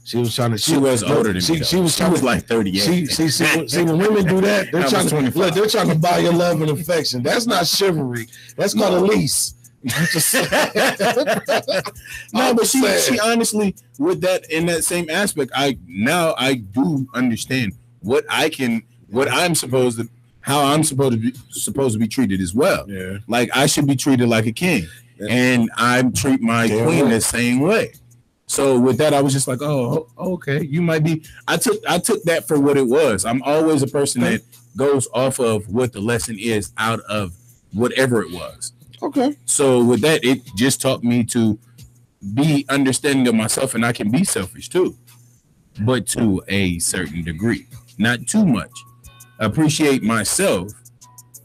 She was trying to. She was older than me. She was like 38. See, when women do that, they're trying to look. They're trying to buy your love and affection. That's not chivalry. That's called a lease. No, but she honestly, with that in that same aspect, I do understand how I'm supposed to be treated as well. Yeah, like I should be treated like a king, and I treat my queen the same way. So with that, I was just like, oh, okay, you might be. I took that for what it was. I'm always a person that goes off of what the lesson is out of whatever it was. Okay. So with that, it just taught me to be understanding of myself, and I can be selfish too, but to a certain degree, not too much. Appreciate myself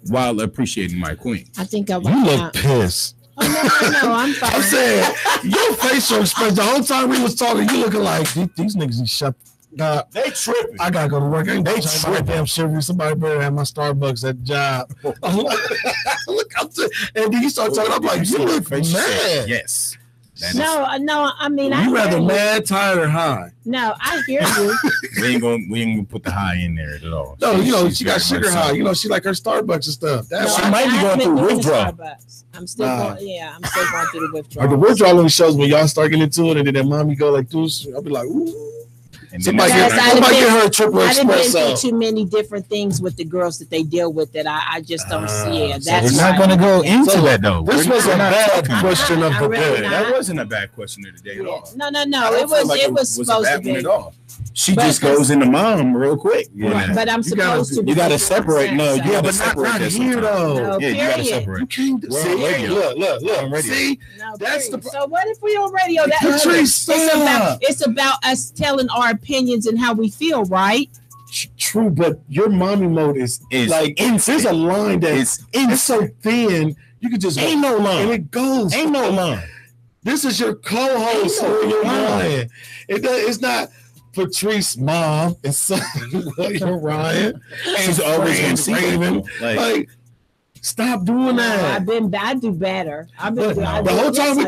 while appreciating my queen. I think you look pissed. Oh, no, I'm fine. I'm saying your facial expression the whole time we was talking, you looking like these niggas need shut. They tripping. I gotta go to work. They tripping. Damn chivalry. Somebody better have my Starbucks at the job. Look up to, and then you start talking. I'm like, you look mad. Yes. No. I mean, you rather mad, tired, or high? No, I hear you. we ain't gonna put the high in there at all. No, she got sugar high. You know, she like her Starbucks and stuff. She might be going through withdrawal. I'm still going. Yeah, I'm still going through the withdrawal. The withdrawal only shows when y'all start getting into it, and then that mommy go like this. I'll be like, ooh. Somebody get her a triple espresso. I've been through too many different things with the girls that they deal with that I just don't see it. That's we're not going to go into that though. This was a bad question of the day. That wasn't a bad question of the day at all. No. It was supposed to be. She just goes into mom real quick. Right, but I'm supposed to. You got to separate. No, you got to separate this here though. Yeah, you got to separate. You can't see. Look. See, that's the. So what if we on radio? It's about us telling our opinions and how we feel, right? True, but your mommy mode is like there's a line that it's so thin you can just ain't no line and it goes. Ain't no line. This is your co-host. You're lying. It's not. Patrice, mom, and son, William Ryan. She's always Raven. Like, stop doing that. I do better. The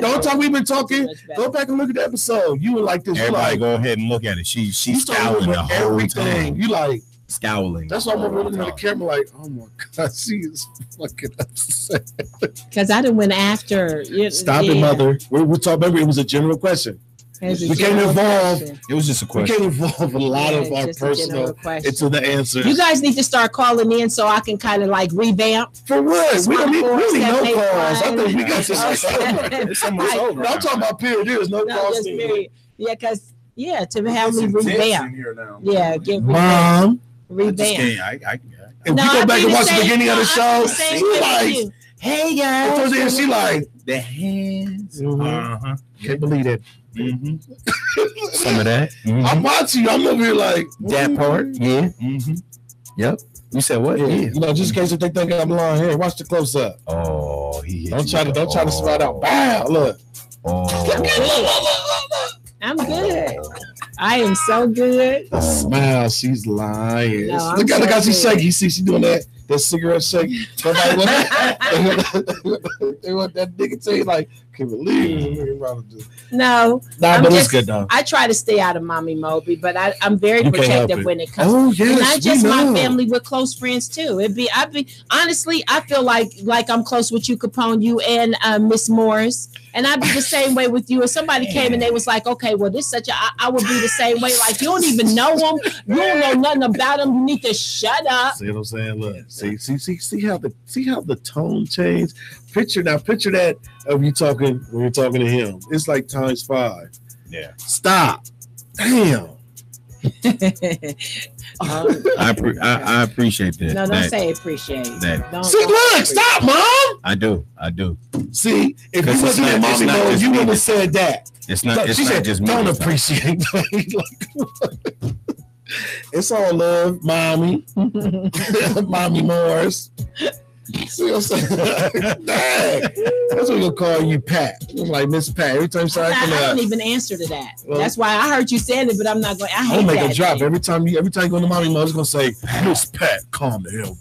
whole time we've been talking, go back and look at the episode. You were like this. Everybody go ahead and look at it. She's scowling the whole time. You like scowling. That's why I'm looking at the camera like, oh my God, she is fucking upset. Because I done went after. Stop it, mother. We're talking. Remember, it was a general question. We can't involve. It was just a We question. can't involve a lot of our just a personal general question. into the answers. You guys need to start calling in so I can kind of like revamp. For what? We don't need really no 478 calls. I think we got this. It's almost over. No, I'm talking about period. There's no calls. Just needed. period. Yeah, because to have me revamp. Yeah, give Mom. revamp. If we go back and watch the beginning of the show, she like, hey guys. towards the end, she like, The hands. Mhm. Can't believe that. Some of that. I'm watching you. I'm over here like That part. Yeah. Yep. You said what? Yeah. You know, just in case if they think I'm lying here, watch the close up. Oh, he hit Don't try you. to slide out. Bow. Look. Oh. I'm good. I am so good. Smile. She's lying. No, look I'm how so she's good. shaking. You see, she doing that cigarette shake. They want that nigga to you like, can't believe it. No, Nah, but it's good though. I try to stay out of mommy Moby, but I'm very You can't help protective it. when it comes. Oh yes, and not just we my know. family, with close friends too. I'd be honestly, I feel like I'm close with you, Capone, you and Miss Morris, and I'd be the same way with you. If somebody came and they was like, okay, well, this such a, I would be the same way. Like, you don't even know them, you don't know nothing about them. You need to shut up. See what I'm saying? Look, see how the tone changed. Picture that of you talking when you're talking to him. It's like times 5. Yeah. Stop. Damn. I appreciate that. No, don't say appreciate. That. Don't, See, look, stop, Mom. I do. See, if you Because wasn't in it's mommy not mode, just you me. wouldn't have said that. It's not. Look, It's she not said, just me. don't It's not. appreciate. It's all love, mommy. Mommy Morris. See what I'm saying? Dang. That's what we're gonna call you, Pat. I'm like Miss Pat. Every time I don't even answer to that. Well, that's why I heard you saying it, but I'm not going. I hate I'll make that a drop thing. every time you go into mommy mode. It's gonna say, Miss Pat, calm the hell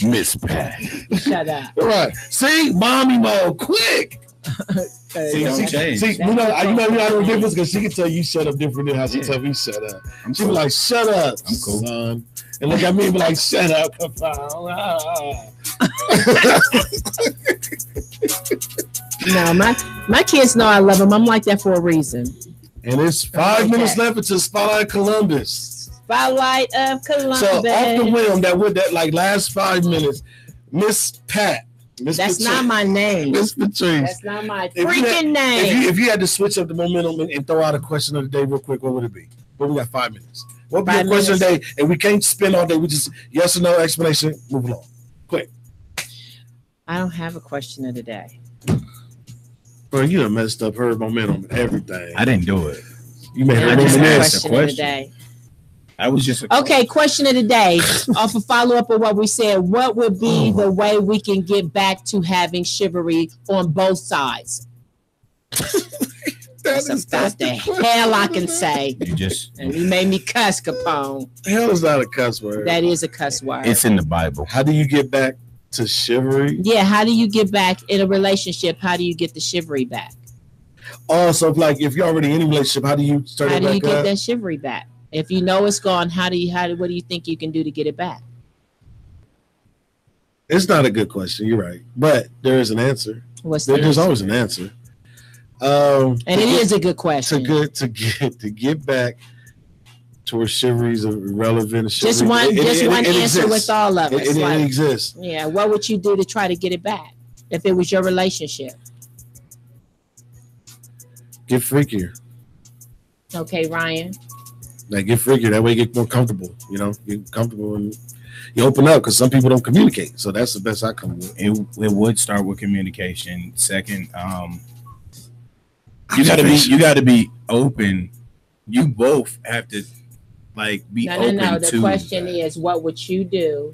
down. Miss Pat. Shut up. All right. See, mommy mode, quick. See, you know the difference because she can tell you shut up different than how she tell me shut up. She be like, shut up, I'm cool, son. And look at me and be like, shut up. No, my kids know I love them. I'm like that for a reason. And it's 5 minutes left until Spotlight Columbus. Spotlight of Columbus. So off the whim, that like last 5 minutes, Miss Pat. That's Patrice. not my name. Miss Patrice. That's not my If you freaking had- name. If you had to switch up the momentum and throw out a question of the day real quick, what would it be? But we got 5 minutes. What would be a 5 question of the minutes. day? And we can't spend all day. We just yes or no explanation. Move along. Quick. I don't have a question of the day. Bro, you done messed up her momentum and everything. I didn't do it. You made her I just have a reminisce. question of the day. I was just a Okay, question of the day. Off a follow-up of what we said, what would be the way we can get back to having chivalry on both sides? That's about the hell I can say. You just. And you made me cuss, Capone. Hell is not a cuss word. That is a cuss word. It's in the Bible. How do you get back to chivalry? Yeah, how do you get back in a relationship? How do you get the chivalry back? Also, like if you're already in a relationship, how do you start How it do you back get up? that chivalry back? If you know it's gone, what do you think you can do to get it back? It's not a good question. You're right, but there is an answer. What's the There's answer? always an answer. And it is a good question. To get back to where chivalry's irrelevant. Just one answer with all of us. It Like, exists. yeah, what would you do to try to get it back if it was your relationship? Get freakier. Okay, Ryan. Like get freakier. That way you get more comfortable. You know, get comfortable and you open up because some people don't communicate. So that's the best I come with. It would start with communication. Second, you gotta be open. You both have to be open No. to. The question is, what would you do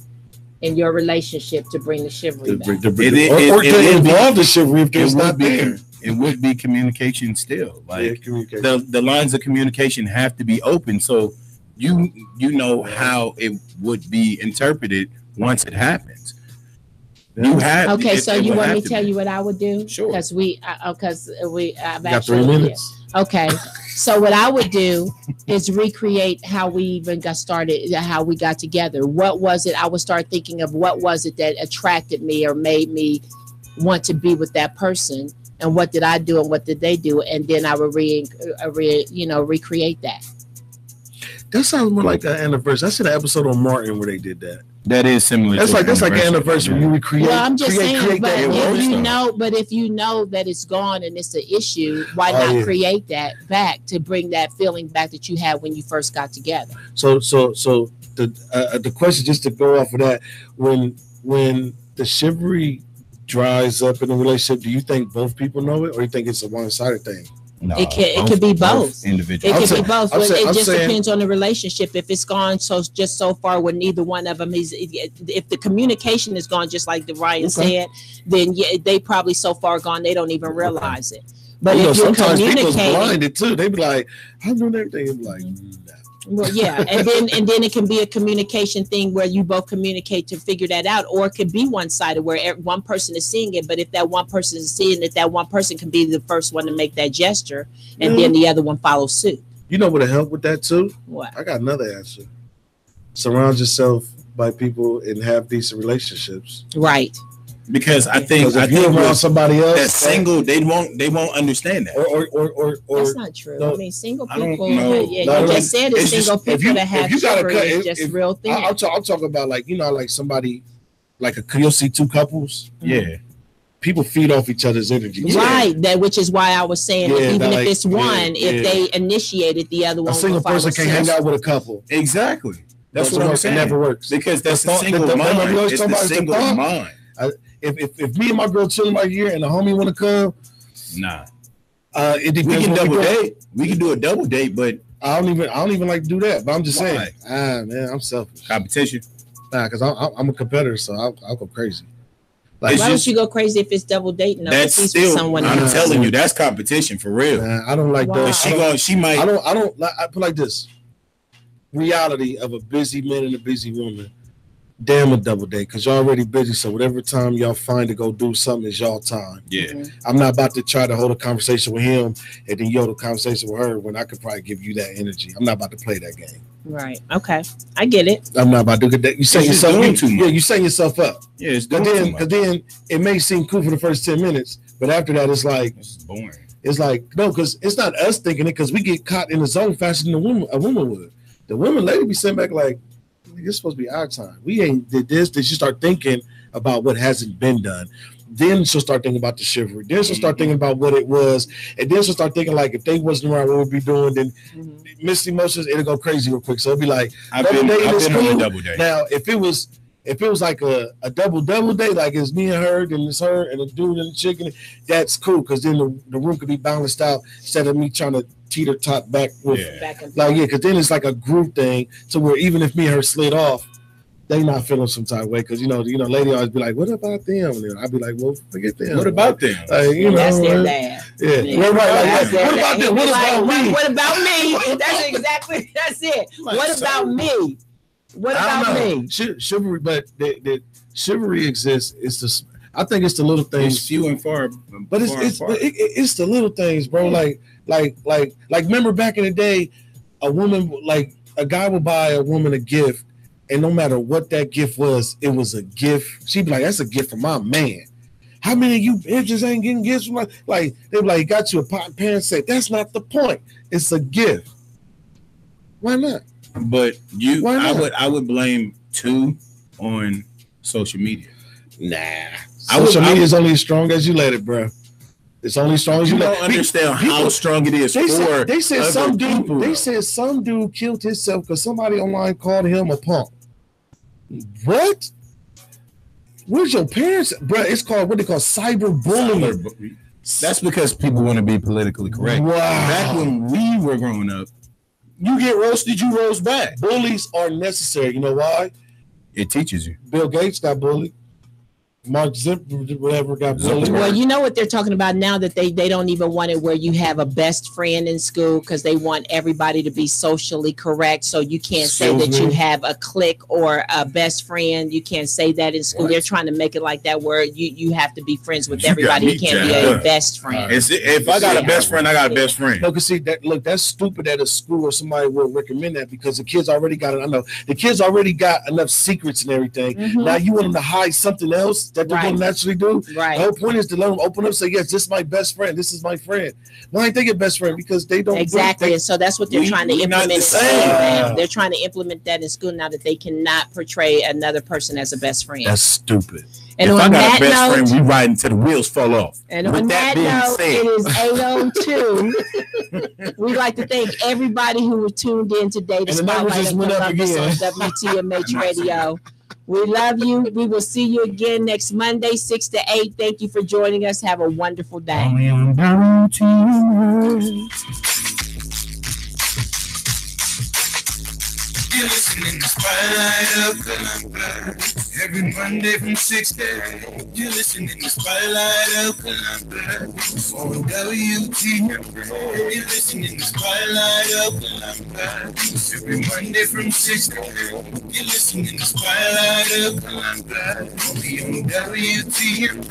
in your relationship to bring the chivalry back? Or to involve the chivalry if there's not there. It would be communication still. Communication. The lines of communication have to be open, so you know how it would be interpreted once it happens. You have Okay, so you want me to to tell you what I would do? Sure. Because I've Got 3 minutes. Okay, so what I would do is recreate how we even got started, how we got together. What was it? I would start thinking of what was it that attracted me or made me want to be with that person. and what did I do and what did they do, and then I would recreate that. That sounds more like an anniversary. I seen an episode on Martin where they did that. That is similar. That's like an anniversary. You recreate. Well, I'm just saying, but if you know that it's gone and it's an issue, why not create that back to bring that feeling back that you had when you first got together? So the question, just to go off of that, when the chivalry dries up in a relationship, do you think both people know it, or you think it's a one-sided thing? No, it could be both. Individual. It could be both. It just depends on the relationship. If it's gone so far where neither one of them is, if the communication is gone, just like Ryan said, then they probably so far gone they don't even realize it. But if you're sometimes people's communicating, blinded too. They be like, I'm doing everything. And be like, well, yeah, and then it can be a communication thing where you both communicate to figure that out, or it could be one-sided where one person is seeing it, but if that one person is seeing it, that one person can be the first one to make that gesture, and then the other one follows suit. You know what'll help with that too? What? I got another answer. Surround yourself by people and have decent relationships. Right. Because I think you're around somebody else that's single, they won't understand that. Or that's not true. No, I mean, single people. You just said it's single people that have chivalry is just real thing. I'll talk about like somebody like you'll see two couples. Yeah. People feed off each other's energy. Right. That which is why I was saying even if it's one, if they initiated, the other one. A single person can't hang out with a couple. Exactly. That's what I'm saying. It never works because that's the single mind. It's the single mind. If me and my girl chilling right here and the homie want to come, nah. It depends. We can double date. We can do a double date, but I don't even like to do that. But I'm just saying, man, I'm selfish. Competition. Nah, because I'm a competitor, so I'll go crazy. Like, why don't you go crazy if it's double dating? That's still. Someone I'm telling you, that's competition for real. Nah, I don't like that. She might. I don't. I put like this. Reality of a busy man and a busy woman. Damn a double date, because y'all already busy. So whatever time y'all find to go do something is y'all time. Yeah. I'm not about to try to hold a conversation with him and then you hold a conversation with her when I could probably give you that energy. I'm not about to play that game. Right. Okay. I get it. I'm not about to get that. You set yourself up. Yeah, you set yourself up. Yeah, it's because then it may seem cool for the first 10 minutes, but after that it's like it's boring. It's like no, because it's not us thinking it, because we get caught in the zone faster than a woman would. The woman lady be sitting back like, it's supposed to be our time. We ain't did this. Then she start thinking about what hasn't been done. Then she'll start thinking about the chivalry. Then she'll start thinking about what it was. And then she'll start thinking like, if they wasn't around, what we'd be doing? Then mixed emotions, it'll go crazy real quick. So it'll be like, I've been on a double date. Now, if it was like a double date, like it's me and her, then it's her and the dude and the chicken, that's cool, because then the room could be balanced out instead of me trying to teeter tot back with because then it's like a group thing, to where even if me and her slid off, they not feeling some type of way, because you know lady always be like, what about them? And I'd be like, well, forget them. What about them? That's their dad. Yeah. Well, right. What about them? What about me? What about me? That's it. What about me? What about me? Chivalry, but the chivalry exists. It's the, I think it's the little things. It's few and far, but it's the little things, bro. Like remember back in the day, a guy would buy a woman a gift, and no matter what that gift was, it was a gift. She'd be like, "That's a gift from my man." How many of you bitches ain't getting gifts from like? They be like, "Got you a pot and pan set." That's not the point. It's a gift. Why not? But I would blame two on social media. Nah, social media is only as strong as you let it, bro. It's only as strong as you let it. Don't understand how strong it is. They said some dude. They said some dude killed himself because somebody online called him a punk. What? Where's your parents, bro? It's called what they call cyberbullying. That's because people want to be politically correct. Wow. Back when we were growing up, you get roasted, you roast back. Bullies are necessary. You know why? It teaches you. Bill Gates got bullied. Mark Zuckerberg, whatever, got bullied. Well, you know what they're talking about now, that they don't even want it where you have a best friend in school, because they want everybody to be socially correct. So you can't say that you have a clique or a best friend. You can't say that in school. What? They're trying to make it like that, where you have to be friends with everybody. You can't be a best friend. If I got a best friend, I got a best friend. No, because see that's stupid at a school or somebody will recommend that, because the kids already got it. I know the kids already got enough secrets and everything. Now you want them to hide something else. that they're going to naturally do. Right. The whole point is to let them open up, say, yes, this is my best friend. This is my friend. Why ain't they your best friend? Because they don't. Exactly. And so that's what they're trying to implement in school now. They're trying to implement that in school now that they cannot portray another person as a best friend. That's stupid. And if on I got that a best note, friend, we riding until the wheels fall off. And on that note, it is 8:02. We'd like to thank everybody who was tuned in today to Spotlight of Columbus on WTMH Radio. We love you. We will see you again next Monday, 6 to 8. Thank you for joining us. Have a wonderful day. You're listening to Spotlight of Columbus every Monday from 6 to 8. You're listening to Spotlight of Columbus on WTMJ. You're listening to Spotlight of Columbus every Monday from 6 to 8. You're listening to Spotlight of Columbus only on WTMJ.